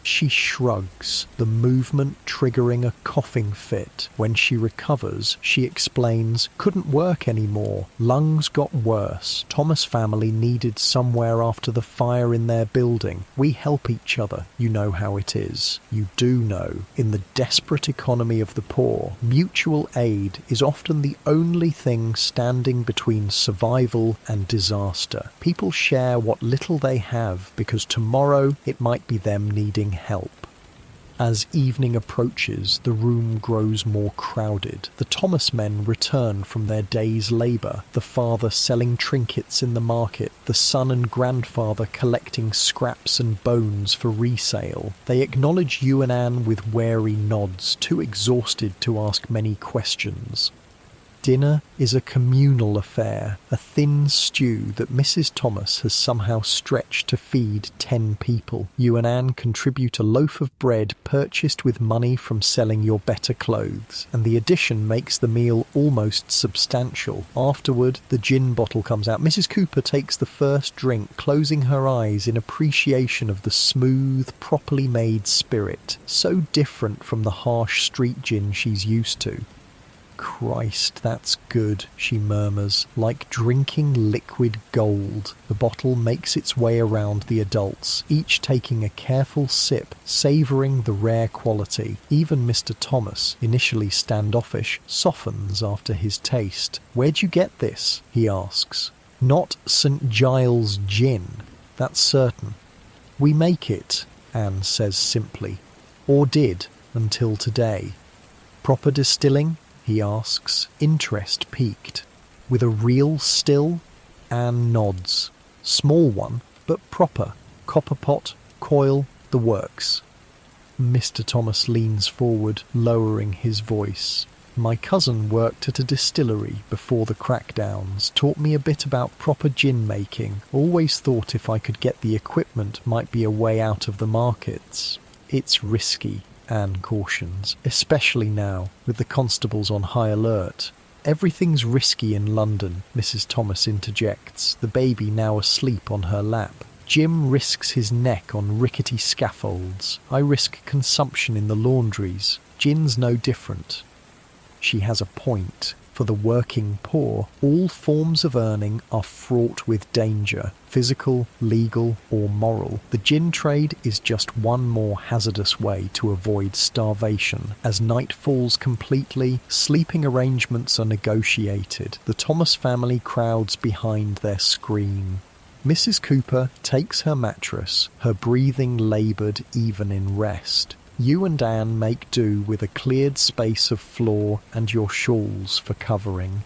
She shrugs, the movement triggering a coughing fit. When she recovers, she explains, "Couldn't work anymore. Lungs got worse. Thomas family needed somewhere after the fire in their building. We help each other. You know how it is. You do know. In the desperate economy of the poor, mutual aid is often the only thing standing between survival and disaster. People share what little they have because tomorrow it might be them needing help." As evening approaches, the room grows more crowded. The Thomas men return from their day's labour, the father selling trinkets in the market, the son and grandfather collecting scraps and bones for resale. They acknowledge you and Anne with wary nods, too exhausted to ask many questions. Dinner is a communal affair, a thin stew that Mrs. Thomas has somehow stretched to feed 10 people. You and Anne contribute a loaf of bread purchased with money from selling your better clothes, and the addition makes the meal almost substantial. Afterward, the gin bottle comes out. Mrs. Cooper takes the first drink, closing her eyes in appreciation of the smooth, properly made spirit, so different from the harsh street gin she's used to. "Christ, that's good," she murmurs, like drinking liquid gold. The bottle makes its way around the adults, each taking a careful sip, savouring the rare quality. Even Mr. Thomas, initially standoffish, softens after his taste. "Where'd you get this?" he asks. "Not St. Giles gin, that's certain." "We make it," Anne says simply, "or did until today." "Proper distilling?" he asks, interest piqued. "With a real still?" Anne nods. "Small one, but proper. Copper pot, coil, the works." Mr. Thomas leans forward, lowering his voice. "My cousin worked at a distillery before the crackdowns, taught me a bit about proper gin making. Always thought if I could get the equipment might be a way out of the markets." "It's risky," Anne cautions, "especially now, with the constables on high alert." "Everything's risky in London," Mrs. Thomas interjects, the baby now asleep on her lap. "Jim risks his neck on rickety scaffolds. I risk consumption in the laundries. Gin's no different." She has a point. For the working poor, all forms of earning are fraught with danger, physical, legal, or moral. The gin trade is just one more hazardous way to avoid starvation. As night falls completely, sleeping arrangements are negotiated. The Thomas family crowds behind their screen. Mrs. Cooper takes her mattress, her breathing laboured even in rest. You and Anne make do with a cleared space of floor and your shawls for covering.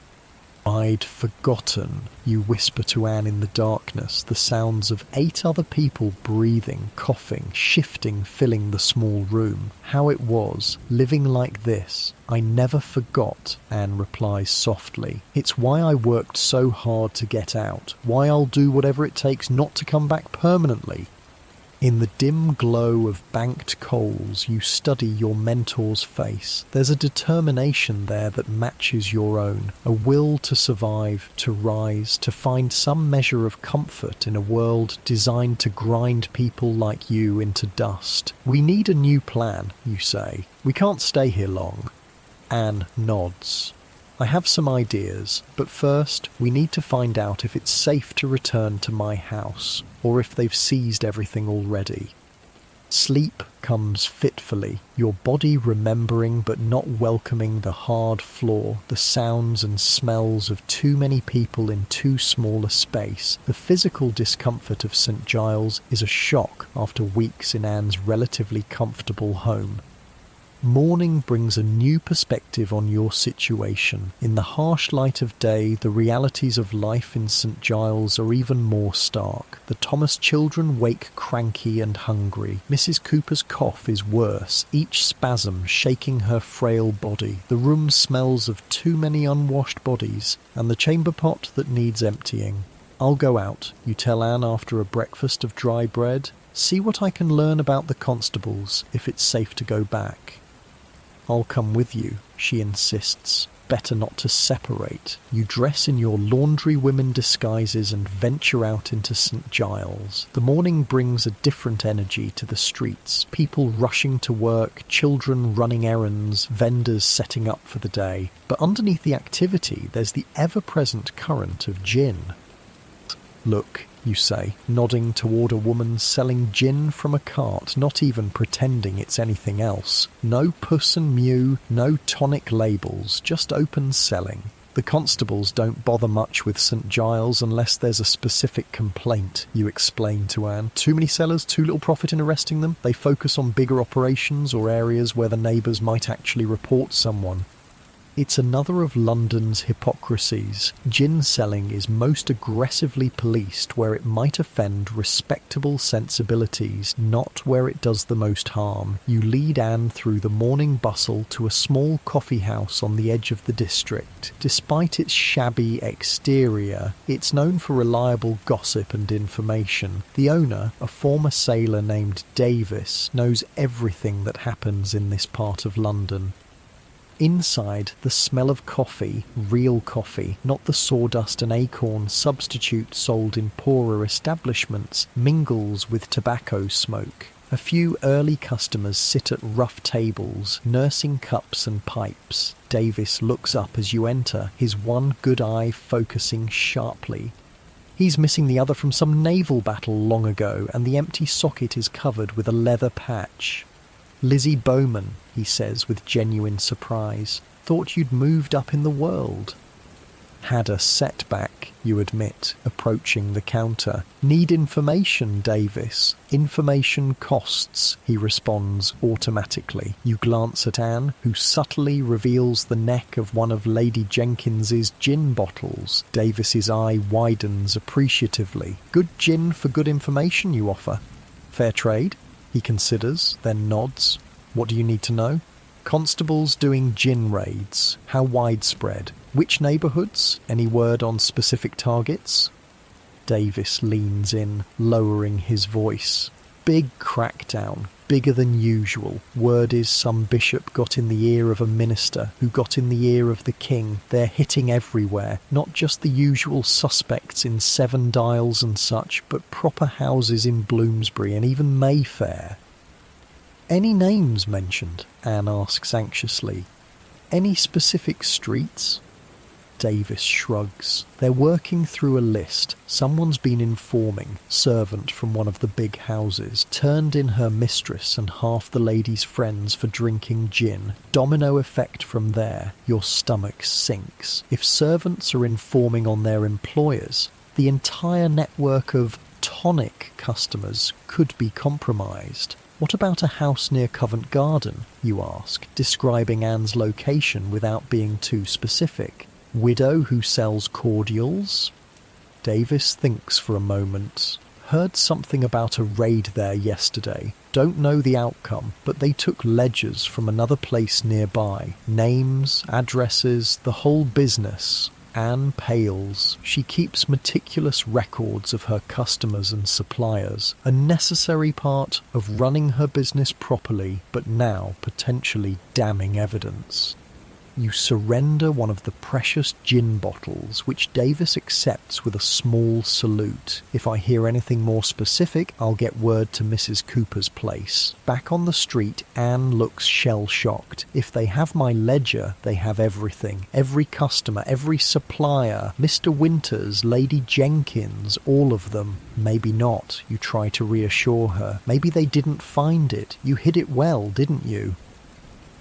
"I'd forgotten," you whisper to Anne in the darkness, the sounds of 8 other people breathing, coughing, shifting, filling the small room. "How it was, living like this. I never forgot," Anne replies softly. "It's why I worked so hard to get out, why I'll do whatever it takes not to come back permanently." In the dim glow of banked coals, you study your mentor's face. There's a determination there that matches your own, a will to survive, to rise, to find some measure of comfort in a world designed to grind people like you into dust. "We need a new plan," you say. "We can't stay here long." Anne nods. "I have some ideas, but first we need to find out if it's safe to return to my house, or if they've seized everything already." Sleep comes fitfully, your body remembering but not welcoming the hard floor, the sounds and smells of too many people in too small a space. The physical discomfort of St. Giles is a shock after weeks in Anne's relatively comfortable home. Morning brings a new perspective on your situation. In the harsh light of day, the realities of life in St. Giles are even more stark. The Thomas children wake cranky and hungry. Mrs. Cooper's cough is worse, each spasm shaking her frail body. The room smells of too many unwashed bodies, and the chamber pot that needs emptying. "I'll go out," you tell Anne after a breakfast of dry bread. "See what I can learn about the constables, if it's safe to go back." "I'll come with you," she insists. "Better not to separate." You dress in your laundry women disguises and venture out into St. Giles. The morning brings a different energy to the streets. People rushing to work, children running errands, vendors setting up for the day. But underneath the activity, there's the ever-present current of gin. "Look," you say, nodding toward a woman selling gin from a cart, not even pretending it's anything else. No puss and mew, no tonic labels, just open selling. The constables don't bother much with St. Giles unless there's a specific complaint, you explain to Anne. Too many sellers, too little profit in arresting them. They focus on bigger operations or areas where the neighbours might actually report someone. It's another of London's hypocrisies. Gin selling is most aggressively policed where it might offend respectable sensibilities, not where it does the most harm. You lead Anne through the morning bustle to a small coffee house on the edge of the district. Despite its shabby exterior, it's known for reliable gossip and information. The owner, a former sailor named Davis, knows everything that happens in this part of London. Inside, the smell of coffee, real coffee, not the sawdust and acorn substitute sold in poorer establishments, mingles with tobacco smoke. A few early customers sit at rough tables, nursing cups and pipes. Davis looks up as you enter, his one good eye focusing sharply. He's missing the other from some naval battle long ago, and the empty socket is covered with a leather patch. "Lizzie Bowman," he says with genuine surprise. "Thought you'd moved up in the world." "Had a setback," you admit, approaching the counter. "Need information, Davis." "Information costs," he responds automatically. You glance at Anne, who subtly reveals the neck of one of Lady Jenkins's gin bottles. Davis's eye widens appreciatively. "Good gin for good information you offer." "Fair trade?" He considers, then nods. "What do you need to know?" "Constables doing gin raids. How widespread? Which neighbourhoods? Any word on specific targets?" Davis leans in, lowering his voice. "Big crackdown. Bigger than usual. Word is some bishop got in the ear of a minister, who got in the ear of the king. They're hitting everywhere, not just the usual suspects in Seven Dials and such, but proper houses in Bloomsbury and even Mayfair." "Any names mentioned?" Anne asks anxiously. "Any specific streets?" Davis shrugs. "They're working through a list. Someone's been informing. Servant from one of the big houses. Turned in her mistress and half the lady's friends for drinking gin. Domino effect from there. Your stomach sinks. If servants are informing on their employers, the entire network of tonic customers could be compromised." "What about a house near Covent Garden?" you ask, describing Anne's location without being too specific. "Widow who sells cordials?" Davis thinks for a moment. "Heard something about a raid there yesterday. Don't know the outcome, but they took ledgers from another place nearby. Names, addresses, the whole business." Anne pales. She keeps meticulous records of her customers and suppliers, a necessary part of running her business properly, but now potentially damning evidence. You surrender one of the precious gin bottles, which Davis accepts with a small salute. "If I hear anything more specific, I'll get word to Mrs. Cooper's place." Back on the street, Anne looks shell-shocked. "If they have my ledger, they have everything. Every customer, every supplier, Mr. Winters, Lady Jenkins, all of them." "Maybe not," you try to reassure her. "Maybe they didn't find it. You hid it well, didn't you?"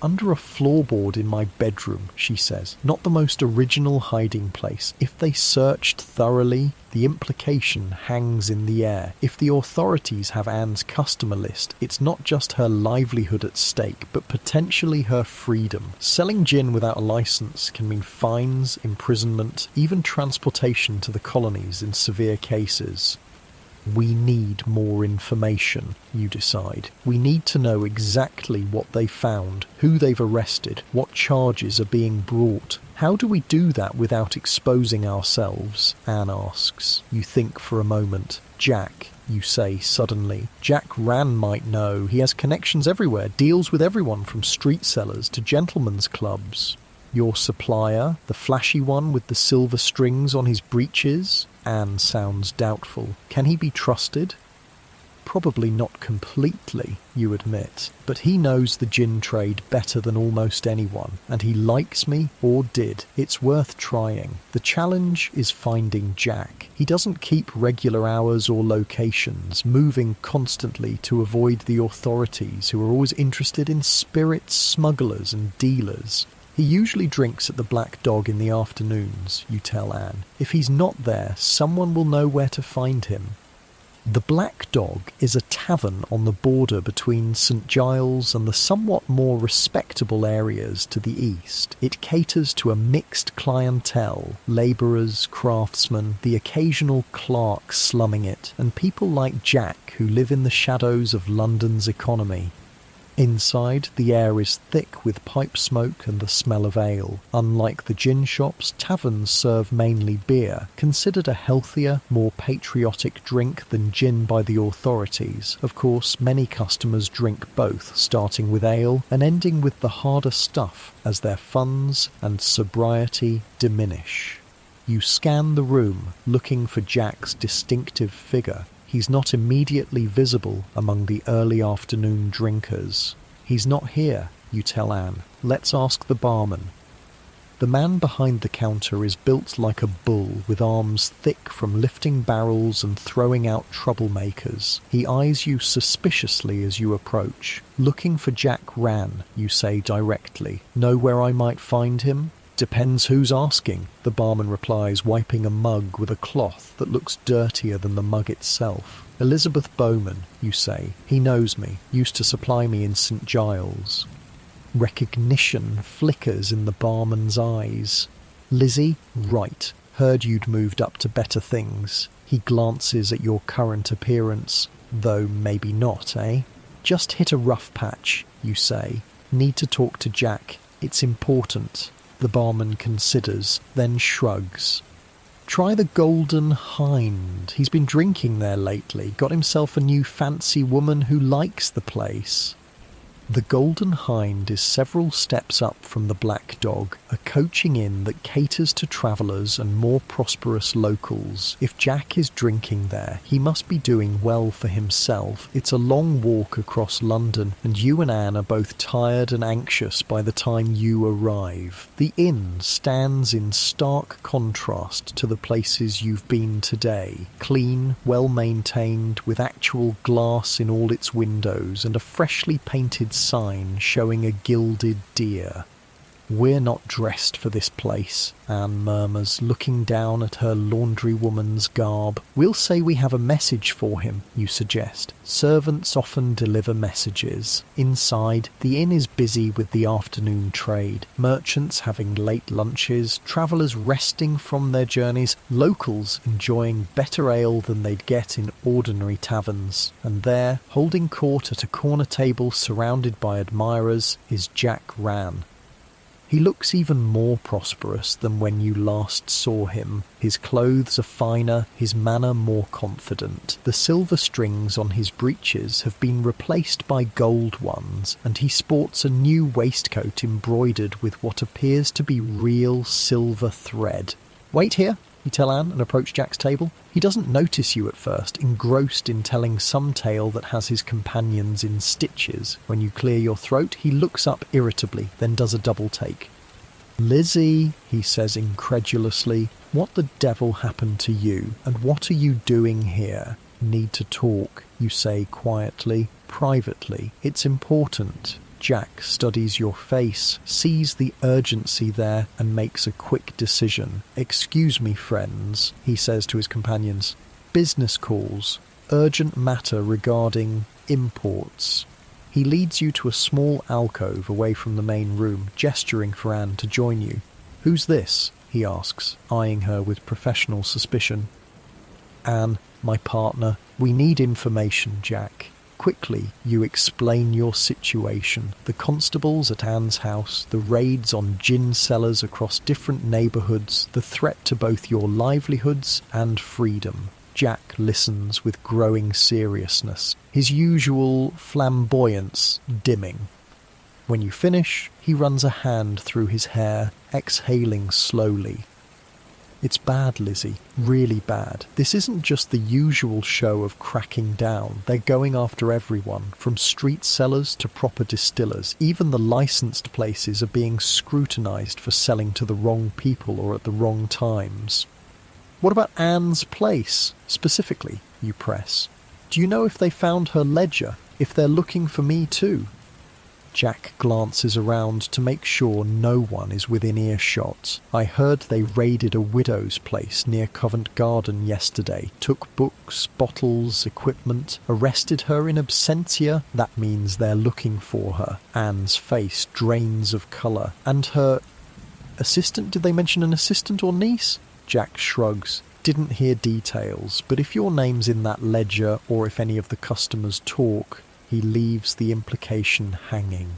"Under a floorboard in my bedroom," she says. "Not the most original hiding place. If they searched thoroughly, the implication hangs in the air. If the authorities have Anne's customer list, it's not just her livelihood at stake, but potentially her freedom. Selling gin without a license can mean fines, imprisonment, even transportation to the colonies in severe cases." "We need more information," you decide. "We need to know exactly what they found, who they've arrested, what charges are being brought." "How do we do that without exposing ourselves?" Anne asks. You think for a moment. "Jack," you say suddenly. "Jack Rann might know. He has connections everywhere, deals with everyone from street sellers to gentlemen's clubs." "Your supplier, the flashy one with the silver strings on his breeches?" Anne sounds doubtful. "Can he be trusted?" "Probably not completely," you admit, "but he knows the gin trade better than almost anyone, and he likes me, or did. It's worth trying. The challenge is finding Jack. He doesn't keep regular hours or locations, moving constantly to avoid the authorities, who are always interested in spirits, smugglers and dealers. He usually drinks at the Black Dog in the afternoons, you tell Anne. If he's not there, someone will know where to find him." The Black Dog is a tavern on the border between St Giles and the somewhat more respectable areas to the east. It caters to a mixed clientele, labourers, craftsmen, the occasional clerk slumming it, and people like Jack who live in the shadows of London's economy. Inside, the air is thick with pipe smoke and the smell of ale. Unlike the gin shops, taverns serve mainly beer, considered a healthier, more patriotic drink than gin by the authorities. Of course, many customers drink both, starting with ale and ending with the harder stuff as their funds and sobriety diminish. You scan the room, looking for Jack's distinctive figure. He's not immediately visible among the early afternoon drinkers. He's not here, you tell Anne. Let's ask the barman. The man behind the counter is built like a bull, with arms thick from lifting barrels and throwing out troublemakers. He eyes you suspiciously as you approach. Looking for Jack Rann, you say directly. Know where I might find him? Depends who's asking, the barman replies, wiping a mug with a cloth that looks dirtier than the mug itself. Elizabeth Bowman, you say. He knows me, used to supply me in St Giles. Recognition flickers in the barman's eyes. Lizzie? Right. Heard you'd moved up to better things. He glances at your current appearance. Though maybe not, eh? Just hit a rough patch, you say. Need to talk to Jack. It's important. The barman considers, then shrugs. Try the Golden Hind. He's been drinking there lately. Got himself a new fancy woman who likes the place. The Golden Hind is several steps up from the Black Dog, a coaching inn that caters to travellers and more prosperous locals. If Jack is drinking there, he must be doing well for himself. It's a long walk across London, and you and Anne are both tired and anxious by the time you arrive. The inn stands in stark contrast to the places you've been today. Clean, well-maintained, with actual glass in all its windows, and a freshly painted sign showing a gilded deer. We're not dressed for this place, Anne murmurs, looking down at her laundrywoman's garb. We'll say we have a message for him, you suggest. Servants often deliver messages. Inside, the inn is busy with the afternoon trade. Merchants having late lunches, travellers resting from their journeys, locals enjoying better ale than they'd get in ordinary taverns. And there, holding court at a corner table surrounded by admirers, is Jack Rann. He looks even more prosperous than when you last saw him. His clothes are finer, his manner more confident. The silver strings on his breeches have been replaced by gold ones, and he sports a new waistcoat embroidered with what appears to be real silver thread. Wait here, you tell Anne, and approach Jack's table. He doesn't notice you at first, engrossed in telling some tale that has his companions in stitches. When you clear your throat, he looks up irritably, then does a double take. Lizzie, he says incredulously, what the devil happened to you, and what are you doing here? Need to talk, you say quietly, privately. It's important. Jack studies your face, sees the urgency there, and makes a quick decision. Excuse me, friends, he says to his companions. Business calls. Urgent matter regarding imports. He leads you to a small alcove away from the main room, gesturing for Anne to join you. Who's this? He asks, eyeing her with professional suspicion. Anne, my partner. We need information, Jack. Quickly, you explain your situation. The constables at Anne's house, the raids on gin cellars across different neighbourhoods, the threat to both your livelihoods and freedom. Jack listens with growing seriousness, his usual flamboyance dimming. When you finish, he runs a hand through his hair, exhaling slowly. It's bad, Lizzie, really bad. This isn't just the usual show of cracking down. They're going after everyone, from street sellers to proper distillers. Even the licensed places are being scrutinised for selling to the wrong people or at the wrong times. What about Anne's place, specifically, you press? Do you know if they found her ledger, if they're looking for me too? Jack glances around to make sure no one is within earshot. I heard they raided a widow's place near Covent Garden yesterday, took books, bottles, equipment, arrested her in absentia. That means they're looking for her. Anne's face drains of colour. And her assistant? Did they mention an assistant or niece? Jack shrugs. Didn't hear details, but if your name's in that ledger or if any of the customers talk, he leaves the implication hanging.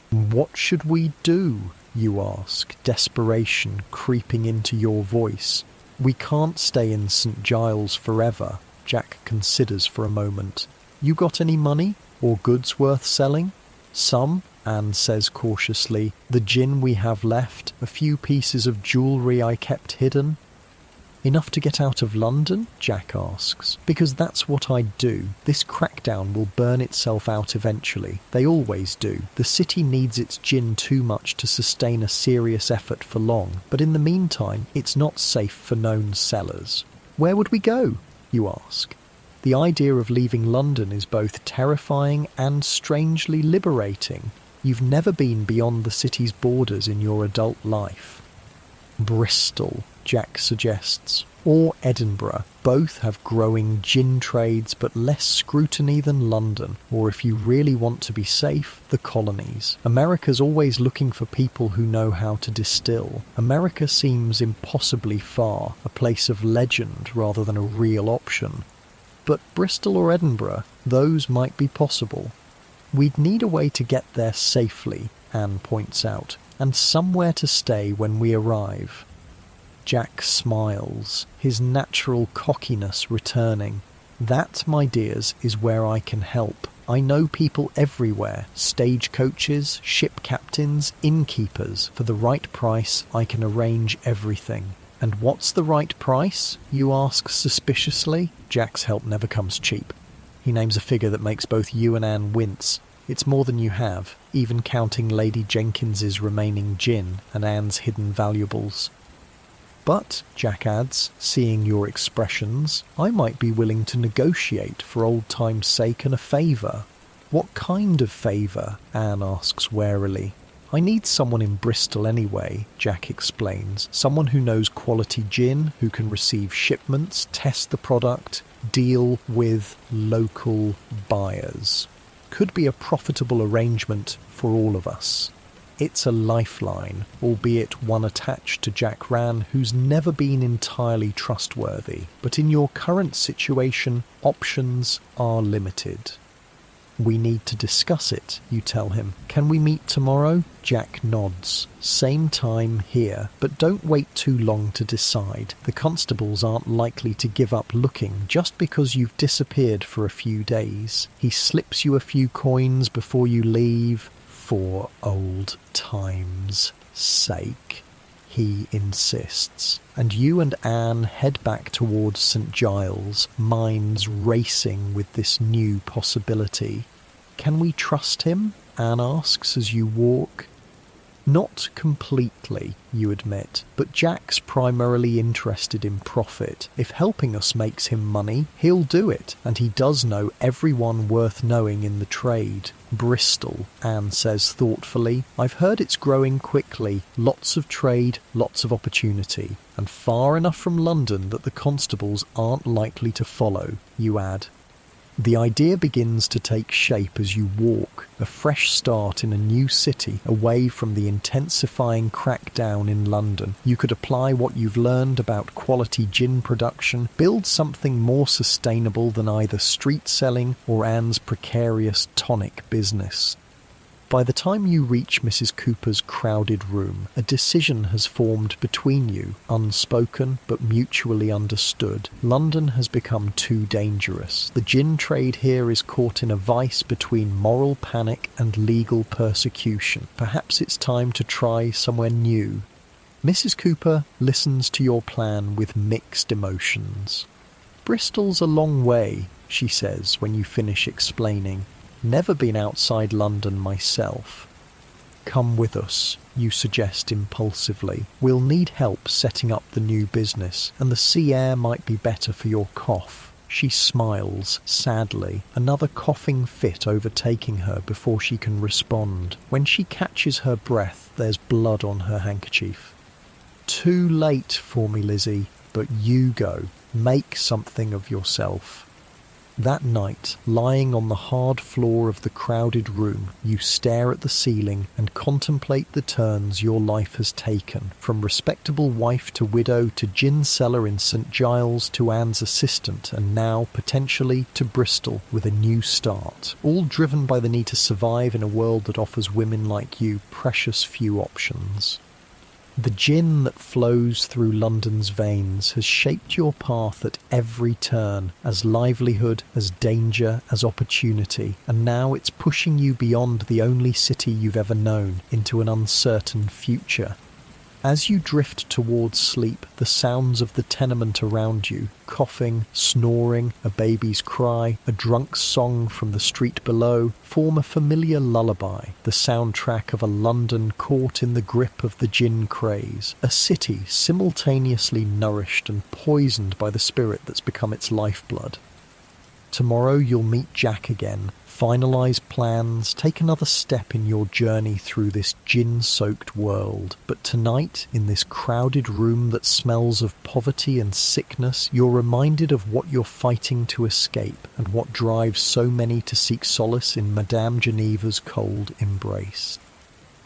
What should we do? You ask, desperation creeping into your voice. We can't stay in St. Giles forever. Jack considers for a moment. You got any money or goods worth selling? Some, Anne says cautiously. The gin we have left, a few pieces of jewellery I kept hidden. Enough to get out of London? Jack asks. Because that's what I'd do. This crackdown will burn itself out eventually. They always do. The city needs its gin too much to sustain a serious effort for long. But in the meantime, it's not safe for known sellers. Where would we go? You ask. The idea of leaving London is both terrifying and strangely liberating. You've never been beyond the city's borders in your adult life. Bristol, Jack suggests, or Edinburgh. Both have growing gin trades but less scrutiny than London, or if you really want to be safe, the colonies. America's always looking for people who know how to distill. America seems impossibly far, a place of legend rather than a real option. But Bristol or Edinburgh, those might be possible. We'd need a way to get there safely, Anne points out, and somewhere to stay when we arrive. Jack smiles, his natural cockiness returning. That, my dears, is where I can help. I know people everywhere, stagecoaches, ship captains, innkeepers. For the right price, I can arrange everything. And what's the right price? You ask suspiciously. Jack's help never comes cheap. He names a figure that makes both you and Anne wince. It's more than you have, even counting Lady Jenkins's remaining gin and Anne's hidden valuables. But, Jack adds, seeing your expressions, I might be willing to negotiate for old time's sake and a favour. What kind of favour? Anne asks warily. I need someone in Bristol anyway, Jack explains. Someone who knows quality gin, who can receive shipments, test the product, deal with local buyers. Could be a profitable arrangement for all of us. It's a lifeline, albeit one attached to Jack Rann who's never been entirely trustworthy. But in your current situation, options are limited. We need to discuss it, you tell him. Can we meet tomorrow? Jack nods. Same time here, but don't wait too long to decide. The constables aren't likely to give up looking just because you've disappeared for a few days. He slips you a few coins before you leave. For old time's sake, he insists. And you and Anne head back towards St. Giles, minds racing with this new possibility. Can we trust him? Anne asks as you walk. Not completely, you admit, but Jack's primarily interested in profit. If helping us makes him money, he'll do it, and he does know everyone worth knowing in the trade. Bristol, Anne says thoughtfully. I've heard it's growing quickly, lots of trade, lots of opportunity, and far enough from London that the constables aren't likely to follow, you add. The idea begins to take shape as you walk, a fresh start in a new city, away from the intensifying crackdown in London. You could apply what you've learned about quality gin production, build something more sustainable than either street selling or Anne's precarious tonic business. By the time you reach Mrs. Cooper's crowded room, a decision has formed between you, unspoken but mutually understood. London has become too dangerous. The gin trade here is caught in a vice between moral panic and legal persecution. Perhaps it's time to try somewhere new. Mrs. Cooper listens to your plan with mixed emotions. Bristol's a long way, she says when you finish explaining. Never been outside London myself. Come with us, you suggest impulsively. We'll need help setting up the new business, and the sea air might be better for your cough. She smiles, sadly, another coughing fit overtaking her before she can respond. When she catches her breath, there's blood on her handkerchief. Too late for me, Lizzie, but you go. Make something of yourself. That night, lying on the hard floor of the crowded room, you stare at the ceiling and contemplate the turns your life has taken, from respectable wife to widow to gin seller in St Giles to Anne's assistant, and now, potentially, to Bristol with a new start, all driven by the need to survive in a world that offers women like you precious few options. The gin that flows through London's veins has shaped your path at every turn, as livelihood, as danger, as opportunity, and now it's pushing you beyond the only city you've ever known into an uncertain future. As you drift towards sleep, the sounds of the tenement around you, coughing, snoring, a baby's cry, a drunk's song from the street below, form a familiar lullaby, the soundtrack of a London caught in the grip of the gin craze, a city simultaneously nourished and poisoned by the spirit that's become its lifeblood. Tomorrow you'll meet Jack again, finalise plans, take another step in your journey through this gin-soaked world. But tonight, in this crowded room that smells of poverty and sickness, you're reminded of what you're fighting to escape and what drives so many to seek solace in Madame Geneva's cold embrace.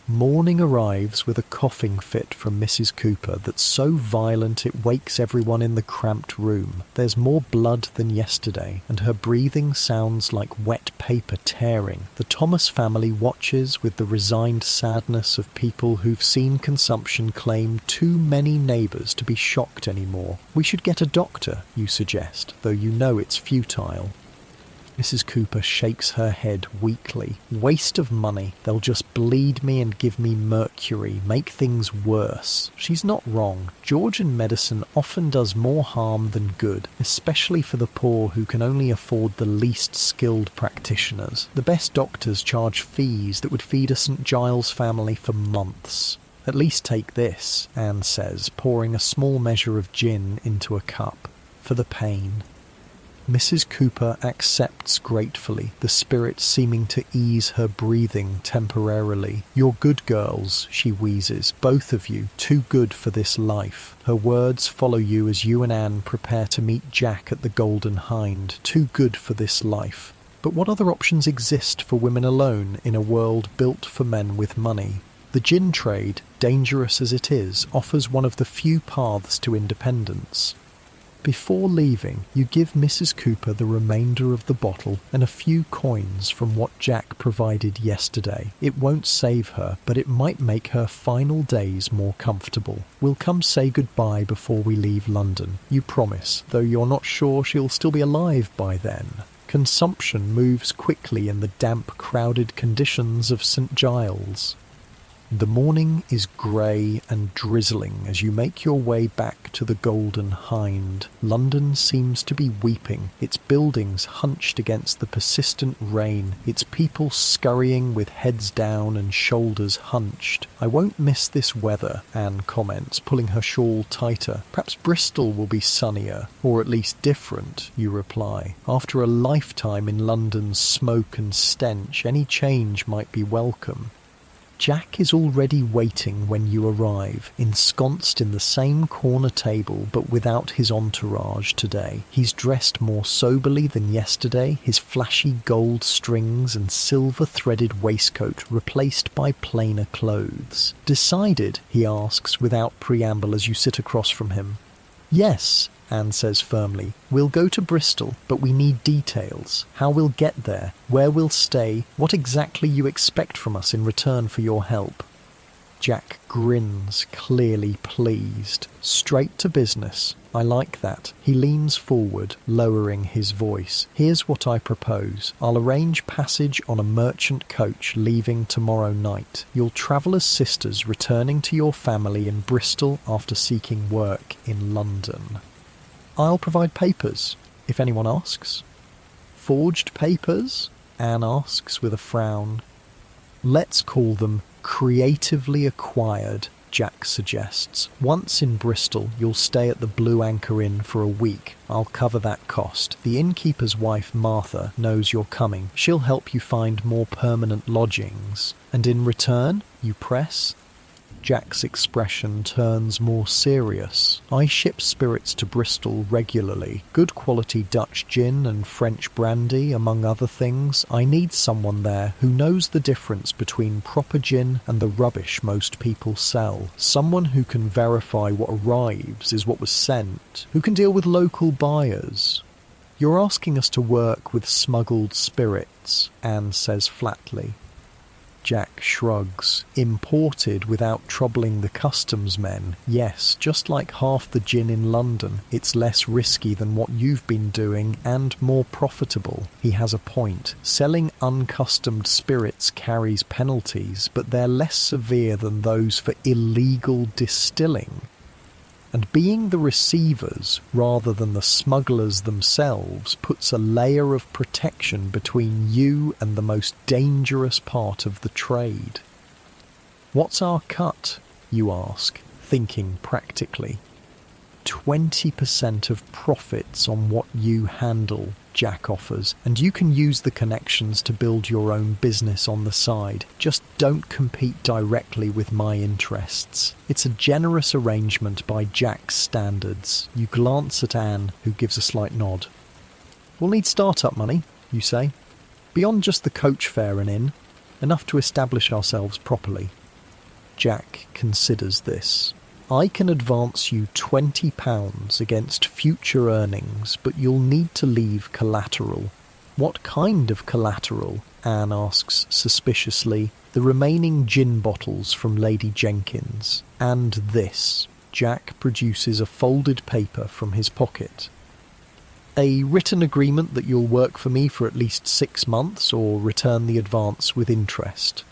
Morning arrives with a coughing fit from Mrs. Cooper that's so violent it wakes everyone in the cramped room. There's more blood than yesterday, and her breathing sounds like wet paper tearing. The Thomas family watches with the resigned sadness of people who've seen consumption claim too many neighbours to be shocked anymore. We should get a doctor, you suggest, though you know it's futile. Mrs. Cooper shakes her head weakly. Waste of money. They'll just bleed me and give me mercury, make things worse. She's not wrong. Georgian medicine often does more harm than good, especially for the poor who can only afford the least skilled practitioners. The best doctors charge fees that would feed a St Giles family for months. At least take this, Anne says, pouring a small measure of gin into a cup. For the pain. Mrs. Cooper accepts gratefully, the spirit seeming to ease her breathing temporarily. "You're good girls," she wheezes, "both of you, too good for this life." Her words follow you as you and Anne prepare to meet Jack at the Golden Hind. Too good for this life. But what other options exist for women alone in a world built for men with money? The gin trade, dangerous as it is, offers one of the few paths to independence. Before leaving, you give Mrs. Cooper the remainder of the bottle and a few coins from what Jack provided yesterday. It won't save her, but it might make her final days more comfortable. We'll come say goodbye before we leave London, you promise, though you're not sure she'll still be alive by then. Consumption moves quickly in the damp, crowded conditions of St Giles. The morning is grey and drizzling as you make your way back to the Golden Hind. London seems to be weeping, its buildings hunched against the persistent rain, its people scurrying with heads down and shoulders hunched. "I won't miss this weather," Anne comments, pulling her shawl tighter. "Perhaps Bristol will be sunnier, or at least different," you reply. After a lifetime in London's smoke and stench, any change might be welcome. Jack is already waiting when you arrive, ensconced in the same corner table but without his entourage today. He's dressed more soberly than yesterday, his flashy gold strings and silver-threaded waistcoat replaced by plainer clothes. "Decided?" he asks without preamble as you sit across from him. "Yes," Anne says firmly. "We'll go to Bristol, but we need details. How we'll get there, where we'll stay, what exactly you expect from us in return for your help." Jack grins, clearly pleased. Straight to business. I like that. He leans forward, lowering his voice. "Here's what I propose. I'll arrange passage on a merchant coach leaving tomorrow night. You'll travel as sisters, returning to your family in Bristol after seeking work in London. I'll provide papers, if anyone asks." "Forged papers?" Anne asks with a frown. "Let's call them creatively acquired," Jack suggests. Once in Bristol, you'll stay at the Blue Anchor Inn for a week. I'll cover that cost. The innkeeper's wife, Martha, knows you're coming. She'll help you find more permanent lodgings. And in return, you press? Jack's expression turns more serious. I ship spirits to Bristol regularly. Good quality Dutch gin and French brandy, among other things. I need someone there who knows the difference between proper gin and the rubbish most people sell. Someone who can verify what arrives is what was sent. Who can deal with local buyers. You're asking us to work with smuggled spirits, Anne says flatly. Jack shrugs. Imported without troubling the customs men. Yes, just like half the gin in London. It's less risky than what you've been doing and more profitable. He has a point. Selling uncustomed spirits carries penalties, but they're less severe than those for illegal distilling. And being the receivers rather than the smugglers themselves puts a layer of protection between you and the most dangerous part of the trade. What's our cut, you ask, thinking practically. 20% of profits on what you handle, Jack offers, and you can use the connections to build your own business on the side. Just don't compete directly with my interests. It's a generous arrangement by Jack's standards. You glance at Anne, who gives a slight nod. We'll need start-up money, you say. Beyond just the coach fare and inn, enough to establish ourselves properly. Jack considers this. I can advance you £20 against future earnings, but you'll need to leave collateral. What kind of collateral? Anne asks suspiciously. The remaining gin bottles from Lady Jenkins. And this. Jack produces a folded paper from his pocket. A written agreement that you'll work for me for at least 6 months or return the advance with interest.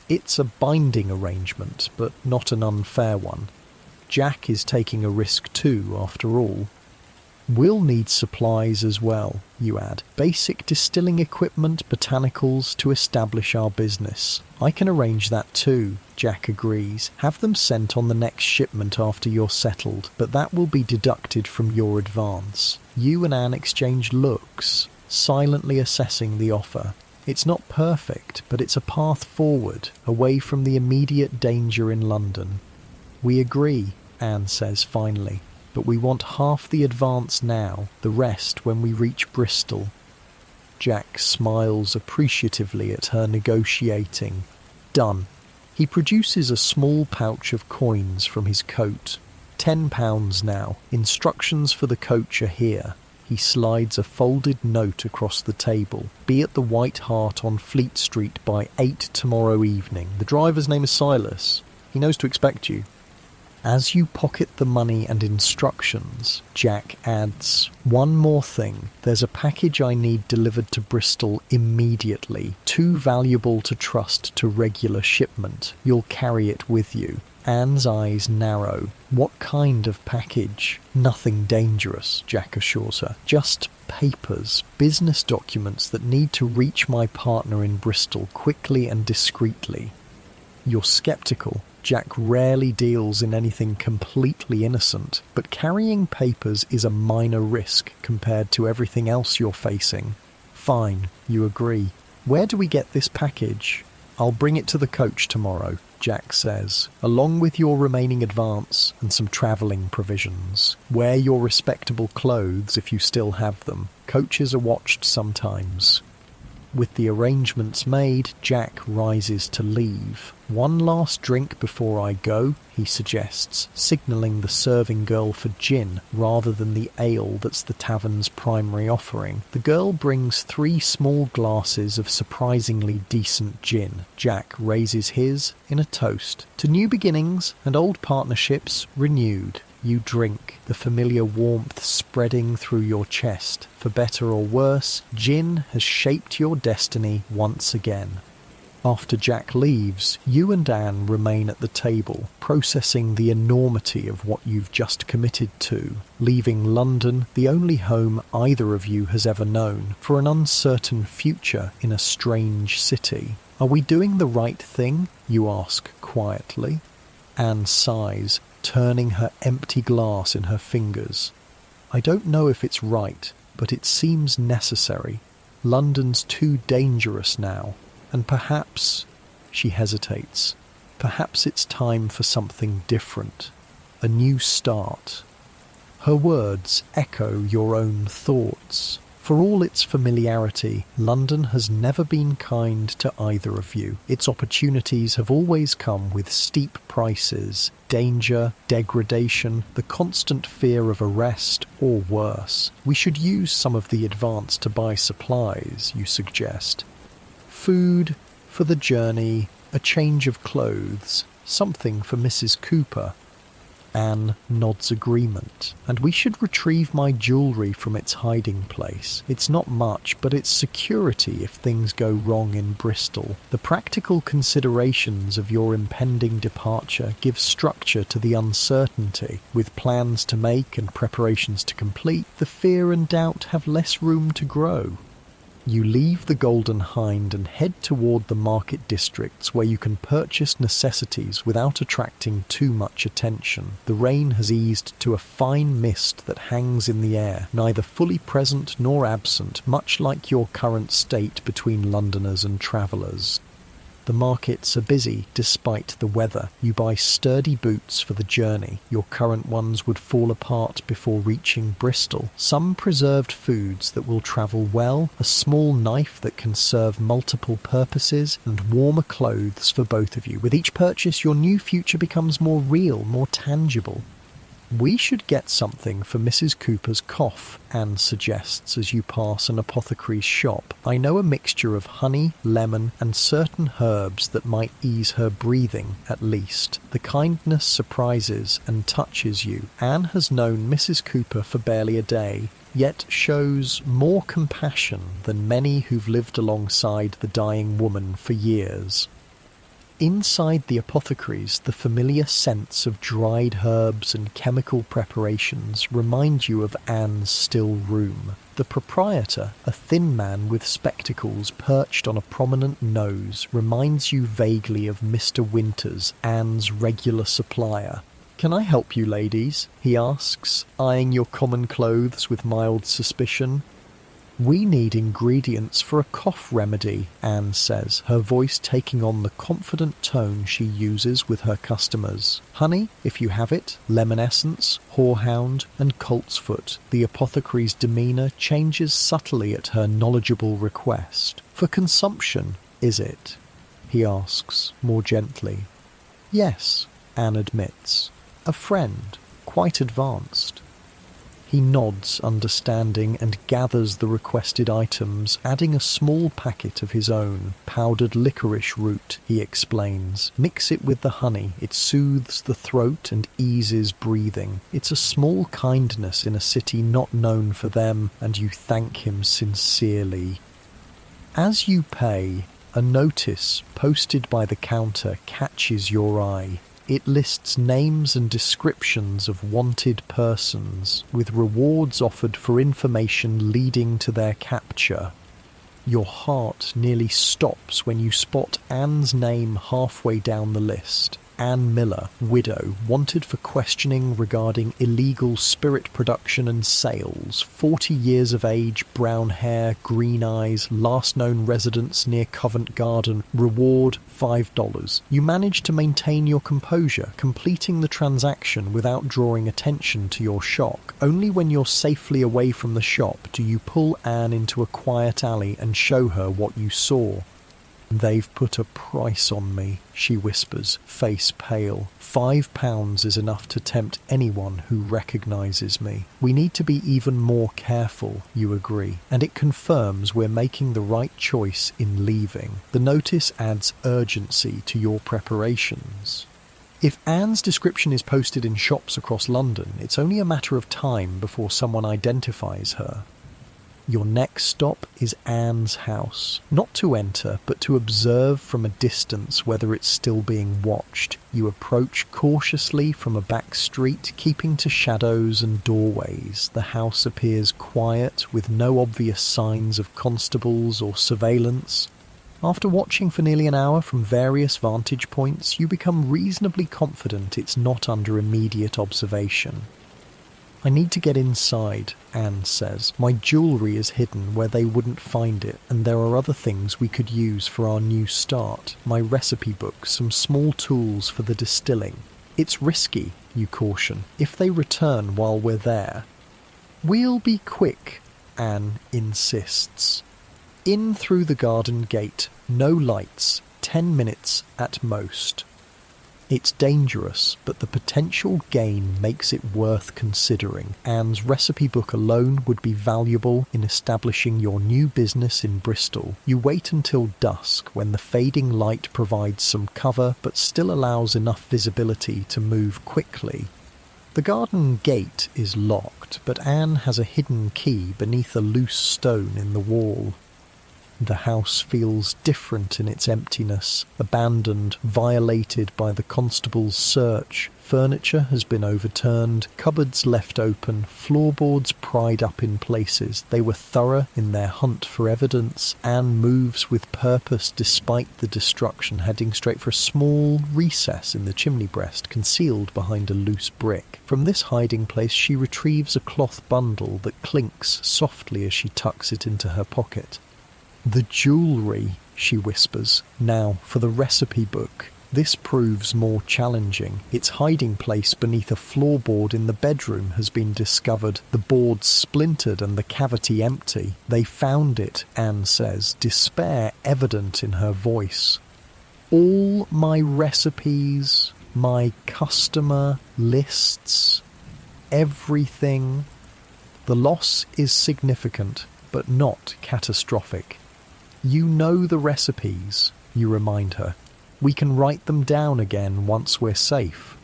It's a binding arrangement, but not an unfair one. Jack is taking a risk too, after all. We'll need supplies as well, you add. Basic distilling equipment, botanicals to establish our business. I can arrange that too, Jack agrees. Have them sent on the next shipment after you're settled, but that will be deducted from your advance. You and Anne exchange looks, silently assessing the offer. It's not perfect, but it's a path forward, away from the immediate danger in London. We agree, Anne says finally, but we want half the advance now, the rest when we reach Bristol. Jack smiles appreciatively at her negotiating. Done. He produces a small pouch of coins from his coat. £10 now. Instructions for the coach are here. He slides a folded note across the table. Be at the White Hart on Fleet Street by 8 tomorrow evening. The driver's name is Silas. He knows to expect you. As you pocket the money and instructions, Jack adds, one more thing. There's a package I need delivered to Bristol immediately. Too valuable to trust to regular shipment. You'll carry it with you. Anne's eyes narrow. What kind of package? Nothing dangerous, Jack assures her. Just papers, business documents that need to reach my partner in Bristol quickly and discreetly. You're sceptical. Jack rarely deals in anything completely innocent, but carrying papers is a minor risk compared to everything else you're facing. Fine, you agree. Where do we get this package? I'll bring it to the coach tomorrow, Jack says, along with your remaining advance and some travelling provisions. Wear your respectable clothes if you still have them. Coaches are watched sometimes. With the arrangements made, Jack rises to leave. One last drink before I go, he suggests, signalling the serving girl for gin rather than the ale that's the tavern's primary offering. The girl brings 3 small glasses of surprisingly decent gin. Jack raises his in a toast to new beginnings and old partnerships renewed. You drink, the familiar warmth spreading through your chest. For better or worse, gin has shaped your destiny once again. After Jack leaves, you and Anne remain at the table, processing the enormity of what you've just committed to, leaving London, the only home either of you has ever known, for an uncertain future in a strange city. Are we doing the right thing? You ask quietly. Anne sighs, turning her empty glass in her fingers. I don't know if it's right, but it seems necessary. London's too dangerous now, and perhaps, she hesitates, perhaps it's time for something different, a new start. Her words echo your own thoughts. For all its familiarity, London has never been kind to either of you. Its opportunities have always come with steep prices, danger, degradation, the constant fear of arrest, or worse. We should use some of the advance to buy supplies, you suggest. Food for the journey, a change of clothes, something for Mrs. Cooper. Anne nods agreement. And we should retrieve my jewellery from its hiding place. It's not much, but it's security if things go wrong in Bristol. The practical considerations of your impending departure give structure to the uncertainty. With plans to make and preparations to complete, the fear and doubt have less room to grow. You leave the Golden Hind and head toward the market districts where you can purchase necessities without attracting too much attention. The rain has eased to a fine mist that hangs in the air, neither fully present nor absent, much like your current state between Londoners and travellers. The markets are busy despite the weather. You buy sturdy boots for the journey. Your current ones would fall apart before reaching Bristol. Some preserved foods that will travel well, a small knife that can serve multiple purposes, and warmer clothes for both of you. With each purchase, your new future becomes more real, more tangible. We should get something for Mrs. Cooper's cough, Anne suggests as you pass an apothecary's shop. I know a mixture of honey, lemon, and certain herbs that might ease her breathing, at least. The kindness surprises and touches you. Anne has known Mrs. Cooper for barely a day, yet shows more compassion than many who've lived alongside the dying woman for years. Inside the apothecaries, the familiar scents of dried herbs and chemical preparations remind you of Anne's still room. The proprietor, a thin man with spectacles perched on a prominent nose, reminds you vaguely of Mr. Winters, Anne's regular supplier. "Can I help you, ladies?" he asks, eyeing your common clothes with mild suspicion. "We need ingredients for a cough remedy," Anne says, her voice taking on the confident tone she uses with her customers. "Honey, if you have it, lemon essence, horehound, and coltsfoot." The apothecary's demeanour changes subtly at her knowledgeable request. "For consumption, is it?" he asks, more gently. "Yes," Anne admits. "A friend, quite advanced." He nods, understanding, and gathers the requested items, adding a small packet of his own. "Powdered licorice root," he explains. "Mix it with the honey. It soothes the throat and eases breathing. It's a small kindness in a city not known for them, and you thank him sincerely." As you pay, a notice posted by the counter catches your eye. It lists names and descriptions of wanted persons, with rewards offered for information leading to their capture. Your heart nearly stops when you spot Anne's name halfway down the list. Anne Miller, widow, wanted for questioning regarding illegal spirit production and sales, 40 years of age, brown hair, green eyes, last known residence near Covent Garden, reward $5. You manage to maintain your composure, completing the transaction without drawing attention to your shock. Only when you're safely away from the shop do you pull Anne into a quiet alley and show her what you saw. "They've put a price on me," she whispers, face pale. £5 is enough to tempt anyone who recognises me. "We need to be even more careful," you agree, and it confirms we're making the right choice in leaving. The notice adds urgency to your preparations. If Anne's description is posted in shops across London, it's only a matter of time before someone identifies her. Your next stop is Anne's house. Not to enter, but to observe from a distance whether it's still being watched. You approach cautiously from a back street, keeping to shadows and doorways. The house appears quiet, with no obvious signs of constables or surveillance. After watching for nearly an hour from various vantage points, you become reasonably confident it's not under immediate observation. "I need to get inside," Anne says. "My jewellery is hidden where they wouldn't find it, and there are other things we could use for our new start. My recipe book, some small tools for the distilling. It's risky," you caution, "if they return while we're there." "We'll be quick," Anne insists. In through the garden gate, no lights, 10 minutes at most. It's dangerous, but the potential gain makes it worth considering. Anne's recipe book alone would be valuable in establishing your new business in Bristol. You wait until dusk, when the fading light provides some cover but still allows enough visibility to move quickly. The garden gate is locked, but Anne has a hidden key beneath a loose stone in the wall. The house feels different in its emptiness, abandoned, violated by the constable's search. Furniture has been overturned, cupboards left open, floorboards pried up in places. They were thorough in their hunt for evidence. Anne moves with purpose despite the destruction, heading straight for a small recess in the chimney breast, concealed behind a loose brick. From this hiding place she retrieves a cloth bundle that clinks softly as she tucks it into her pocket. "The jewellery," she whispers. "Now, for the recipe book." This proves more challenging. Its hiding place beneath a floorboard in the bedroom has been discovered, the board splintered and the cavity empty. "They found it," Anne says, despair evident in her voice. "All my recipes, my customer lists, everything." The loss is significant, but not catastrophic. "You know the recipes," you remind her. "We can write them down again once we're safe."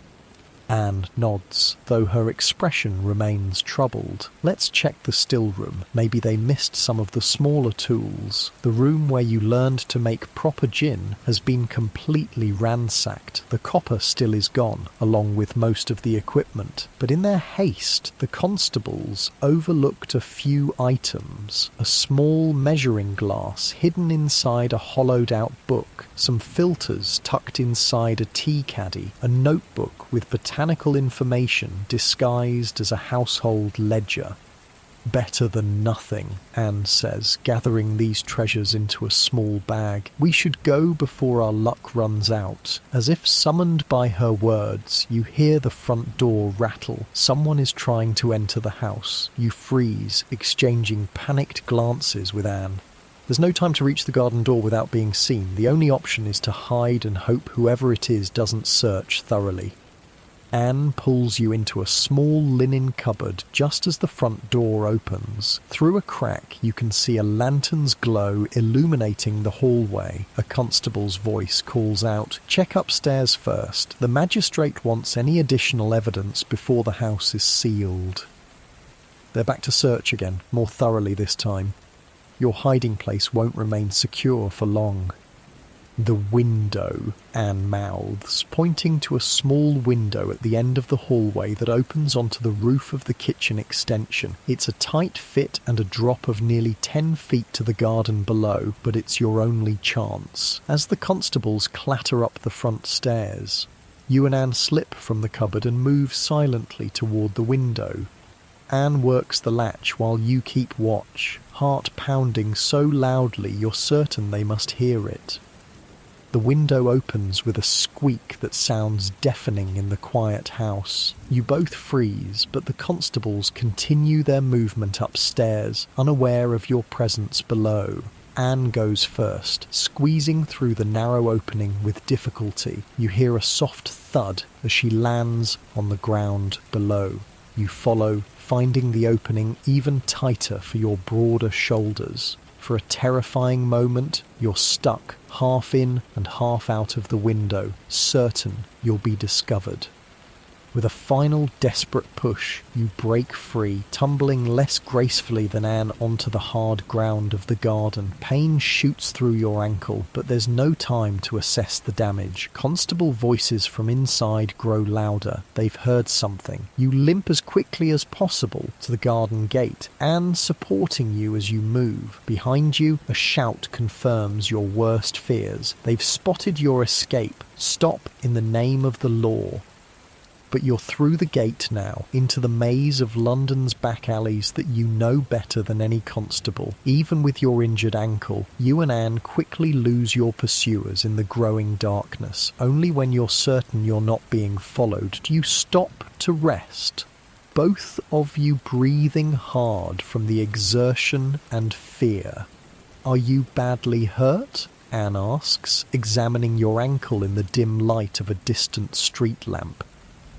Anne nods, though her expression remains troubled. "Let's check the still room. Maybe they missed some of the smaller tools. The room where you learned to make proper gin has been completely ransacked. The copper still is gone, along with most of the equipment. But in their haste, the constables overlooked a few items. A small measuring glass hidden inside a hollowed-out book, some filters tucked inside a tea caddy, a notebook with botanical information disguised as a household ledger. "Better than nothing," Anne says, gathering these treasures into a small bag. "We should go before our luck runs out." As if summoned by her words, you hear the front door rattle. Someone is trying to enter the house. You freeze, exchanging panicked glances with Anne. There's no time to reach the garden door without being seen. The only option is to hide and hope whoever it is doesn't search thoroughly. Anne pulls you into a small linen cupboard just as the front door opens. Through a crack, you can see a lantern's glow illuminating the hallway. A constable's voice calls out, "Check upstairs first. The magistrate wants any additional evidence before the house is sealed." They're back to search again, more thoroughly this time. Your hiding place won't remain secure for long. "The window," Anne mouths, pointing to a small window at the end of the hallway that opens onto the roof of the kitchen extension. It's a tight fit and a drop of nearly 10 feet to the garden below, but it's your only chance. As the constables clatter up the front stairs, you and Anne slip from the cupboard and move silently toward the window. Anne works the latch while you keep watch, heart pounding so loudly you're certain they must hear it. The window opens with a squeak that sounds deafening in the quiet house. You both freeze, but the constables continue their movement upstairs, unaware of your presence below. Anne goes first, squeezing through the narrow opening with difficulty. You hear a soft thud as she lands on the ground below. You follow, finding the opening even tighter for your broader shoulders. For a terrifying moment, you're stuck, half in and half out of the window, certain you'll be discovered. With a final desperate push, you break free, tumbling less gracefully than Anne onto the hard ground of the garden. Pain shoots through your ankle, but there's no time to assess the damage. Constable voices from inside grow louder. They've heard something. You limp as quickly as possible to the garden gate, Anne supporting you as you move. Behind you, a shout confirms your worst fears. They've spotted your escape. Stop in the name of the law. But you're through the gate now, into the maze of London's back alleys that you know better than any constable. Even with your injured ankle, you and Anne quickly lose your pursuers in the growing darkness. Only when you're certain you're not being followed do you stop to rest. Both of you breathing hard from the exertion and fear. "Are you badly hurt?" Anne asks, examining your ankle in the dim light of a distant street lamp.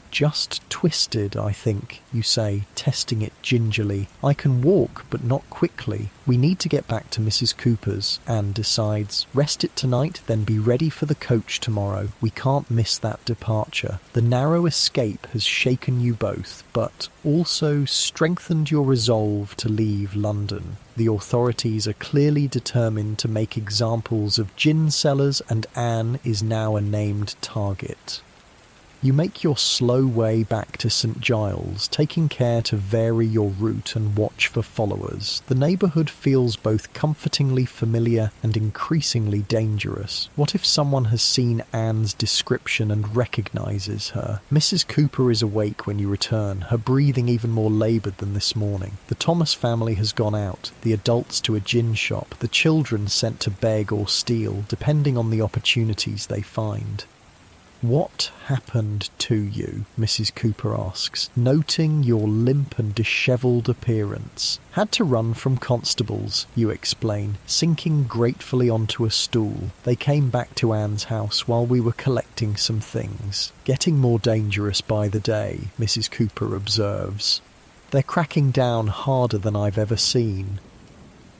"Just twisted, I think," you say, testing it gingerly. "I can walk, but not quickly. We need to get back to Mrs. Cooper's," Anne decides. "Rest it tonight, then be ready for the coach tomorrow. We can't miss that departure." The narrow escape has shaken you both, but also strengthened your resolve to leave London. The authorities are clearly determined to make examples of gin sellers, and Anne is now a named target. You make your slow way back to St. Giles, taking care to vary your route and watch for followers. The neighbourhood feels both comfortingly familiar and increasingly dangerous. What if someone has seen Anne's description and recognises her? Mrs. Cooper is awake when you return, her breathing even more laboured than this morning. The Thomas family has gone out, the adults to a gin shop, the children sent to beg or steal, depending on the opportunities they find. "What happened to you?" Mrs. Cooper asks, noting your limp and dishevelled appearance. "Had to run from constables," you explain, sinking gratefully onto a stool. "They came back to Anne's house while we were collecting some things." "Getting more dangerous by the day," Mrs. Cooper observes. "They're cracking down harder than I've ever seen."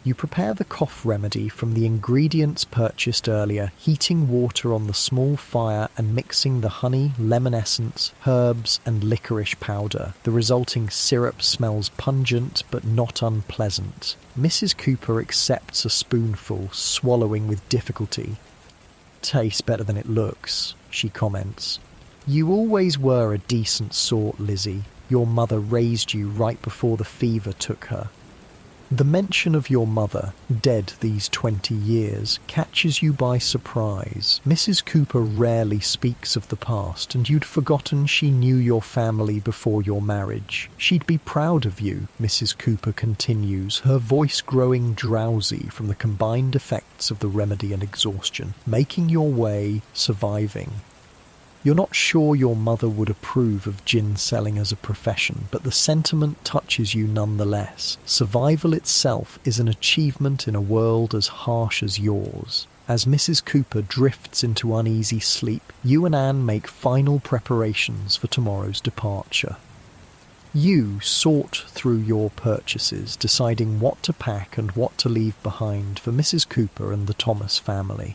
You prepare the cough remedy from the ingredients purchased earlier, heating water on the small fire and mixing the honey, lemon essence, herbs and licorice powder. The resulting syrup smells pungent but not unpleasant. Mrs. Cooper accepts a spoonful, swallowing with difficulty. "Tastes better than it looks," she comments. "You always were a decent sort, Lizzie. Your mother raised you right before the fever took her." The mention of your mother, dead these 20 years, catches you by surprise. Mrs. Cooper rarely speaks of the past, and you'd forgotten she knew your family before your marriage. "She'd be proud of you," Mrs. Cooper continues, her voice growing drowsy from the combined effects of the remedy and exhaustion. "Making your way, surviving. You're not sure your mother would approve of gin selling as a profession, but the sentiment touches you nonetheless. Survival itself is an achievement in a world as harsh as yours." As Mrs. Cooper drifts into uneasy sleep, you and Anne make final preparations for tomorrow's departure. You sort through your purchases, deciding what to pack and what to leave behind for Mrs. Cooper and the Thomas family.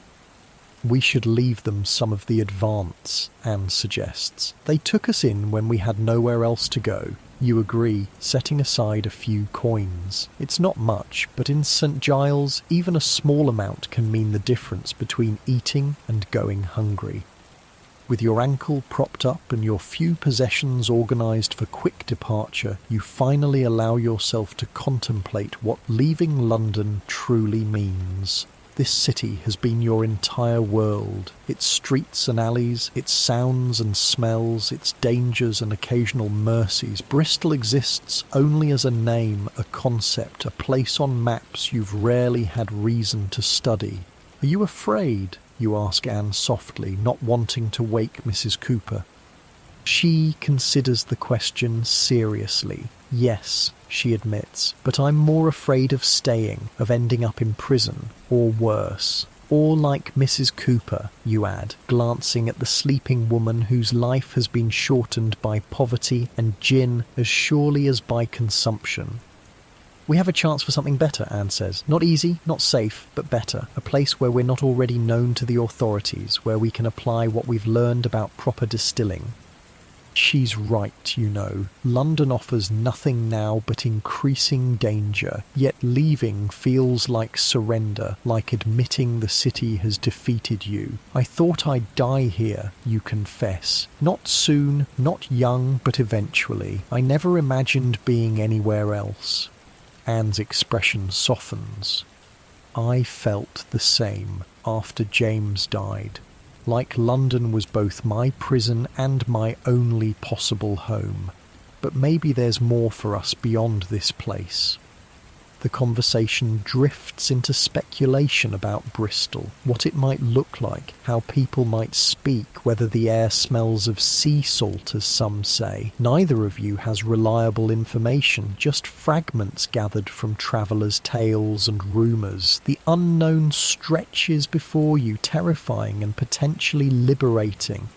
"We should leave them some of the advance," Anne suggests. "They took us in when we had nowhere else to go." You agree, setting aside a few coins. It's not much, but in St. Giles, even a small amount can mean the difference between eating and going hungry. With your ankle propped up and your few possessions organised for quick departure, you finally allow yourself to contemplate what leaving London truly means. This city has been your entire world. Its streets and alleys, its sounds and smells, its dangers and occasional mercies. Bristol exists only as a name, a concept, a place on maps you've rarely had reason to study. "Are you afraid?" you ask Anne softly, not wanting to wake Mrs. Cooper. She considers the question seriously. "Yes," she admits, "but I'm more afraid of staying, of ending up in prison, or worse. Or like Mrs. Cooper," you add, glancing at the sleeping woman whose life has been shortened by poverty and gin as surely as by consumption. "We have a chance for something better," Anne says. "Not easy, not safe, but better. A place where we're not already known to the authorities, where we can apply what we've learned about proper distilling." She's right, you know. London offers nothing now but increasing danger, yet leaving feels like surrender, like admitting the city has defeated you. I thought I'd die here, you confess. Not soon, not young, but eventually. I never imagined being anywhere else. Anne's expression softens. I felt the same after James died. Like London was both my prison and my only possible home. But maybe there's more for us beyond this place. The conversation drifts into speculation about Bristol, what it might look like, how people might speak, whether the air smells of sea salt, as some say. Neither of you has reliable information, just fragments gathered from travellers' tales and rumours. The unknown stretches before you, terrifying and potentially liberating.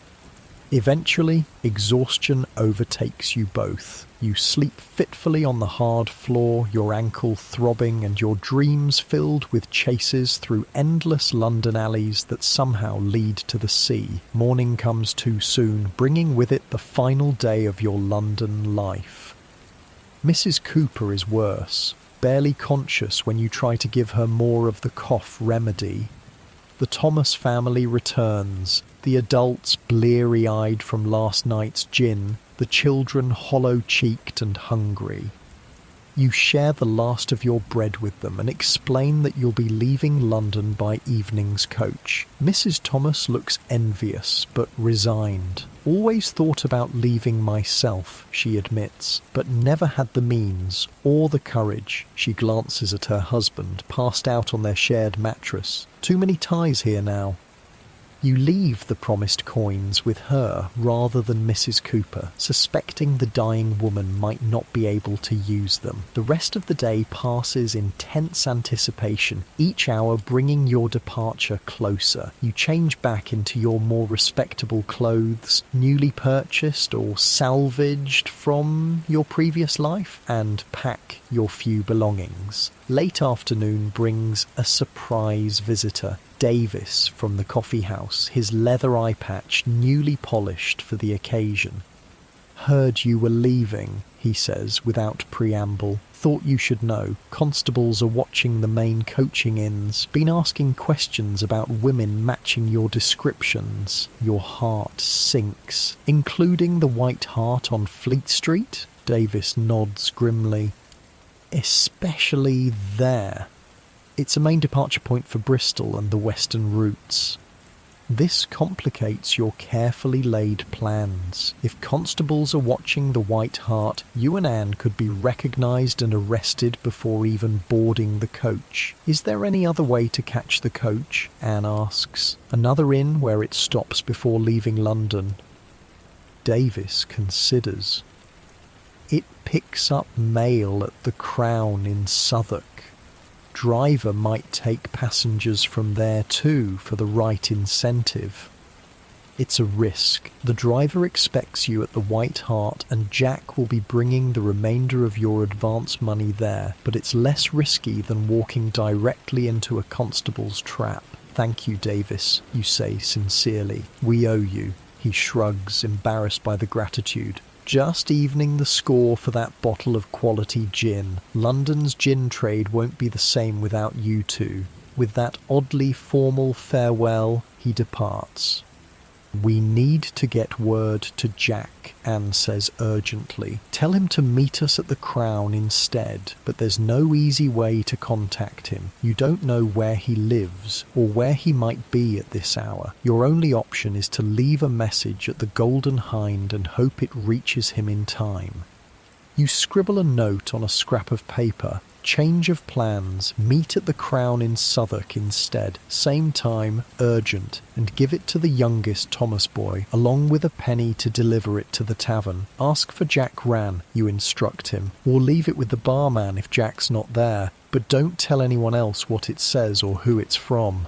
Eventually, exhaustion overtakes you both. You sleep fitfully on the hard floor, your ankle throbbing and your dreams filled with chases through endless London alleys that somehow lead to the sea. Morning comes too soon, bringing with it the final day of your London life. Mrs. Cooper is worse, barely conscious when you try to give her more of the cough remedy. The Thomas family returns, the adults bleary-eyed from last night's gin, the children hollow-cheeked and hungry. You share the last of your bread with them and explain that you'll be leaving London by evening's coach. Mrs. Thomas looks envious but resigned. Always thought about leaving myself, she admits, but never had the means or the courage. She glances at her husband, passed out on their shared mattress. Too many ties here now. You leave the promised coins with her rather than Mrs. Cooper, suspecting the dying woman might not be able to use them. The rest of the day passes in tense anticipation, each hour bringing your departure closer. You change back into your more respectable clothes, newly purchased or salvaged from your previous life, and pack your few belongings. Late afternoon brings a surprise visitor. Davis from the coffee house, his leather eye patch newly polished for the occasion. Heard you were leaving, he says without preamble. Thought you should know. Constables are watching the main coaching inns. Been asking questions about women matching your descriptions. Your heart sinks. Including the White Hart on Fleet Street? Davis nods grimly. Especially there. It's a main departure point for Bristol and the western routes. This complicates your carefully laid plans. If constables are watching the White Hart, you and Anne could be recognised and arrested before even boarding the coach. Is there any other way to catch the coach? Anne asks. Another inn where it stops before leaving London. Davis considers. It picks up mail at the Crown in Southwark. Driver might take passengers from there too for the right incentive. It's a risk. The driver expects you at the White Hart and Jack will be bringing the remainder of your advance money there, but it's less risky than walking directly into a constable's trap. Thank you, Davis, you say sincerely. We owe you. He shrugs, embarrassed by the gratitude. Just evening the score for that bottle of quality gin. London's gin trade won't be the same without you two. With that oddly formal farewell, he departs. We need to get word to Jack, Anne says urgently. Tell him to meet us at the Crown instead, but there's no easy way to contact him. You don't know where he lives, or where he might be at this hour. Your only option is to leave a message at the Golden Hind and hope it reaches him in time. You scribble a note on a scrap of paper. Change of plans, meet at the Crown in Southwark instead, same time, urgent, and give it to the youngest Thomas boy, along with a penny to deliver it to the tavern. Ask for Jack Rann, you instruct him, or leave it with the barman if Jack's not there, but don't tell anyone else what it says or who it's from.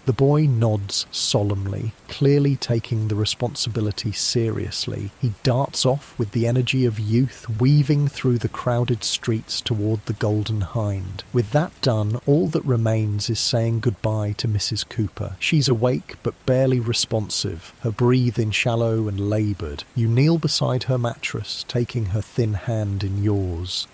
The boy nods solemnly, clearly taking the responsibility seriously. He darts off with the energy of youth, weaving through the crowded streets toward the Golden Hind. With that done, all that remains is saying goodbye to Mrs. Cooper. She's awake but barely responsive, her breathing shallow and laboured. You kneel beside her mattress, taking her thin hand in yours.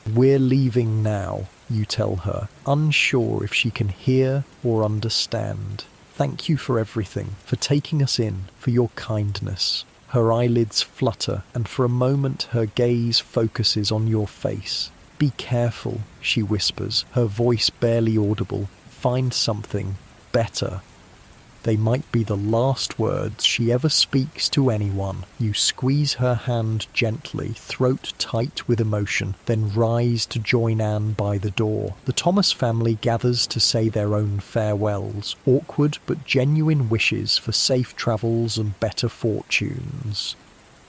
"We're leaving now," you tell her, unsure if she can hear or understand. "Thank you for everything, for taking us in, for your kindness." Her eyelids flutter, and for a moment her gaze focuses on your face. "Be careful," she whispers, her voice barely audible. "Find something better." They might be the last words she ever speaks to anyone. You squeeze her hand gently, throat tight with emotion, then rise to join Anne by the door. The Thomas family gathers to say their own farewells, awkward but genuine wishes for safe travels and better fortunes.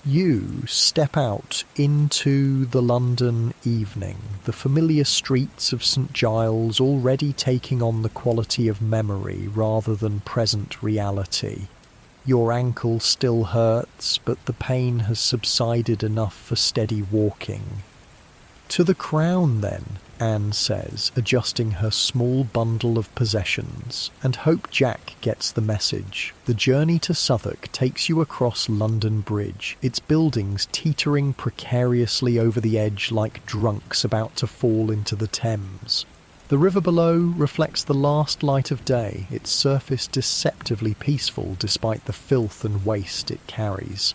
You step out into the London evening, the familiar streets of St. Giles already taking on the quality of memory rather than present reality. Your ankle still hurts, but the pain has subsided enough for steady walking. "To the Crown, then," Anne says, adjusting her small bundle of possessions, and hope Jack gets the message. The journey to Southwark takes you across London Bridge, its buildings teetering precariously over the edge like drunks about to fall into the Thames. The river below reflects the last light of day, its surface deceptively peaceful despite the filth and waste it carries.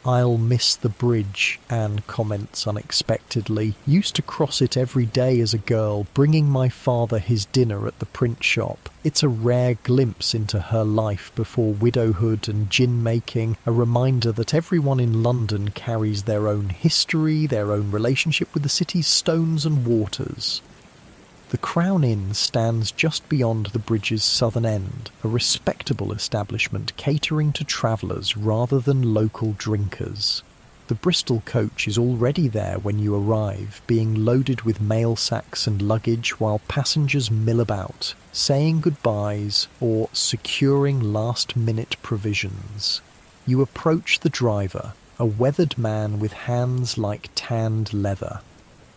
"I'll miss the bridge," Anne comments unexpectedly. "Used to cross it every day as a girl, bringing my father his dinner at the print shop." It's a rare glimpse into her life before widowhood and gin-making, a reminder that everyone in London carries their own history, their own relationship with the city's stones and waters. The Crown Inn stands just beyond the bridge's southern end, a respectable establishment catering to travellers rather than local drinkers. The Bristol coach is already there when you arrive, being loaded with mail sacks and luggage while passengers mill about, saying goodbyes or securing last-minute provisions. You approach the driver, a weathered man with hands like tanned leather.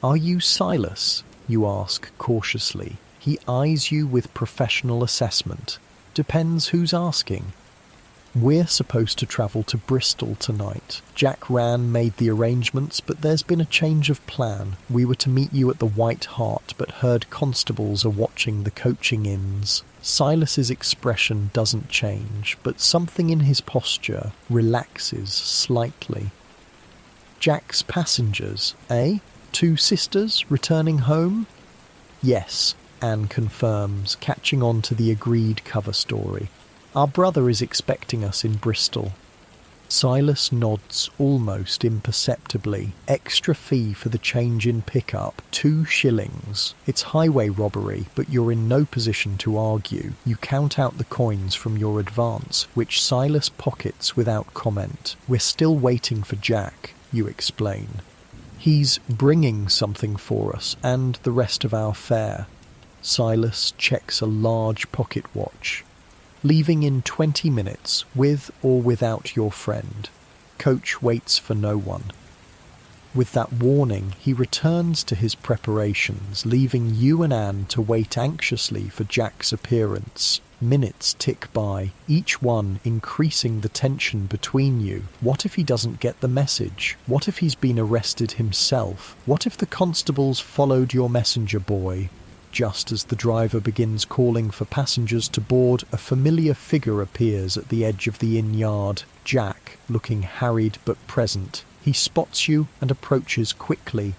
"Are you Silas?" you ask cautiously. He eyes you with professional assessment. "Depends who's asking." "We're supposed to travel to Bristol tonight. Jack Rann made the arrangements, but there's been a change of plan. We were to meet you at the White Hart, but heard constables are watching the coaching inns." Silas's expression doesn't change, but something in his posture relaxes slightly. "Jack's passengers, eh? 2 sisters returning home?" "Yes," Anne confirms, catching on to the agreed cover story. "Our brother is expecting us in Bristol." Silas nods almost imperceptibly. "Extra fee for the change in pickup, 2 shillings. It's highway robbery, but you're in no position to argue. You count out the coins from your advance, which Silas pockets without comment. "We're still waiting for Jack," you explain. "He's bringing something for us and the rest of our fare." Silas checks a large pocket watch. "Leaving in 20 minutes, with or without your friend. Coach waits for no one." With that warning, he returns to his preparations, leaving you and Anne to wait anxiously for Jack's appearance. Minutes tick by, each one increasing the tension between you. What if he doesn't get the message? What if he's been arrested himself? What if the constables followed your messenger boy? Just as the driver begins calling for passengers to board, a familiar figure appears at the edge of the inn yard. Jack, looking harried but present. He spots you and approaches quickly.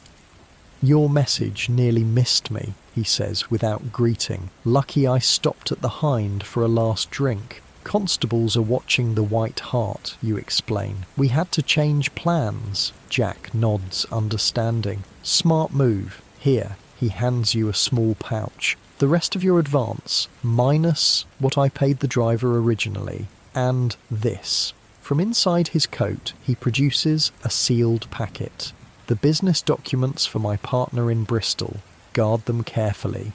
"Your message nearly missed me," he says without greeting. "Lucky I stopped at the Hind for a last drink." "Constables are watching the White Hart," you explain. "We had to change plans." Jack nods, understanding. "Smart move. Here." He hands you a small pouch. "The rest of your advance, minus what I paid the driver originally, and this." From inside his coat, he produces a sealed packet. "The business documents for my partner in Bristol. Guard them carefully."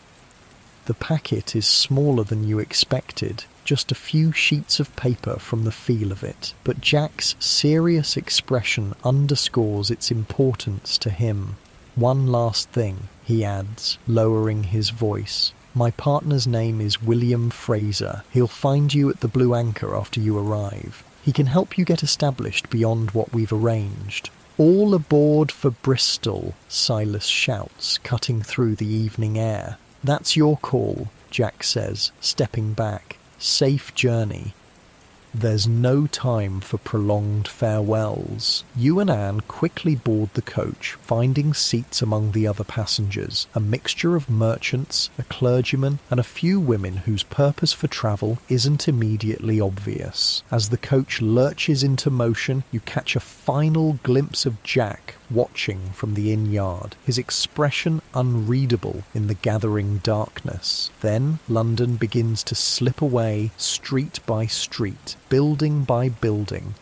The packet is smaller than you expected, just a few sheets of paper from the feel of it, but Jack's serious expression underscores its importance to him. "One last thing," he adds, lowering his voice. "My partner's name is William Fraser. He'll find you at the Blue Anchor after you arrive. He can help you get established beyond what we've arranged." "All aboard for Bristol," Silas shouts, cutting through the evening air. "That's your call," Jack says, stepping back. "Safe journey." There's no time for prolonged farewells. You and Anne quickly board the coach, finding seats among the other passengers, a mixture of merchants, a clergyman, and a few women whose purpose for travel isn't immediately obvious. As the coach lurches into motion, you catch a final glimpse of Jack watching from the inn yard, his expression unreadable in the gathering darkness. Then London begins to slip away, street by street, building by building.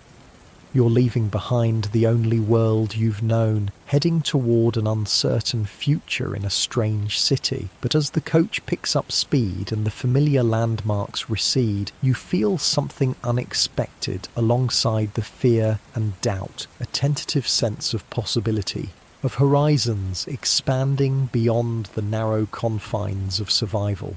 You're leaving behind the only world you've known, heading toward an uncertain future in a strange city. But as the coach picks up speed and the familiar landmarks recede, you feel something unexpected alongside the fear and doubt, a tentative sense of possibility, of horizons expanding beyond the narrow confines of survival.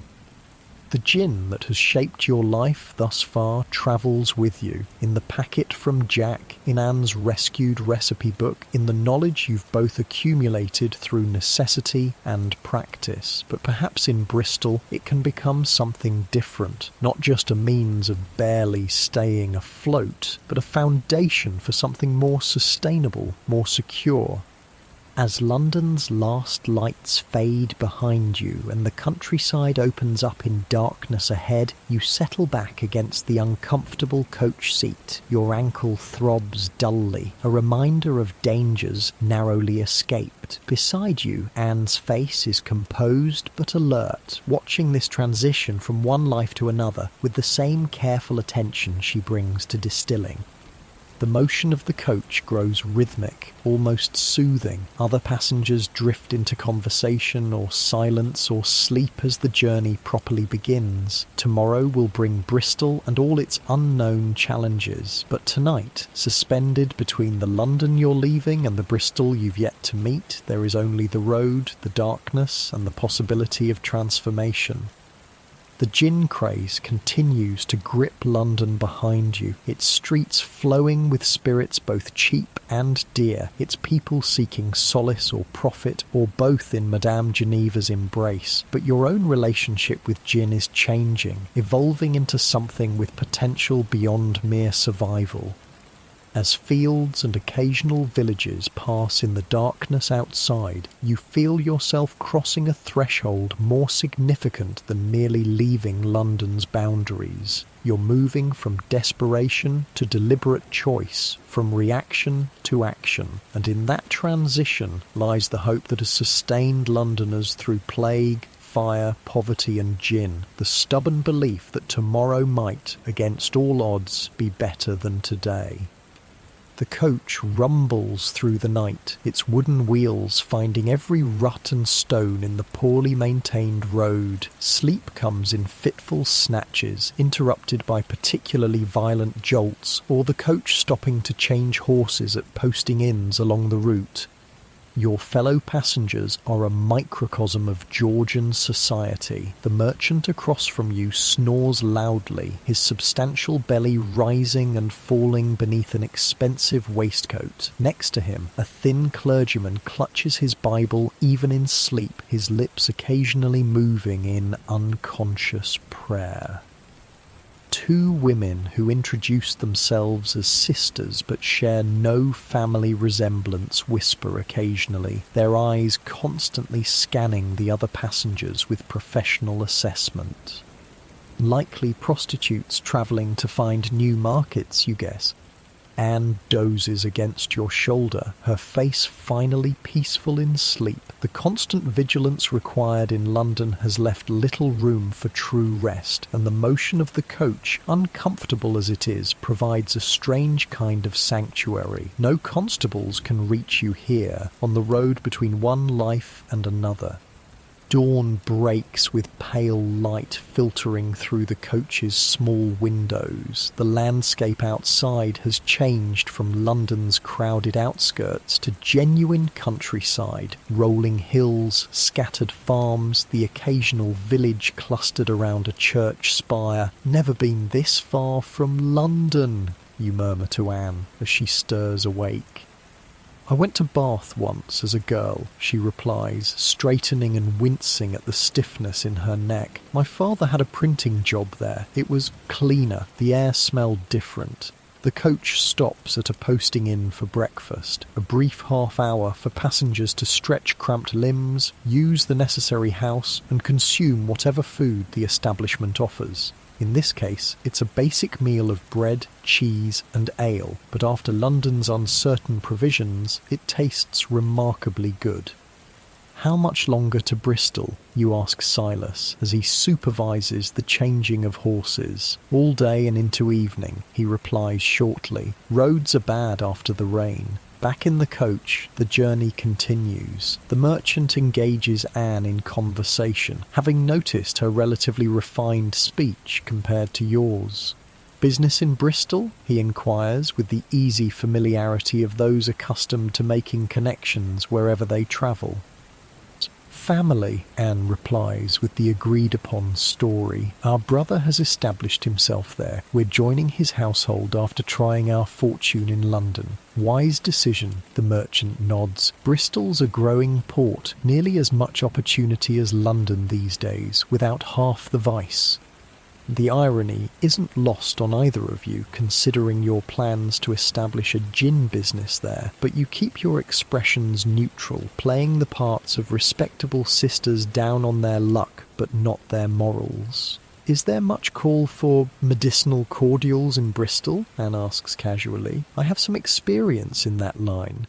The gin that has shaped your life thus far travels with you, in the packet from Jack, in Anne's rescued recipe book, in the knowledge you've both accumulated through necessity and practice. But perhaps in Bristol it can become something different, not just a means of barely staying afloat, but a foundation for something more sustainable, more secure. As London's last lights fade behind you and the countryside opens up in darkness ahead, you settle back against the uncomfortable coach seat. Your ankle throbs dully, a reminder of dangers narrowly escaped. Beside you, Anne's face is composed but alert, watching this transition from one life to another with the same careful attention she brings to distilling. The motion of the coach grows rhythmic, almost soothing. Other passengers drift into conversation or silence or sleep as the journey properly begins. Tomorrow will bring Bristol and all its unknown challenges, but tonight, suspended between the London you're leaving and the Bristol you've yet to meet, there is only the road, the darkness, and the possibility of transformation. The gin craze continues to grip London behind you, its streets flowing with spirits both cheap and dear, its people seeking solace or profit, or both in Madame Geneva's embrace. But your own relationship with gin is changing, evolving into something with potential beyond mere survival. As fields and occasional villages pass in the darkness outside, you feel yourself crossing a threshold more significant than merely leaving London's boundaries. You're moving from desperation to deliberate choice, from reaction to action, and in that transition lies the hope that has sustained Londoners through plague, fire, poverty and gin, the stubborn belief that tomorrow might, against all odds, be better than today. The coach rumbles through the night, its wooden wheels finding every rut and stone in the poorly maintained road. Sleep comes in fitful snatches, interrupted by particularly violent jolts, or the coach stopping to change horses at posting inns along the route. Your fellow passengers are a microcosm of Georgian society. The merchant across from you snores loudly, his substantial belly rising and falling beneath an expensive waistcoat. Next to him, a thin clergyman clutches his Bible even in sleep, his lips occasionally moving in unconscious prayer. Two women who introduce themselves as sisters but share no family resemblance whisper occasionally, their eyes constantly scanning the other passengers with professional assessment. Likely prostitutes travelling to find new markets, you guess. Anne dozes against your shoulder, her face finally peaceful in sleep. The constant vigilance required in London has left little room for true rest, and the motion of the coach, uncomfortable as it is, provides a strange kind of sanctuary. No constables can reach you here, on the road between one life and another. Dawn breaks with pale light filtering through the coach's small windows. The landscape outside has changed from London's crowded outskirts to genuine countryside. Rolling hills, scattered farms, the occasional village clustered around a church spire. Never been this far from London, you murmur to Anne as she stirs awake. I went to Bath once as a girl, she replies, straightening and wincing at the stiffness in her neck. My father had a printing job there. It was cleaner. The air smelled different. The coach stops at a posting inn for breakfast, a brief half hour for passengers to stretch cramped limbs, use the necessary house, and consume whatever food the establishment offers. In this case, it's a basic meal of bread, cheese and ale, but after London's uncertain provisions, it tastes remarkably good. How much longer to Bristol? You ask Silas as he supervises the changing of horses. All day and into evening, he replies shortly. Roads are bad after the rain. Back in the coach, the journey continues. The merchant engages Anne in conversation, having noticed her relatively refined speech compared to yours. Business in Bristol? He inquires with the easy familiarity of those accustomed to making connections wherever they travel. Family, Anne replies with the agreed-upon story. Our brother has established himself there. We're joining his household after trying our fortune in London. Wise decision, the merchant nods. Bristol's a growing port, nearly as much opportunity as London these days, without half the vice. The irony isn't lost on either of you, considering your plans to establish a gin business there, but you keep your expressions neutral, playing the parts of respectable sisters down on their luck, but not their morals. Is there much call for medicinal cordials in Bristol? Anne asks casually. I have some experience in that line.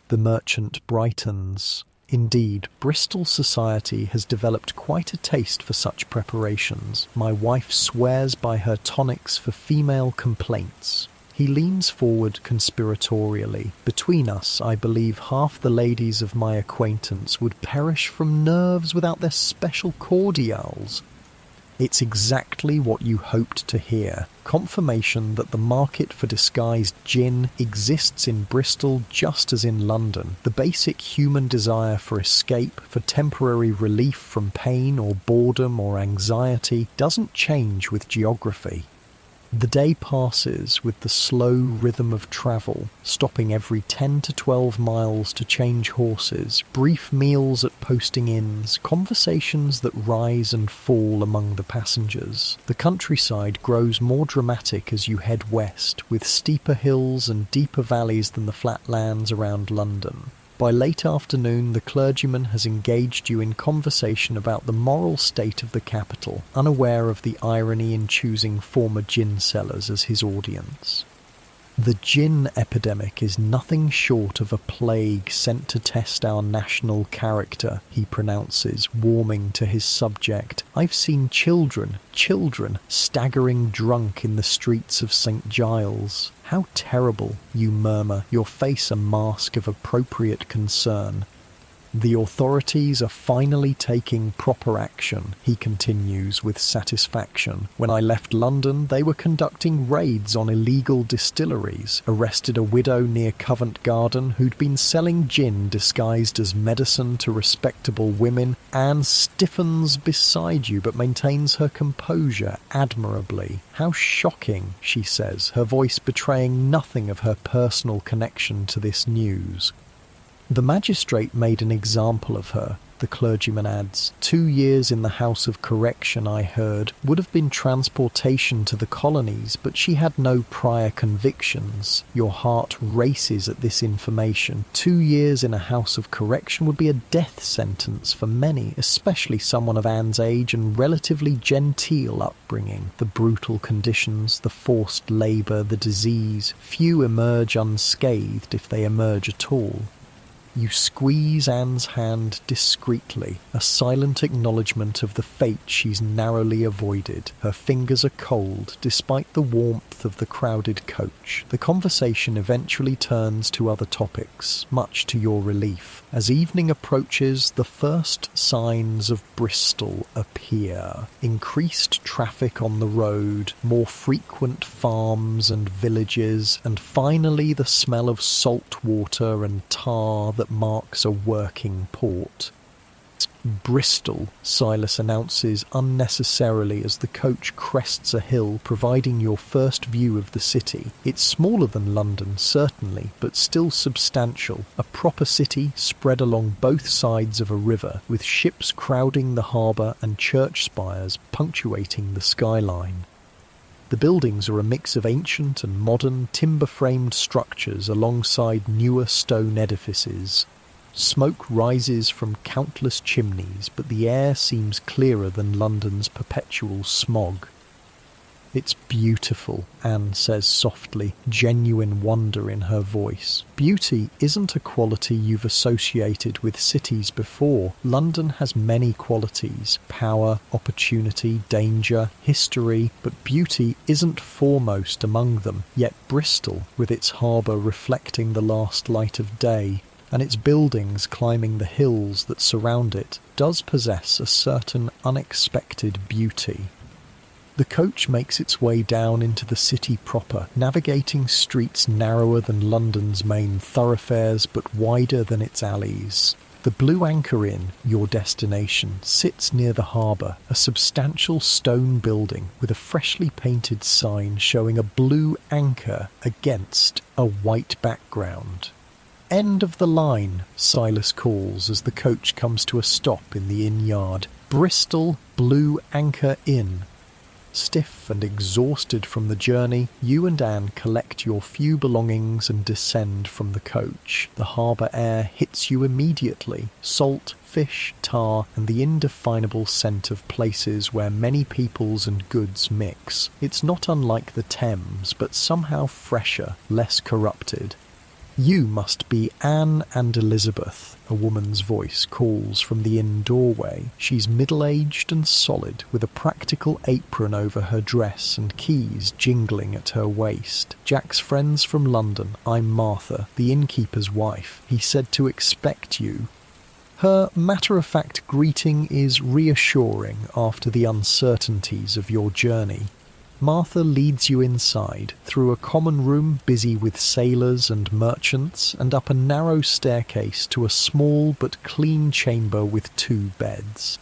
The merchant brightens. Indeed, Bristol society has developed quite a taste for such preparations. My wife swears by her tonics for female complaints. He leans forward conspiratorially. Between us, I believe half the ladies of my acquaintance would perish from nerves without their special cordials. It's exactly what you hoped to hear. Confirmation that the market for disguised gin exists in Bristol just as in London. The basic human desire for escape, for temporary relief from pain or boredom or anxiety, doesn't change with geography. The day passes with the slow rhythm of travel, stopping every 10 to 12 miles to change horses, brief meals at posting inns, conversations that rise and fall among the passengers. The countryside grows more dramatic as you head west, with steeper hills and deeper valleys than the flatlands around London. By late afternoon, the clergyman has engaged you in conversation about the moral state of the capital, unaware of the irony in choosing former gin sellers as his audience. The gin epidemic is nothing short of a plague sent to test our national character, he pronounces, warming to his subject. I've seen children, staggering drunk in the streets of St. Giles. How terrible, you murmur, your face a mask of appropriate concern. The authorities are finally taking proper action, he continues with satisfaction. When I left London, they were conducting raids on illegal distilleries, arrested a widow near Covent Garden who'd been selling gin disguised as medicine to respectable women. Anne stiffens beside you but maintains her composure admirably. How shocking, she says, her voice betraying nothing of her personal connection to this news. The magistrate made an example of her, the clergyman adds. 2 years in the House of Correction, I heard, would have been transportation to the colonies, but she had no prior convictions. Your heart races at this information. 2 years in a House of Correction would be a death sentence for many, especially someone of Anne's age and relatively genteel upbringing. The brutal conditions, the forced labour, the disease. Few emerge unscathed if they emerge at all. You squeeze Anne's hand discreetly, a silent acknowledgement of the fate she's narrowly avoided. Her fingers are cold, despite the warmth of the crowded coach. The conversation eventually turns to other topics, much to your relief. As evening approaches, the first signs of Bristol appear. Increased traffic on the road, more frequent farms and villages, and finally the smell of salt water and tar that marks a working port. Bristol, Silas announces unnecessarily as the coach crests a hill, providing your first view of the city. It's smaller than London, certainly, but still substantial. A proper city spread along both sides of a river, with ships crowding the harbour and church spires punctuating the skyline. The buildings are a mix of ancient and modern timber-framed structures alongside newer stone edifices. Smoke rises from countless chimneys, but the air seems clearer than London's perpetual smog. "It's beautiful," Anne says softly, genuine wonder in her voice. Beauty isn't a quality you've associated with cities before. London has many qualities: power, opportunity, danger, history, but beauty isn't foremost among them. Yet Bristol, with its harbour reflecting the last light of day, and its buildings climbing the hills that surround it, does possess a certain unexpected beauty. The coach makes its way down into the city proper, navigating streets narrower than London's main thoroughfares but wider than its alleys. The Blue Anchor Inn, your destination, sits near the harbour, a substantial stone building with a freshly painted sign showing a blue anchor against a white background. "End of the line," Silas calls as the coach comes to a stop in the inn yard. "Bristol Blue Anchor Inn." Stiff and exhausted from the journey, you and Anne collect your few belongings and descend from the coach. The harbour air hits you immediately. Salt, fish, tar, and the indefinable scent of places where many peoples and goods mix. It's not unlike the Thames, but somehow fresher, less corrupted. "You must be Anne and Elizabeth," a woman's voice calls from the inn doorway. She's middle-aged and solid, with a practical apron over her dress and keys jingling at her waist. "Jack's friends from London. I'm Martha, the innkeeper's wife. He said to expect you." Her matter-of-fact greeting is reassuring after the uncertainties of your journey. Martha leads you inside, through a common room busy with sailors and merchants, and up a narrow staircase to a small but clean chamber with 2 beds.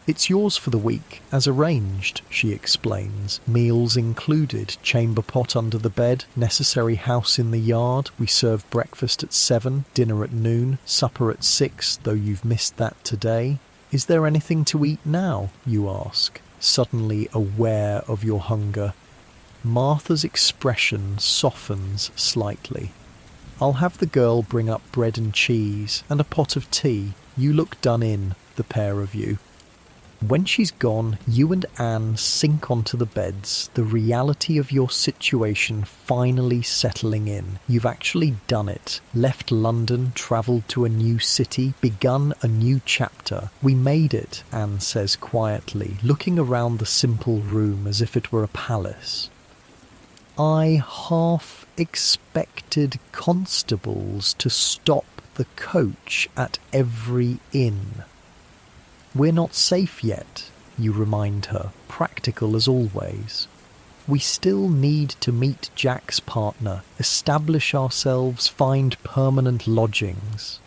"It's yours for the week, as arranged," she explains. "Meals included, chamber pot under the bed, necessary house in the yard. We serve breakfast at 7, dinner at noon, supper at 6, though you've missed that today. Is there anything to eat now?" you ask, suddenly aware of your hunger. Martha's expression softens slightly. "I'll have the girl bring up bread and cheese, and a pot of tea. You look done in, the pair of you." When she's gone, you and Anne sink onto the beds, the reality of your situation finally settling in. You've actually done it. Left London, travelled to a new city, begun a new chapter. "We made it," Anne says quietly, looking around the simple room as if it were a palace. "I half expected constables to stop the coach at every inn." "We're not safe yet," you remind her, practical as always. "We still need to meet Jack's partner, establish ourselves, find permanent lodgings."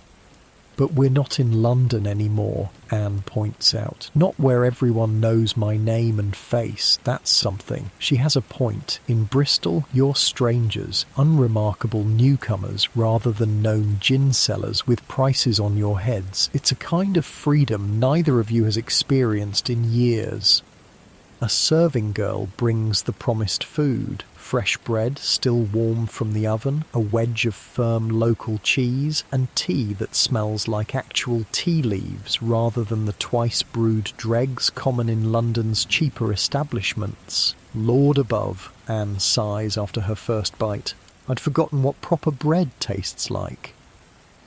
"But we're not in London anymore," Anne points out. "Not where everyone knows my name and face. That's something." She has a point. In Bristol, you're strangers, unremarkable newcomers rather than known gin sellers with prices on your heads. It's a kind of freedom neither of you has experienced in years. A serving girl brings the promised food. Fresh bread, still warm from the oven, a wedge of firm local cheese, and tea that smells like actual tea leaves rather than the twice-brewed dregs common in London's cheaper establishments. "Lord above," Anne sighs after her first bite. "I'd forgotten what proper bread tastes like."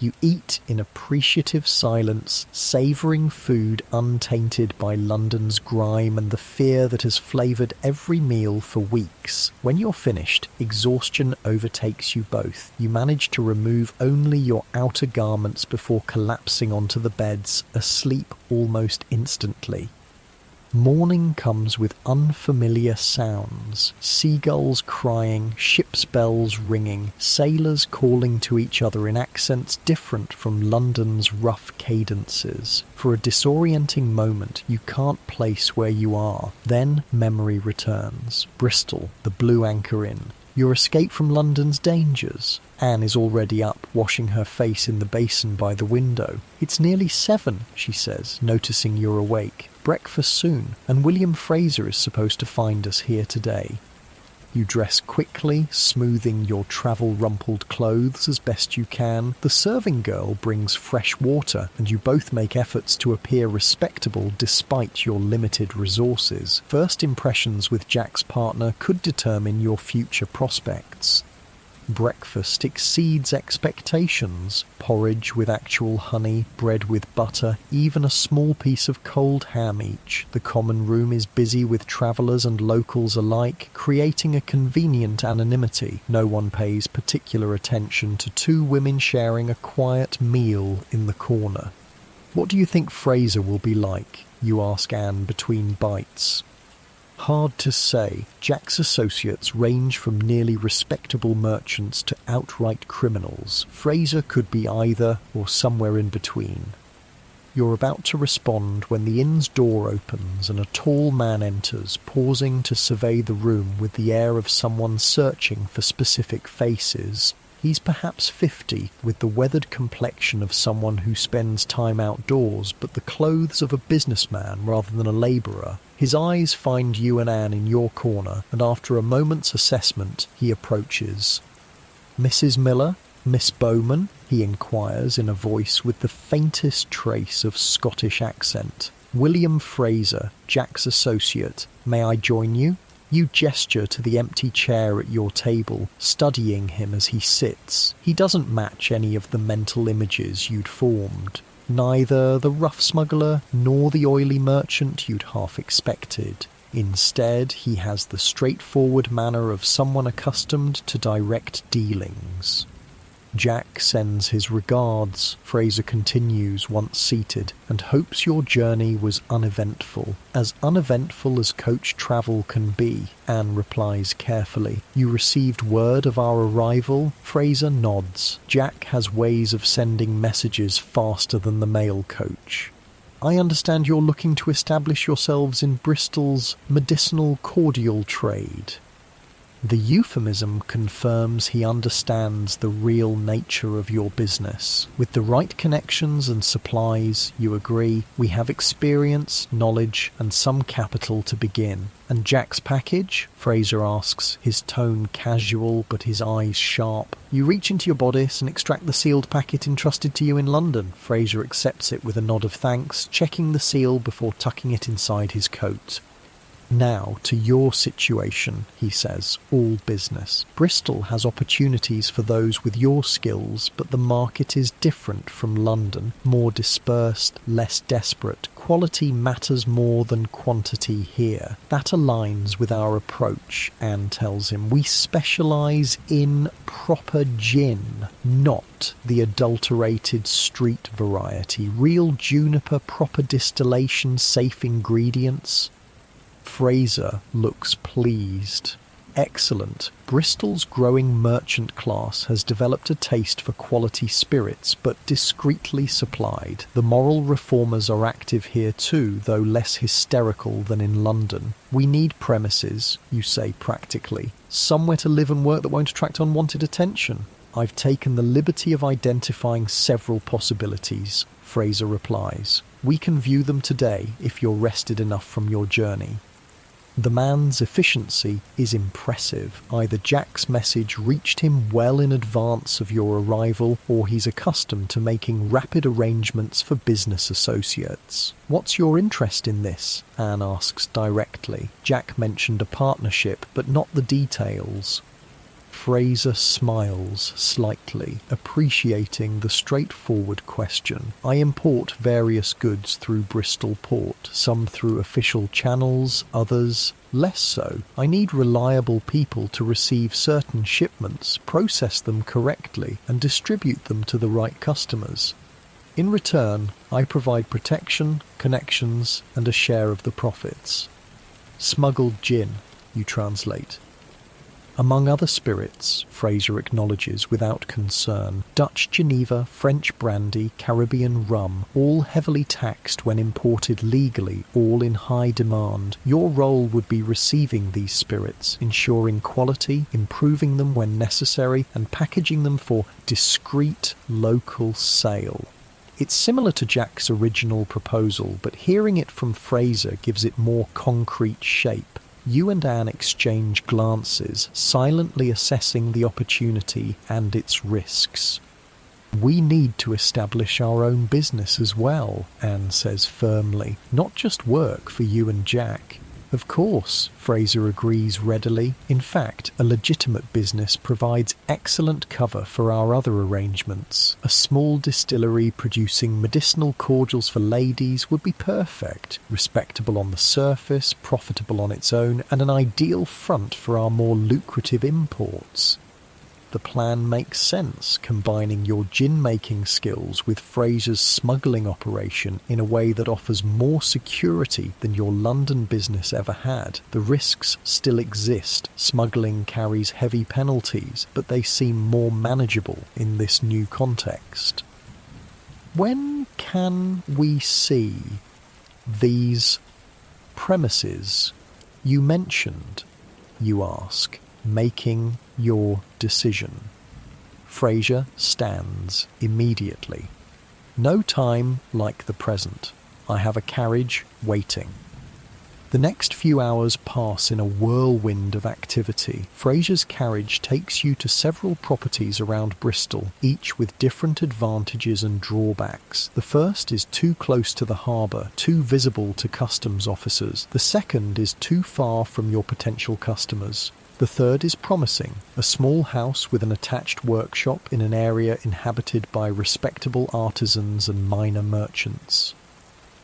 You eat in appreciative silence, savouring food untainted by London's grime and the fear that has flavoured every meal for weeks. When you're finished, exhaustion overtakes you both. You manage to remove only your outer garments before collapsing onto the beds, asleep almost instantly. Morning comes with unfamiliar sounds, seagulls crying, ship's bells ringing, sailors calling to each other in accents different from London's rough cadences. For a disorienting moment, you can't place where you are. Then memory returns. Bristol, the Blue Anchor Inn. Your escape from London's dangers. Anne is already up, washing her face in the basin by the window. "It's nearly 7, she says, noticing you're awake. "Breakfast soon, and William Fraser is supposed to find us here today." You dress quickly, smoothing your travel-rumpled clothes as best you can. The serving girl brings fresh water, and you both make efforts to appear respectable despite your limited resources. First impressions with Jack's partner could determine your future prospects. Breakfast exceeds expectations. Porridge with actual honey, bread with butter, even a small piece of cold ham each. The common room is busy with travellers and locals alike, creating a convenient anonymity. No one pays particular attention to two women sharing a quiet meal in the corner. "What do you think Fraser will be like?" you ask Anne between bites. Hard to say. Jack's associates range from nearly respectable merchants to outright criminals. Fraser could be either or somewhere in between. You're about to respond when the inn's door opens and a tall man enters, pausing to survey the room with the air of someone searching for specific faces. He's perhaps 50, with the weathered complexion of someone who spends time outdoors, but the clothes of a businessman rather than a labourer. His eyes find you and Anne in your corner, and after a moment's assessment, he approaches. "Mrs. Miller? Miss Bowman?" he inquires in a voice with the faintest trace of Scottish accent. "William Fraser, Jack's associate. May I join you?" You gesture to the empty chair at your table, studying him as he sits. He doesn't match any of the mental images you'd formed. Neither the rough smuggler nor the oily merchant you'd half expected. Instead, he has the straightforward manner of someone accustomed to direct dealings. Jack sends his regards, Fraser continues once seated, and hopes your journey was uneventful. As uneventful as coach travel can be, Anne replies carefully. You received word of our arrival? Fraser nods. Jack has ways of sending messages faster than the mail coach. I understand you're looking to establish yourselves in Bristol's medicinal cordial trade. The euphemism confirms he understands the real nature of your business. With the right connections and supplies, you agree, we have experience, knowledge, and some capital to begin. And Jack's package? Fraser asks, his tone casual but his eyes sharp. You reach into your bodice and extract the sealed packet entrusted to you in London. Fraser accepts it with a nod of thanks, checking the seal before tucking it inside his coat. Now, to your situation, he says, all business. Bristol has opportunities for those with your skills, but the market is different from London, more dispersed, less desperate. Quality matters more than quantity here. That aligns with our approach, Anne tells him. We specialise in proper gin, not the adulterated street variety. Real juniper, proper distillation, safe ingredients. Fraser looks pleased. Excellent. Bristol's growing merchant class has developed a taste for quality spirits, but discreetly supplied. The moral reformers are active here too, though less hysterical than in London. We need premises, you say practically. Somewhere to live and work that won't attract unwanted attention. I've taken the liberty of identifying several possibilities, Fraser replies. We can view them today if you're rested enough from your journey. The man's efficiency is impressive. Either Jack's message reached him well in advance of your arrival, or he's accustomed to making rapid arrangements for business associates. What's your interest in this? Anne asks directly. Jack mentioned a partnership, but not the details. Fraser smiles slightly, appreciating the straightforward question. I import various goods through Bristol Port, some through official channels, others less so. I need reliable people to receive certain shipments, process them correctly, and distribute them to the right customers. In return, I provide protection, connections, and a share of the profits. Smuggled gin, you translate. Among other spirits, Fraser acknowledges without concern, Dutch Geneva, French brandy, Caribbean rum, all heavily taxed when imported legally, all in high demand. Your role would be receiving these spirits, ensuring quality, improving them when necessary, and packaging them for discreet local sale. It's similar to Jack's original proposal, but hearing it from Fraser gives it more concrete shape. You and Anne exchange glances, silently assessing the opportunity and its risks. We need to establish our own business as well, Anne says firmly, not just work for you and Jack. Of course, Fraser agrees readily. In fact, a legitimate business provides excellent cover for our other arrangements. A small distillery producing medicinal cordials for ladies would be perfect, respectable on the surface, profitable on its own, and an ideal front for our more lucrative imports. The plan makes sense, combining your gin-making skills with Fraser's smuggling operation in a way that offers more security than your London business ever had. The risks still exist. Smuggling carries heavy penalties, but they seem more manageable in this new context. When can we see these premises you mentioned, you ask, making your decision? Fraser stands immediately. No time like the present. I have a carriage waiting. The next few hours pass in a whirlwind of activity. Fraser's carriage takes you to several properties around Bristol, each with different advantages and drawbacks. The first is too close to the harbour, too visible to customs officers. The second is too far from your potential customers. The third is promising, a small house with an attached workshop in an area inhabited by respectable artisans and minor merchants.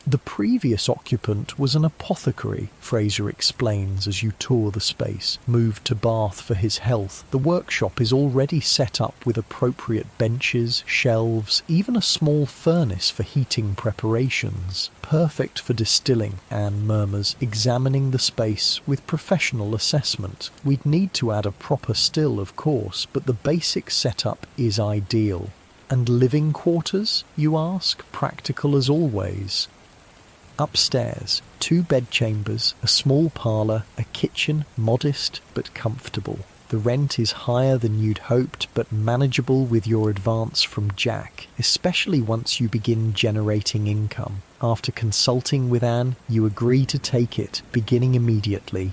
The previous occupant was an apothecary, Fraser explains as you tour the space. Moved to Bath for his health, the workshop is already set up with appropriate benches, shelves, even a small furnace for heating preparations. Perfect for distilling, Anne murmurs, examining the space with professional assessment. We'd need to add a proper still, of course, but the basic setup is ideal. And living quarters, you ask? Practical as always. Upstairs, 2 bedchambers, a small parlour, a kitchen, modest but comfortable. The rent is higher than you'd hoped, but manageable with your advance from Jack, especially once you begin generating income. After consulting with Anne, you agree to take it, beginning immediately.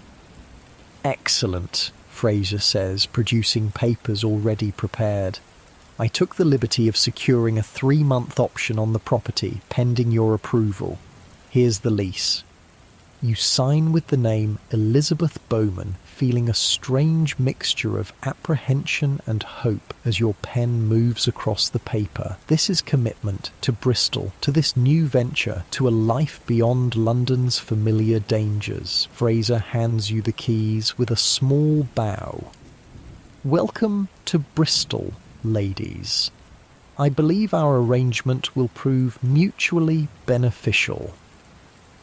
Excellent, Fraser says, producing papers already prepared. I took the liberty of securing a 3-month option on the property, pending your approval. Here's the lease. You sign with the name Elizabeth Bowman, feeling a strange mixture of apprehension and hope as your pen moves across the paper. This is commitment to Bristol, to this new venture, to a life beyond London's familiar dangers. Fraser hands you the keys with a small bow. Welcome to Bristol, ladies. I believe our arrangement will prove mutually beneficial.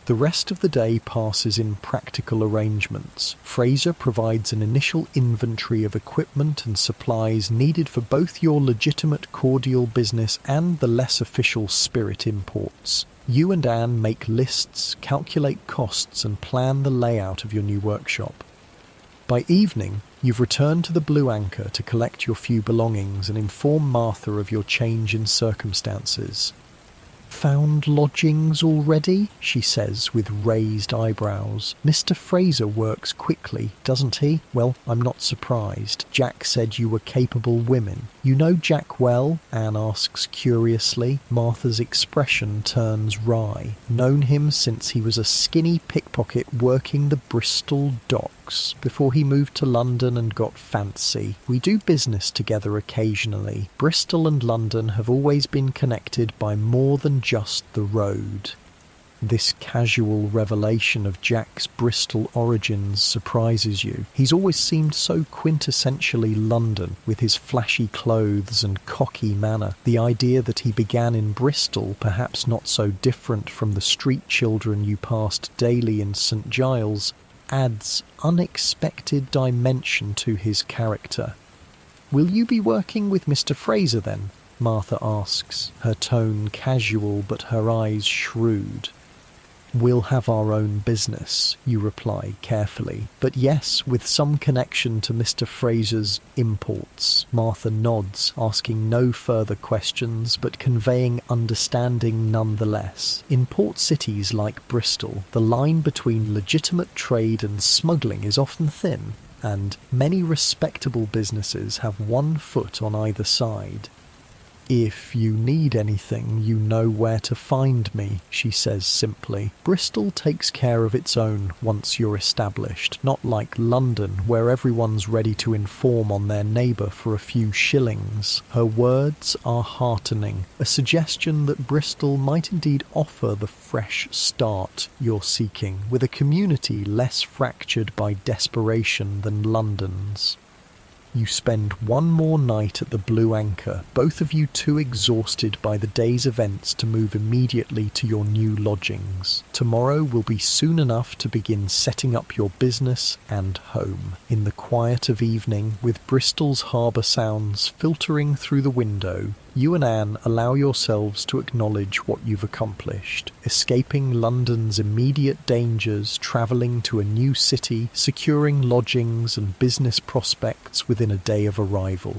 The rest of the day passes in practical arrangements. Fraser provides an initial inventory of equipment and supplies needed for both your legitimate cordial business and the less official spirit imports. You and Anne make lists, calculate costs, and plan the layout of your new workshop. By evening, you've returned to the Blue Anchor to collect your few belongings and inform Martha of your change in circumstances. Found lodgings already? She says with raised eyebrows. Mr. Fraser works quickly, doesn't he? Well, I'm not surprised. Jack said you were capable women. You know Jack well? Anne asks curiously. Martha's expression turns wry. Known him since he was a skinny pickpocket working the Bristol docks, before he moved to London and got fancy. We do business together occasionally. Bristol and London have always been connected by more than just the road. This casual revelation of Jack's Bristol origins surprises you. He's always seemed so quintessentially London, with his flashy clothes and cocky manner. The idea that he began in Bristol, perhaps not so different from the street children you passed daily in St. Giles, adds unexpected dimension to his character. "Will you be working with Mr. Fraser then?" Martha asks, her tone casual but her eyes shrewd. "We'll have our own business," you reply carefully. "But yes, with some connection to Mr. Fraser's imports." Martha nods, asking no further questions, but conveying understanding nonetheless. In port cities like Bristol, the line between legitimate trade and smuggling is often thin, and many respectable businesses have one foot on either side. "If you need anything, you know where to find me," she says simply. Bristol takes care of its own once you're established, not like London, where everyone's ready to inform on their neighbour for a few shillings. Her words are heartening, a suggestion that Bristol might indeed offer the fresh start you're seeking, with a community less fractured by desperation than London's. You spend one more night at the Blue Anchor, both of you too exhausted by the day's events to move immediately to your new lodgings. Tomorrow will be soon enough to begin setting up your business and home. In the quiet of evening, with Bristol's harbour sounds filtering through the window, you and Anne allow yourselves to acknowledge what you've accomplished, escaping London's immediate dangers, travelling to a new city, securing lodgings and business prospects within a day of arrival.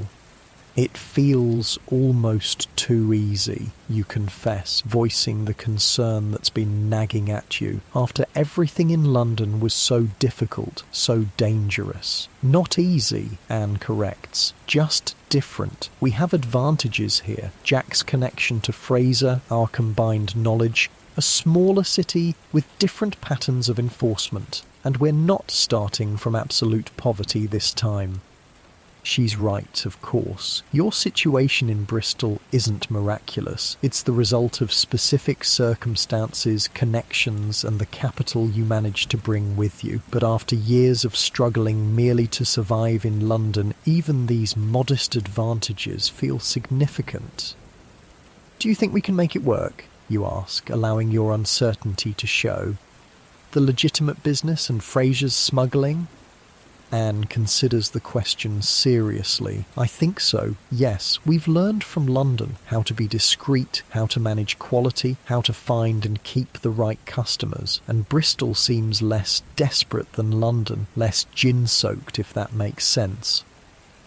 It feels almost too easy, you confess, voicing the concern that's been nagging at you. After everything in London was so difficult, so dangerous. Not easy, Anne corrects, just different. We have advantages here. Jack's connection to Fraser, our combined knowledge, a smaller city with different patterns of enforcement. And we're not starting from absolute poverty this time. She's right, of course. Your situation in Bristol isn't miraculous. It's the result of specific circumstances, connections, and the capital you managed to bring with you. But after years of struggling merely to survive in London, even these modest advantages feel significant. "Do you think we can make it work?" you ask, allowing your uncertainty to show. "The legitimate business and Fraser's smuggling?" Anne considers the question seriously. "I think so, yes. We've learned from London how to be discreet, how to manage quality, how to find and keep the right customers, and Bristol seems less desperate than London, less gin-soaked, if that makes sense."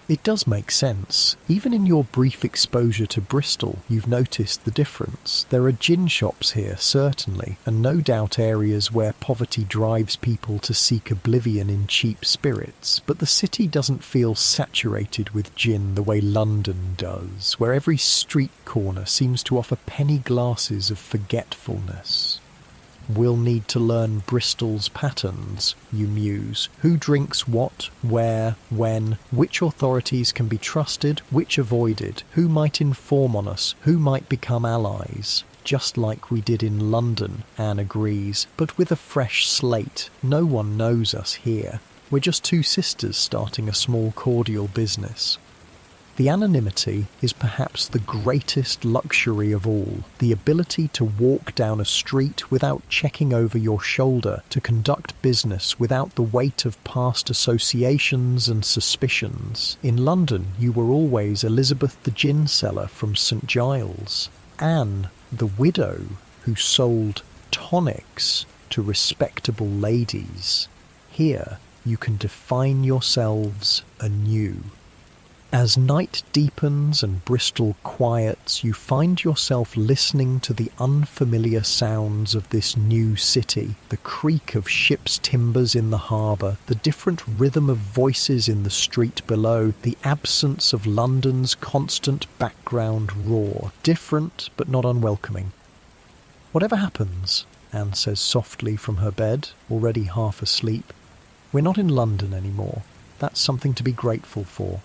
It does make sense. Even in your brief exposure to Bristol, you've noticed the difference. There are gin shops here, certainly, and no doubt areas where poverty drives people to seek oblivion in cheap spirits. But the city doesn't feel saturated with gin the way London does, where every street corner seems to offer penny glasses of forgetfulness. "We'll need to learn Bristol's patterns," you muse. Who drinks what, where, when, which authorities can be trusted, which avoided, who might inform on us, who might become allies. "Just like we did in London," Anne agrees, "but with a fresh slate. No one knows us here. We're just two sisters starting a small cordial business." The anonymity is perhaps the greatest luxury of all, the ability to walk down a street without checking over your shoulder, to conduct business without the weight of past associations and suspicions. In London, you were always Elizabeth the gin seller from St. Giles, Anne the widow who sold tonics to respectable ladies. Here, you can define yourselves anew. As night deepens and Bristol quiets, you find yourself listening to the unfamiliar sounds of this new city, the creak of ships' timbers in the harbour, the different rhythm of voices in the street below, the absence of London's constant background roar, different but not unwelcoming. "Whatever happens," Anne says softly from her bed, already half asleep, "we're not in London anymore. That's something to be grateful for."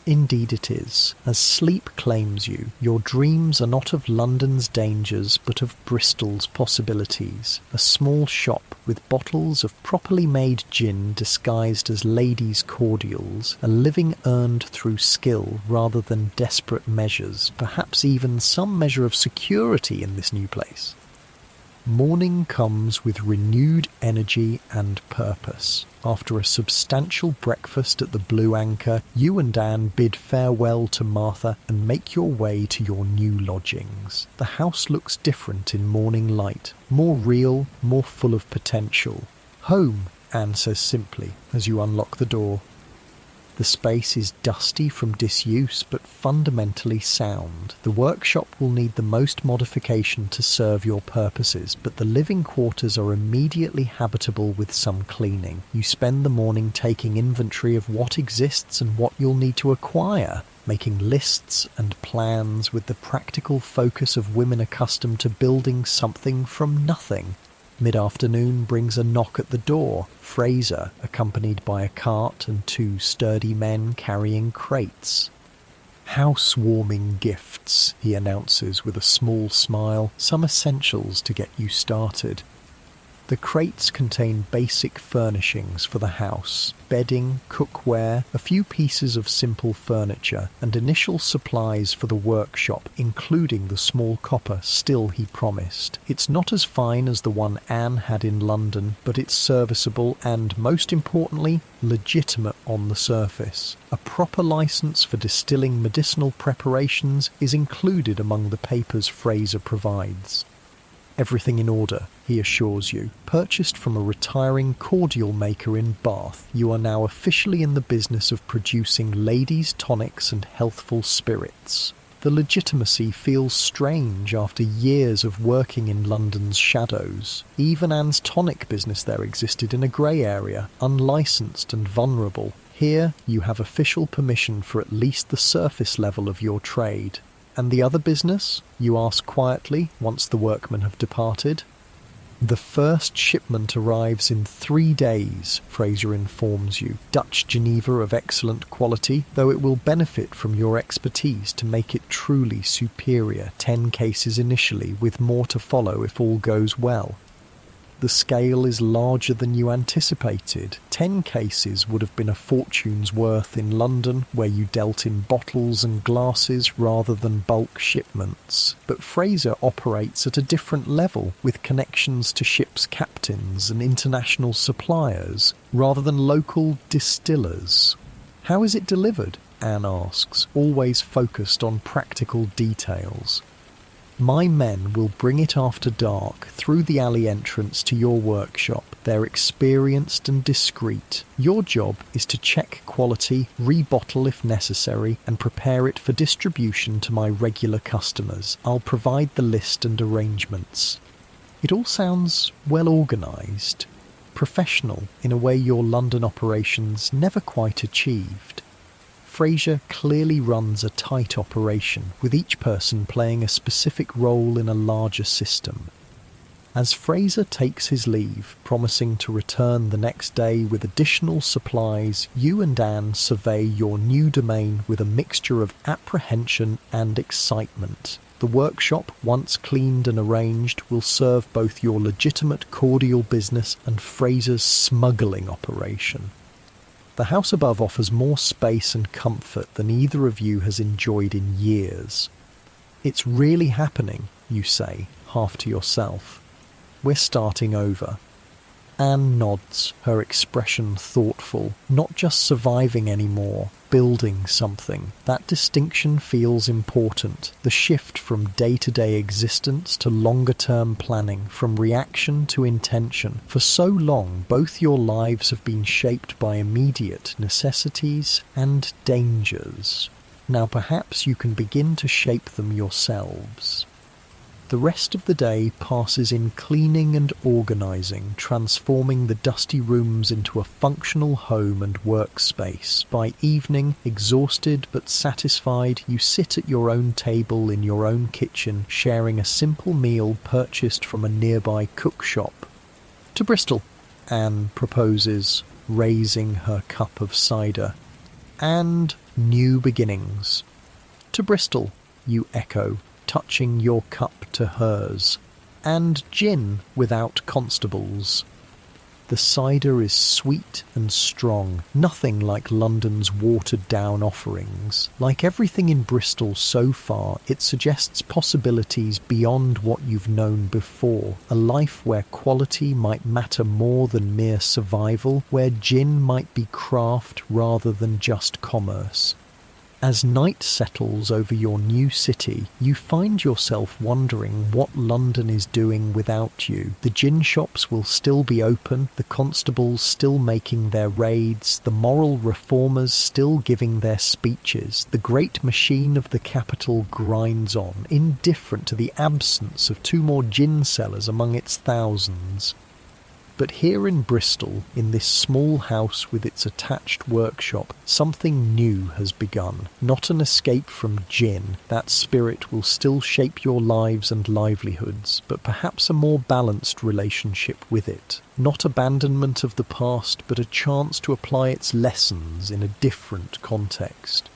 Indeed it is. As sleep claims you, your dreams are not of London's dangers, but of Bristol's possibilities. A small shop with bottles of properly made gin disguised as ladies' cordials, a living earned through skill rather than desperate measures, perhaps even some measure of security in this new place. Morning comes with renewed energy and purpose. After a substantial breakfast at the Blue Anchor, you and Anne bid farewell to Martha and make your way to your new lodgings. The house looks different in morning light, more real, more full of potential. "Home," Anne says simply as you unlock the door. The space is dusty from disuse but fundamentally sound. The workshop will need the most modification to serve your purposes, but the living quarters are immediately habitable with some cleaning. You spend the morning taking inventory of what exists and what you'll need to acquire, making lists and plans with the practical focus of women accustomed to building something from nothing. Mid-afternoon brings a knock at the door. Fraser, accompanied by a cart and two sturdy men carrying crates. "Housewarming gifts," he announces with a small smile, "some essentials to get you started." The crates contain basic furnishings for the house, bedding, cookware, a few pieces of simple furniture, and initial supplies for the workshop, including the small copper still he promised. It's not as fine as the one Anne had in London, but it's serviceable and, most importantly, legitimate on the surface. A proper licence for distilling medicinal preparations is included among the papers Fraser provides. Everything in order, he assures you. Purchased from a retiring cordial maker in Bath, you are now officially in the business of producing ladies' tonics and healthful spirits. The legitimacy feels strange after years of working in London's shadows. Even Anne's tonic business there existed in a grey area, unlicensed and vulnerable. Here you have official permission for at least the surface level of your trade. "And the other business?" you ask quietly once the workmen have departed. "The first shipment arrives in 3 days, Fraser informs you. Dutch Geneva of excellent quality, though it will benefit from your expertise to make it truly superior. 10 cases initially, with more to follow if all goes well. The scale is larger than you anticipated. 10 cases would have been a fortune's worth in London, where you dealt in bottles and glasses rather than bulk shipments. But Fraser operates at a different level, with connections to ships' captains and international suppliers, rather than local distillers. How is it delivered? Anne asks, always focused on practical details. My men will bring it after dark through the alley entrance to your workshop. They're experienced and discreet. Your job is to check quality, rebottle if necessary, and prepare it for distribution to my regular customers. I'll provide the list and arrangements. It all sounds well organised, professional in a way your London operations never quite achieved. Fraser clearly runs a tight operation, with each person playing a specific role in a larger system. As Fraser takes his leave, promising to return the next day with additional supplies, you and Anne survey your new domain with a mixture of apprehension and excitement. The workshop, once cleaned and arranged, will serve both your legitimate cordial business and Fraser's smuggling operation. The house above offers more space and comfort than either of you has enjoyed in years. "It's really happening," you say, half to yourself. "We're starting over." Anne nods, her expression thoughtful. Not just surviving anymore, building something. That distinction feels important. The shift from day-to-day existence to longer-term planning, from reaction to intention. For so long, both your lives have been shaped by immediate necessities and dangers. Now perhaps you can begin to shape them yourselves. The rest of the day passes in cleaning and organising, transforming the dusty rooms into a functional home and workspace. By evening, exhausted but satisfied, you sit at your own table in your own kitchen, sharing a simple meal purchased from a nearby cook shop. "To Bristol," Anne proposes, raising her cup of cider. "And new beginnings." "To Bristol," you echo, touching your cup to hers. "And gin without constables." The cider is sweet and strong, nothing like London's watered-down offerings. Like everything in Bristol so far, it suggests possibilities beyond what you've known before. A life where quality might matter more than mere survival, where gin might be craft rather than just commerce. As night settles over your new city, you find yourself wondering what London is doing without you. The gin shops will still be open, the constables still making their raids, the moral reformers still giving their speeches. The great machine of the capital grinds on, indifferent to the absence of 2 more gin sellers among its thousands. But here in Bristol, in this small house with its attached workshop, something new has begun. Not an escape from gin. That spirit will still shape your lives and livelihoods, but perhaps a more balanced relationship with it. Not abandonment of the past, but a chance to apply its lessons in a different context.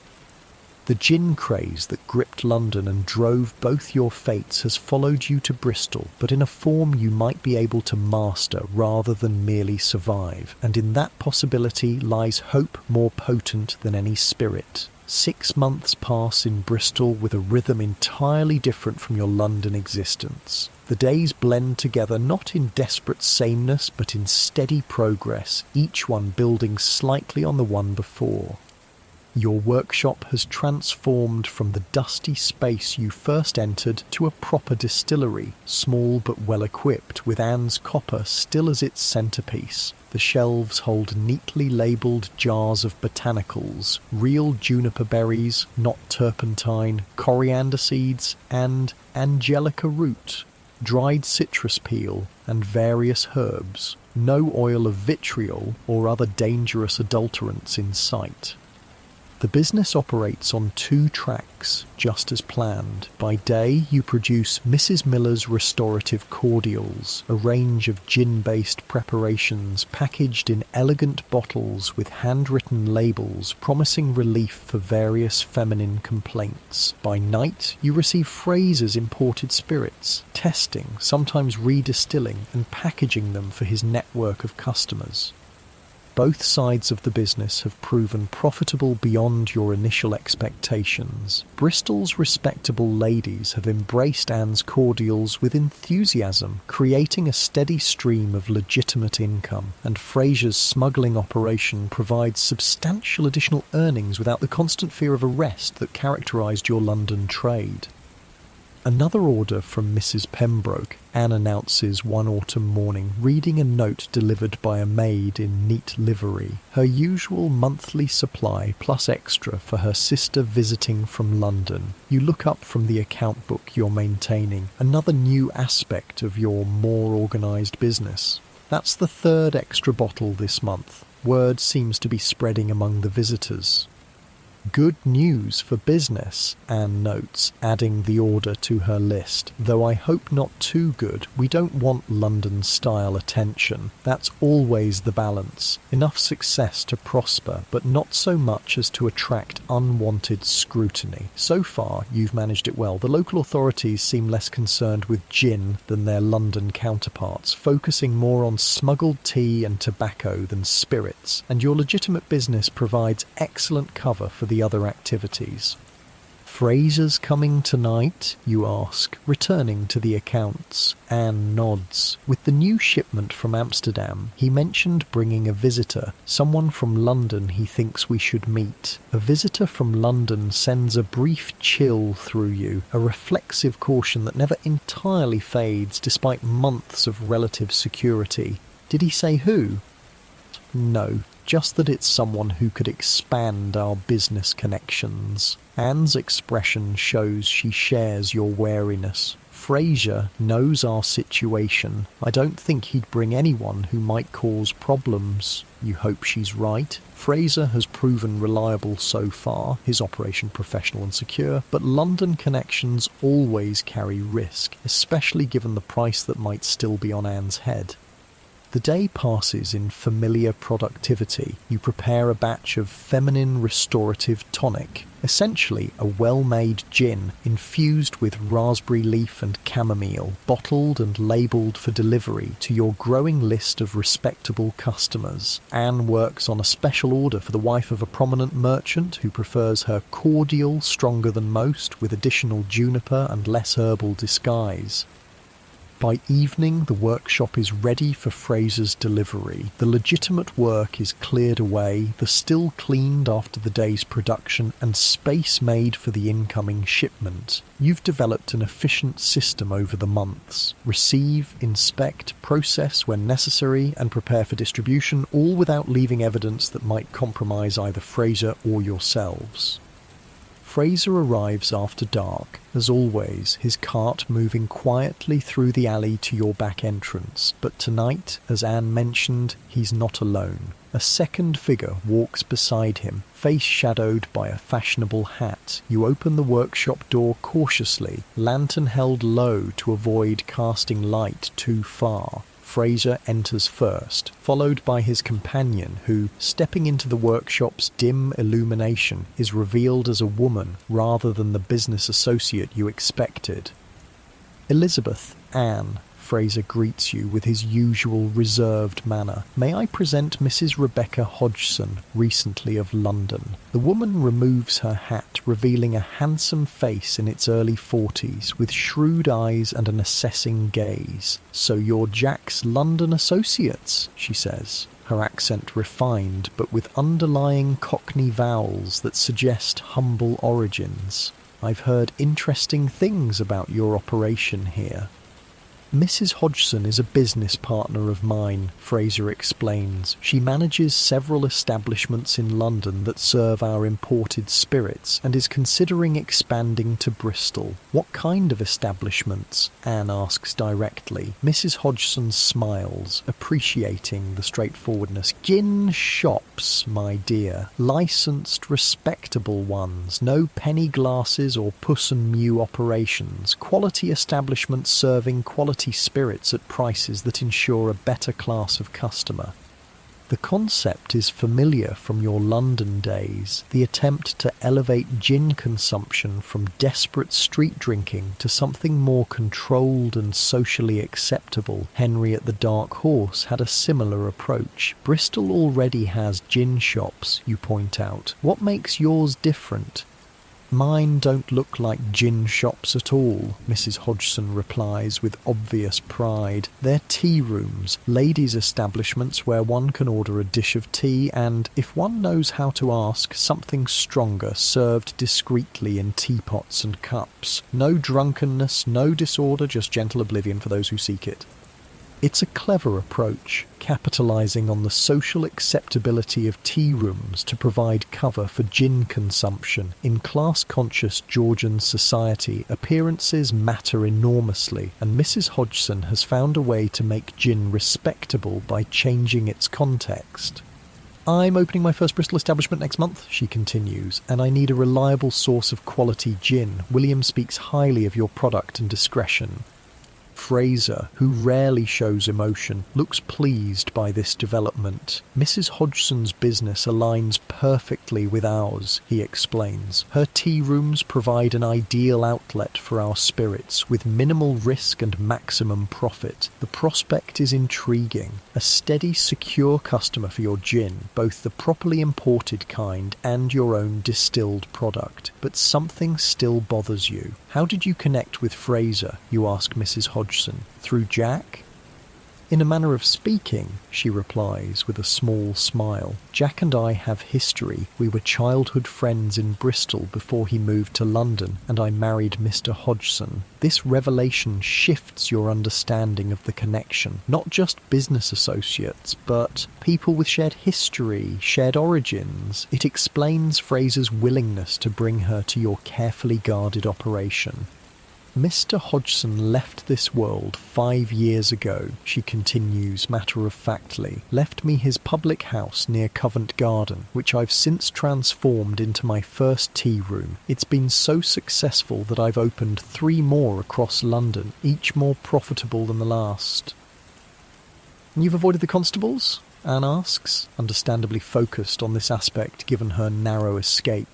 The gin craze that gripped London and drove both your fates has followed you to Bristol, but in a form you might be able to master rather than merely survive, and in that possibility lies hope more potent than any spirit. 6 months pass in Bristol with a rhythm entirely different from your London existence. The days blend together not in desperate sameness but in steady progress, each one building slightly on the one before. Your workshop has transformed from the dusty space you first entered to a proper distillery, small but well-equipped, with Anne's copper still as its centrepiece. The shelves hold neatly labelled jars of botanicals, real juniper berries, not turpentine, coriander seeds, and angelica root, dried citrus peel, and various herbs. No oil of vitriol or other dangerous adulterants in sight. The business operates on 2 tracks, just as planned. By day, you produce Mrs. Miller's restorative cordials, a range of gin-based preparations packaged in elegant bottles with handwritten labels promising relief for various feminine complaints. By night, you receive Fraser's imported spirits, testing, sometimes redistilling, and packaging them for his network of customers. Both sides of the business have proven profitable beyond your initial expectations. Bristol's respectable ladies have embraced Anne's cordials with enthusiasm, creating a steady stream of legitimate income, and Fraser's smuggling operation provides substantial additional earnings without the constant fear of arrest that characterised your London trade. Another order from Mrs. Pembroke, Anne announces one autumn morning, reading a note delivered by a maid in neat livery. Her usual monthly supply plus extra for her sister visiting from London. You look up from the account book you're maintaining, another new aspect of your more organised business. That's the 3rd extra bottle this month. Word seems to be spreading among the visitors. Good news for business, Anne notes, adding the order to her list. Though I hope not too good. We don't want London-style attention. That's always the balance. Enough success to prosper, but not so much as to attract unwanted scrutiny. So far, you've managed it well. The local authorities seem less concerned with gin than their London counterparts, focusing more on smuggled tea and tobacco than spirits, and your legitimate business provides excellent cover for the other activities. "Fraser's coming tonight?" you ask, returning to the accounts. Anne nods. With the new shipment from Amsterdam, he mentioned bringing a visitor, someone from London he thinks we should meet. A visitor from London sends a brief chill through you, a reflexive caution that never entirely fades despite months of relative security. Did he say who? No, just that it's someone who could expand our business connections. Anne's expression shows she shares your wariness. Fraser knows our situation. I don't think he'd bring anyone who might cause problems. You hope she's right. Fraser has proven reliable so far, his operation professional and secure, but London connections always carry risk, especially given the price that might still be on Anne's head. The day passes in familiar productivity. You prepare a batch of feminine restorative tonic, essentially a well-made gin infused with raspberry leaf and chamomile, bottled and labelled for delivery to your growing list of respectable customers. Anne works on a special order for the wife of a prominent merchant who prefers her cordial stronger than most with additional juniper and less herbal disguise. By evening, the workshop is ready for Fraser's delivery. The legitimate work is cleared away, the still cleaned after the day's production, and space made for the incoming shipment. You've developed an efficient system over the months. Receive, inspect, process when necessary, and prepare for distribution, all without leaving evidence that might compromise either Fraser or yourselves. Fraser arrives after dark, as always, his cart moving quietly through the alley to your back entrance. But tonight, as Anne mentioned, he's not alone. A second figure walks beside him, face shadowed by a fashionable hat. You open the workshop door cautiously, lantern held low to avoid casting light too far. Fraser enters first, followed by his companion who, stepping into the workshop's dim illumination, is revealed as a woman rather than the business associate you expected. "Elizabeth, Anne," Fraser greets you with his usual reserved manner. "May I present Mrs. Rebecca Hodgson, recently of London." The woman removes her hat, revealing a handsome face in its early 40s, with shrewd eyes and an assessing gaze. "So you're Jack's London associates," she says, her accent refined but with underlying Cockney vowels that suggest humble origins. "I've heard interesting things about your operation here." "Mrs. Hodgson is a business partner of mine," Fraser explains. "She manages several establishments in London that serve our imported spirits and is considering expanding to Bristol." "What kind of establishments?" Anne asks directly. Mrs. Hodgson smiles, appreciating the straightforwardness. "Gin shops, my dear. Licensed, respectable ones. No penny glasses or puss and mew operations. Quality establishments serving quality spirits at prices that ensure a better class of customer." The concept is familiar from your London days, the attempt to elevate gin consumption from desperate street drinking to something more controlled and socially acceptable. Henry at the Dark Horse had a similar approach. Bristol already has gin shops, you point out. What makes yours different? "Mine don't look like gin shops at all," Mrs. Hodgson replies with obvious pride. "They're tea rooms, ladies' establishments where one can order a dish of tea and, if one knows how to ask, something stronger served discreetly in teapots and cups. No drunkenness, no disorder, just gentle oblivion for those who seek it." It's a clever approach, capitalising on the social acceptability of tea rooms to provide cover for gin consumption. In class-conscious Georgian society, appearances matter enormously, and Mrs. Hodgson has found a way to make gin respectable by changing its context. "I'm opening my first Bristol establishment next month," she continues, "and I need a reliable source of quality gin. William speaks highly of your product and discretion." Fraser, who rarely shows emotion, looks pleased by this development. Mrs. Hodgson's business aligns perfectly with ours, he explains. Her tea rooms provide an ideal outlet for our spirits, with minimal risk and maximum profit. The prospect is intriguing. A steady, secure customer for your gin, both the properly imported kind and your own distilled product. But something still bothers you. How did you connect with Fraser, you ask Mrs. Hodgson. Through Jack? In a manner of speaking, she replies with a small smile. Jack and I have history. We were childhood friends in Bristol before he moved to London, and I married Mr. Hodgson. This revelation shifts your understanding of the connection. Not just business associates, but people with shared history, shared origins. It explains Fraser's willingness to bring her to your carefully guarded operation. Mr. Hodgson left this world 5 years ago, she continues matter-of-factly. Left me his public house near Covent Garden, which I've since transformed into my first tea room. It's been so successful that I've opened 3 more across London, each more profitable than the last. You've avoided the constables? Anne asks, understandably focused on this aspect given her narrow escape.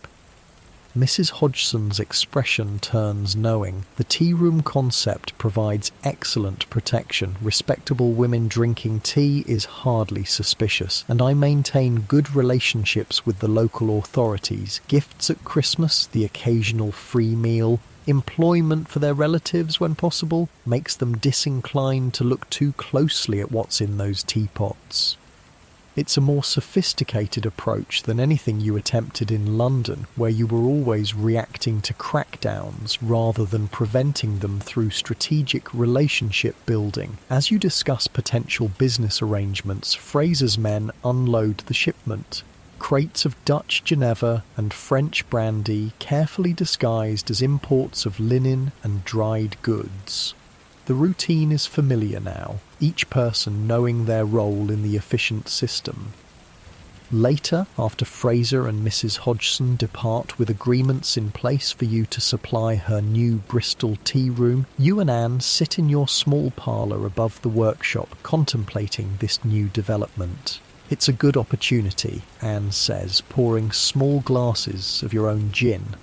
Mrs. Hodgson's expression turns knowing. The tea room concept provides excellent protection. Respectable women drinking tea is hardly suspicious, and I maintain good relationships with the local authorities. Gifts at Christmas, the occasional free meal, employment for their relatives when possible, makes them disinclined to look too closely at what's in those teapots. It's a more sophisticated approach than anything you attempted in London, where you were always reacting to crackdowns rather than preventing them through strategic relationship building. As you discuss potential business arrangements, Fraser's men unload the shipment. Crates of Dutch Geneva and French brandy, carefully disguised as imports of linen and dried goods. The routine is familiar now, each person knowing their role in the efficient system. Later, after Fraser and Mrs. Hodgson depart with agreements in place for you to supply her new Bristol tea room, you and Anne sit in your small parlour above the workshop, contemplating this new development. It's a good opportunity, Anne says, pouring small glasses of your own gin.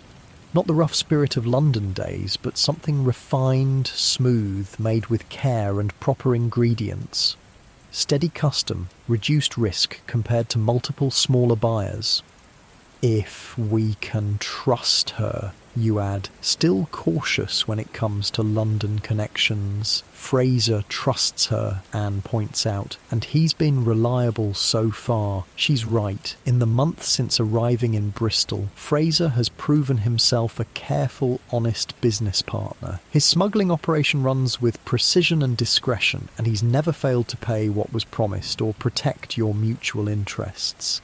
Not the rough spirit of London days, but something refined, smooth, made with care and proper ingredients. Steady custom, reduced risk compared to multiple smaller buyers. If we can trust her, you add, still cautious when it comes to London connections. Fraser trusts her, Anne points out, and he's been reliable so far. She's right. In the month since arriving in Bristol, Fraser has proven himself a careful, honest business partner. His smuggling operation runs with precision and discretion, and he's never failed to pay what was promised or protect your mutual interests.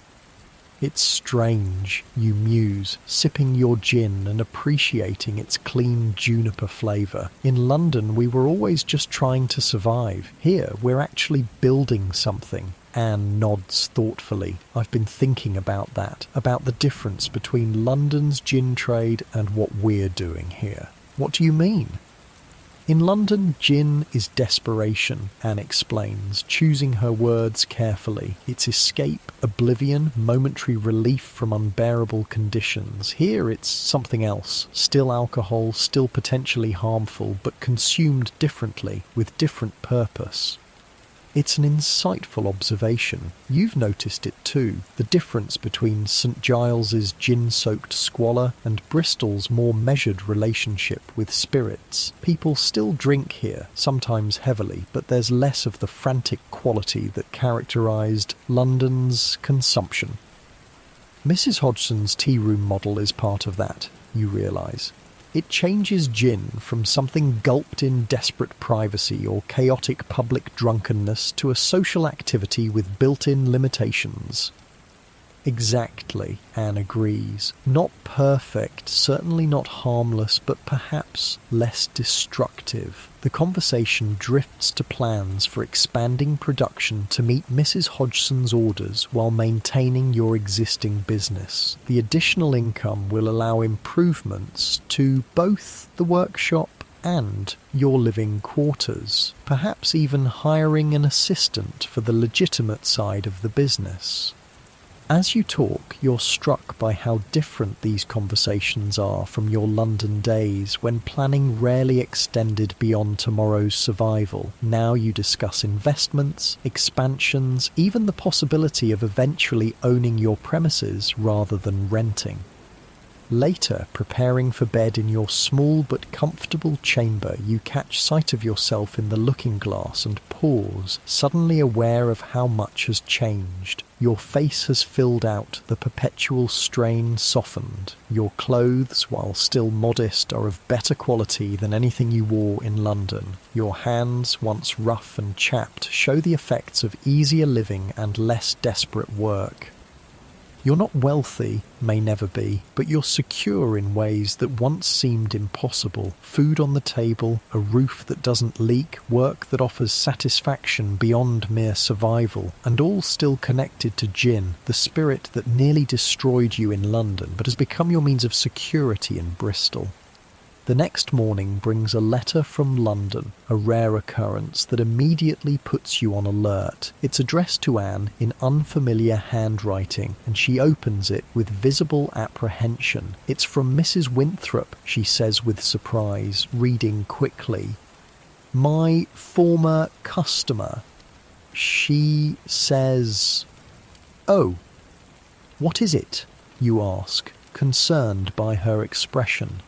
It's strange, you muse, sipping your gin and appreciating its clean juniper flavour. In London, we were always just trying to survive. Here, we're actually building something. Anne nods thoughtfully. I've been thinking about that, about the difference between London's gin trade and what we're doing here. What do you mean? In London, gin is desperation, Anne explains, choosing her words carefully. It's escape, oblivion, momentary relief from unbearable conditions. Here it's something else. Still alcohol, still potentially harmful, but consumed differently, with different purpose. It's an insightful observation. You've noticed it too, the difference between St. Giles's gin-soaked squalor and Bristol's more measured relationship with spirits. People still drink here, sometimes heavily, but there's less of the frantic quality that characterised London's consumption. Mrs. Hodgson's tea room model is part of that, you realise. It changes gin from something gulped in desperate privacy or chaotic public drunkenness to a social activity with built-in limitations. Exactly, Anne agrees. Not perfect, certainly not harmless, but perhaps less destructive. The conversation drifts to plans for expanding production to meet Mrs. Hodgson's orders while maintaining your existing business. The additional income will allow improvements to both the workshop and your living quarters, perhaps even hiring an assistant for the legitimate side of the business. As you talk, you're struck by how different these conversations are from your London days when planning rarely extended beyond tomorrow's survival. Now you discuss investments, expansions, even the possibility of eventually owning your premises rather than renting. Later, preparing for bed in your small but comfortable chamber, you catch sight of yourself in the looking glass and pause, suddenly aware of how much has changed. Your face has filled out, the perpetual strain softened. Your clothes, while still modest, are of better quality than anything you wore in London. Your hands, once rough and chapped, show the effects of easier living and less desperate work. You're not wealthy, may never be, but you're secure in ways that once seemed impossible. Food on the table, a roof that doesn't leak, work that offers satisfaction beyond mere survival, and all still connected to gin, the spirit that nearly destroyed you in London but has become your means of security in Bristol. The next morning brings a letter from London, a rare occurrence that immediately puts you on alert. It's addressed to Anne in unfamiliar handwriting, and she opens it with visible apprehension. It's from Mrs. Winthrop, she says with surprise, reading quickly. My former customer. She says... Oh, what is it? You ask, concerned by her expression.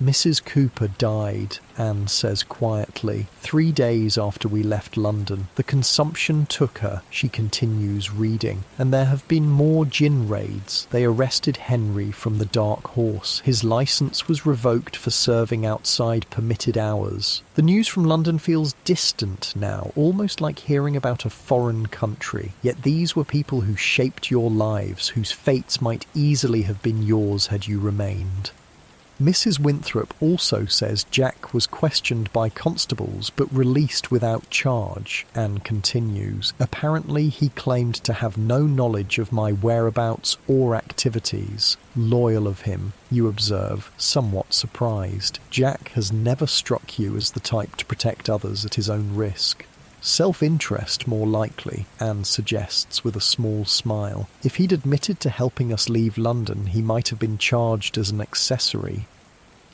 Mrs. Cooper died, Anne says quietly, 3 days after we left London. The consumption took her, she continues reading, and there have been more gin raids. They arrested Henry from the Dark Horse. His licence was revoked for serving outside permitted hours. The news from London feels distant now, almost like hearing about a foreign country. Yet these were people who shaped your lives, whose fates might easily have been yours had you remained. Mrs. Winthrop also says Jack was questioned by constables but released without charge, and continues. Apparently he claimed to have no knowledge of my whereabouts or activities. Loyal of him, you observe, somewhat surprised. Jack has never struck you as the type to protect others at his own risk. Self-interest, more likely, Anne suggests with a small smile. If he'd admitted to helping us leave London, he might have been charged as an accessory.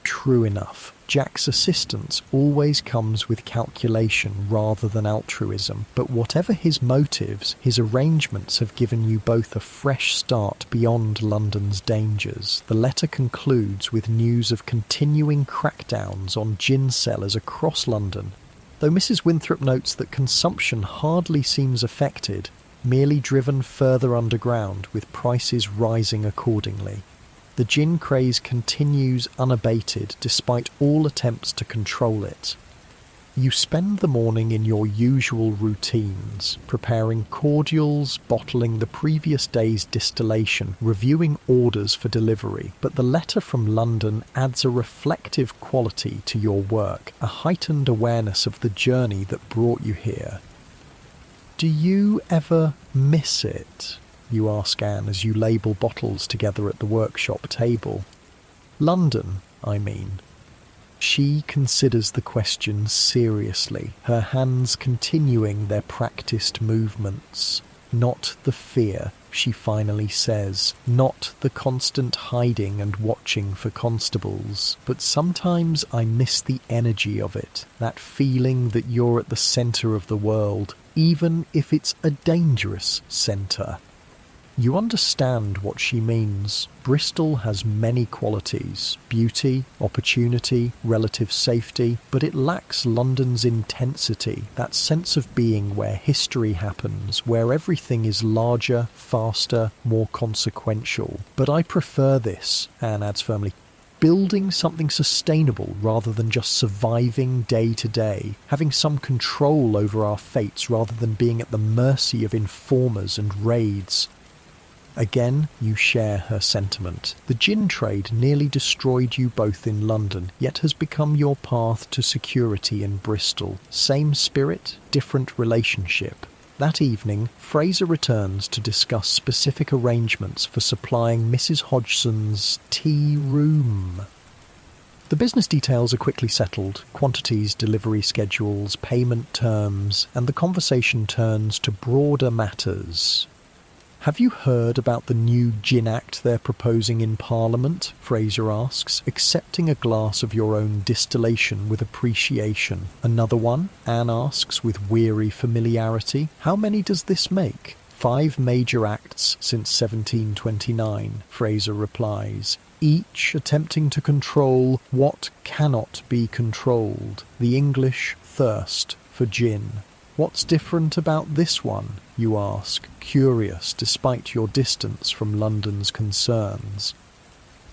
True enough. Jack's assistance always comes with calculation rather than altruism, but whatever his motives, his arrangements have given you both a fresh start beyond London's dangers. The letter concludes with news of continuing crackdowns on gin sellers across London, though Mrs. Winthrop notes that consumption hardly seems affected, merely driven further underground, with prices rising accordingly. The gin craze continues unabated despite all attempts to control it. You spend the morning in your usual routines, preparing cordials, bottling the previous day's distillation, reviewing orders for delivery, but the letter from London adds a reflective quality to your work, a heightened awareness of the journey that brought you here. Do you ever miss it? You ask Anne as you label bottles together at the workshop table. London, I mean. She considers the question seriously, her hands continuing their practiced movements. Not the fear, she finally says, not the constant hiding and watching for constables, but sometimes I miss the energy of it, that feeling that you're at the centre of the world, even if it's a dangerous centre. You understand what she means. Bristol has many qualities: beauty, opportunity, relative safety, but it lacks London's intensity, that sense of being where history happens, where everything is larger, faster, more consequential. But I prefer this, Anne adds firmly, building something sustainable rather than just surviving day to day, having some control over our fates rather than being at the mercy of informers and raids. Again, you share her sentiment. The gin trade nearly destroyed you both in London, yet has become your path to security in Bristol. Same spirit, different relationship. That evening, Fraser returns to discuss specific arrangements for supplying Mrs. Hodgson's tea room. The business details are quickly settled: quantities, delivery schedules, payment terms, and the conversation turns to broader matters. "Have you heard about the new Gin Act they're proposing in Parliament?" Fraser asks, accepting a glass of your own distillation with appreciation. "Another one?" Anne asks with weary familiarity. "How many does this make?" "5 major acts since 1729, Fraser replies, each attempting to control what cannot be controlled. The English thirst for gin. "What's different about this one?" you ask, curious despite your distance from London's concerns.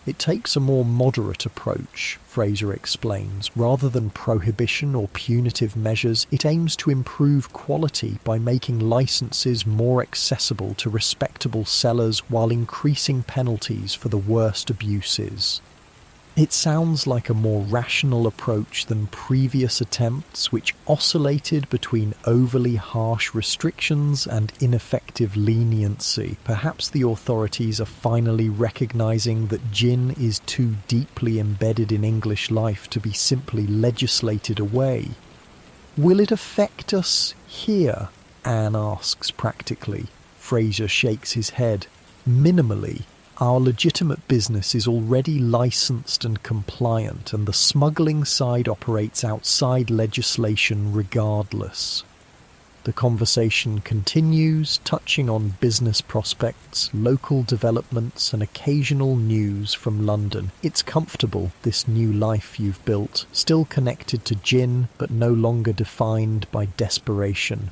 "It takes a more moderate approach," Fraser explains. "Rather than prohibition or punitive measures, it aims to improve quality by making licenses more accessible to respectable sellers while increasing penalties for the worst abuses." It sounds like a more rational approach than previous attempts, which oscillated between overly harsh restrictions and ineffective leniency. Perhaps the authorities are finally recognising that gin is too deeply embedded in English life to be simply legislated away. "Will it affect us here?" Anne asks practically. Fraser shakes his head. "Minimally. Our legitimate business is already licensed and compliant, and the smuggling side operates outside legislation regardless." The conversation continues, touching on business prospects, local developments, and occasional news from London. It's comfortable, this new life you've built, still connected to gin, but no longer defined by desperation.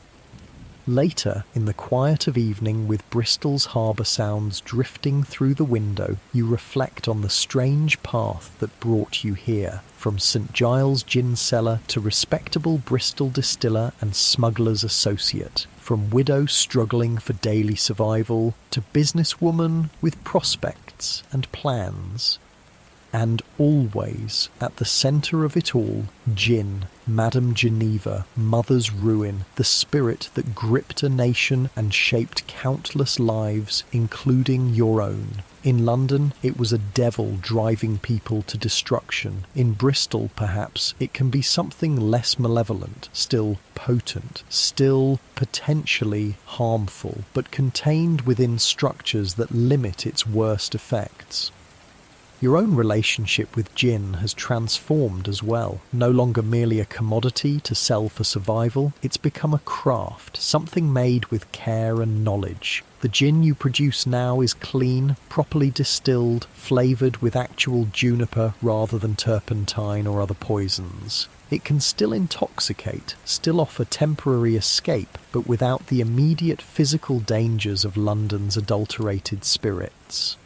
Later, in the quiet of evening, with Bristol's harbour sounds drifting through the window, you reflect on the strange path that brought you here, from St Giles gin cellar to respectable Bristol distiller and smuggler's associate, from widow struggling for daily survival to businesswoman with prospects and plans. And always, at the centre of it all, gin, Madame Geneva, mother's ruin, the spirit that gripped a nation and shaped countless lives, including your own. In London, it was a devil driving people to destruction. In Bristol, perhaps, it can be something less malevolent, still potent, still potentially harmful, but contained within structures that limit its worst effects. Your own relationship with gin has transformed as well. No longer merely a commodity to sell for survival, it's become a craft, something made with care and knowledge. The gin you produce now is clean, properly distilled, flavoured with actual juniper rather than turpentine or other poisons. It can still intoxicate, still offer temporary escape, but without the immediate physical dangers of London's adulterated spirits.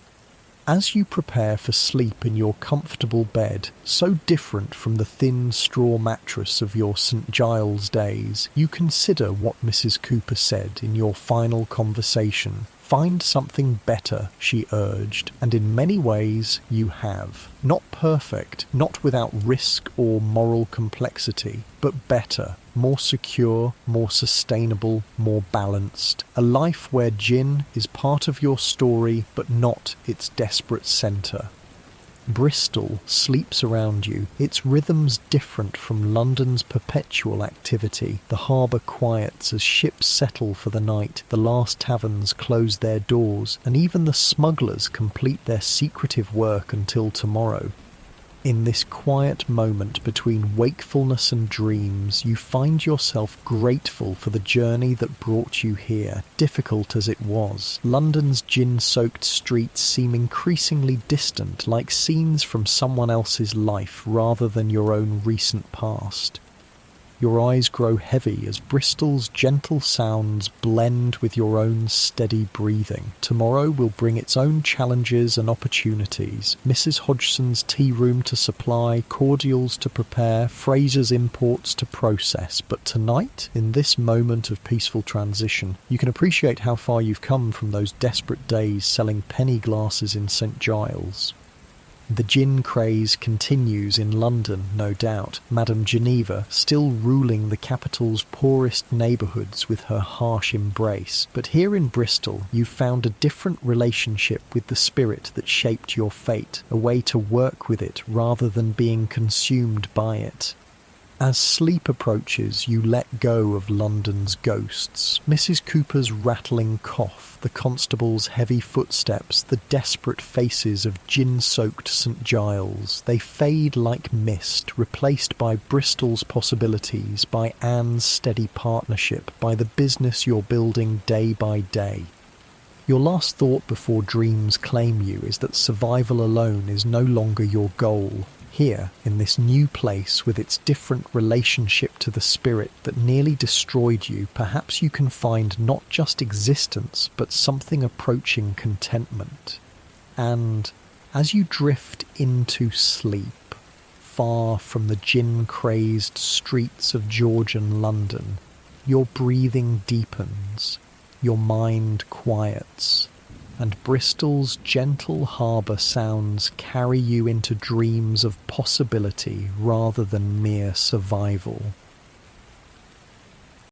As you prepare for sleep in your comfortable bed, so different from the thin straw mattress of your St Giles days, you consider what Mrs Cooper said in your final conversation. Find something better, she urged, and in many ways you have. Not perfect, not without risk or moral complexity, but better, more secure, more sustainable, more balanced. A life where gin is part of your story, but not its desperate centre. Bristol sleeps around you, its rhythms different from London's perpetual activity. The harbour quiets as ships settle for the night, the last taverns close their doors, and even the smugglers complete their secretive work until tomorrow. In this quiet moment between wakefulness and dreams, you find yourself grateful for the journey that brought you here, difficult as it was. London's gin-soaked streets seem increasingly distant, like scenes from someone else's life rather than your own recent past. Your eyes grow heavy as Bristol's gentle sounds blend with your own steady breathing. Tomorrow will bring its own challenges and opportunities. Mrs Hodgson's tea room to supply, cordials to prepare, Fraser's imports to process. But tonight, in this moment of peaceful transition, you can appreciate how far you've come from those desperate days selling penny glasses in St Giles. The gin craze continues in London, no doubt, Madame Geneva still ruling the capital's poorest neighbourhoods with her harsh embrace. But here in Bristol, you've found a different relationship with the spirit that shaped your fate, a way to work with it rather than being consumed by it. As sleep approaches, you let go of London's ghosts. Mrs. Cooper's rattling cough, the constable's heavy footsteps, the desperate faces of gin-soaked St. Giles. They fade like mist, replaced by Bristol's possibilities, by Anne's steady partnership, by the business you're building day by day. Your last thought before dreams claim you is that survival alone is no longer your goal. Here, in this new place with its different relationship to the spirit that nearly destroyed you, perhaps you can find not just existence, but something approaching contentment. And as you drift into sleep, far from the gin-crazed streets of Georgian London, your breathing deepens, your mind quiets, and Bristol's gentle harbour sounds carry you into dreams of possibility rather than mere survival.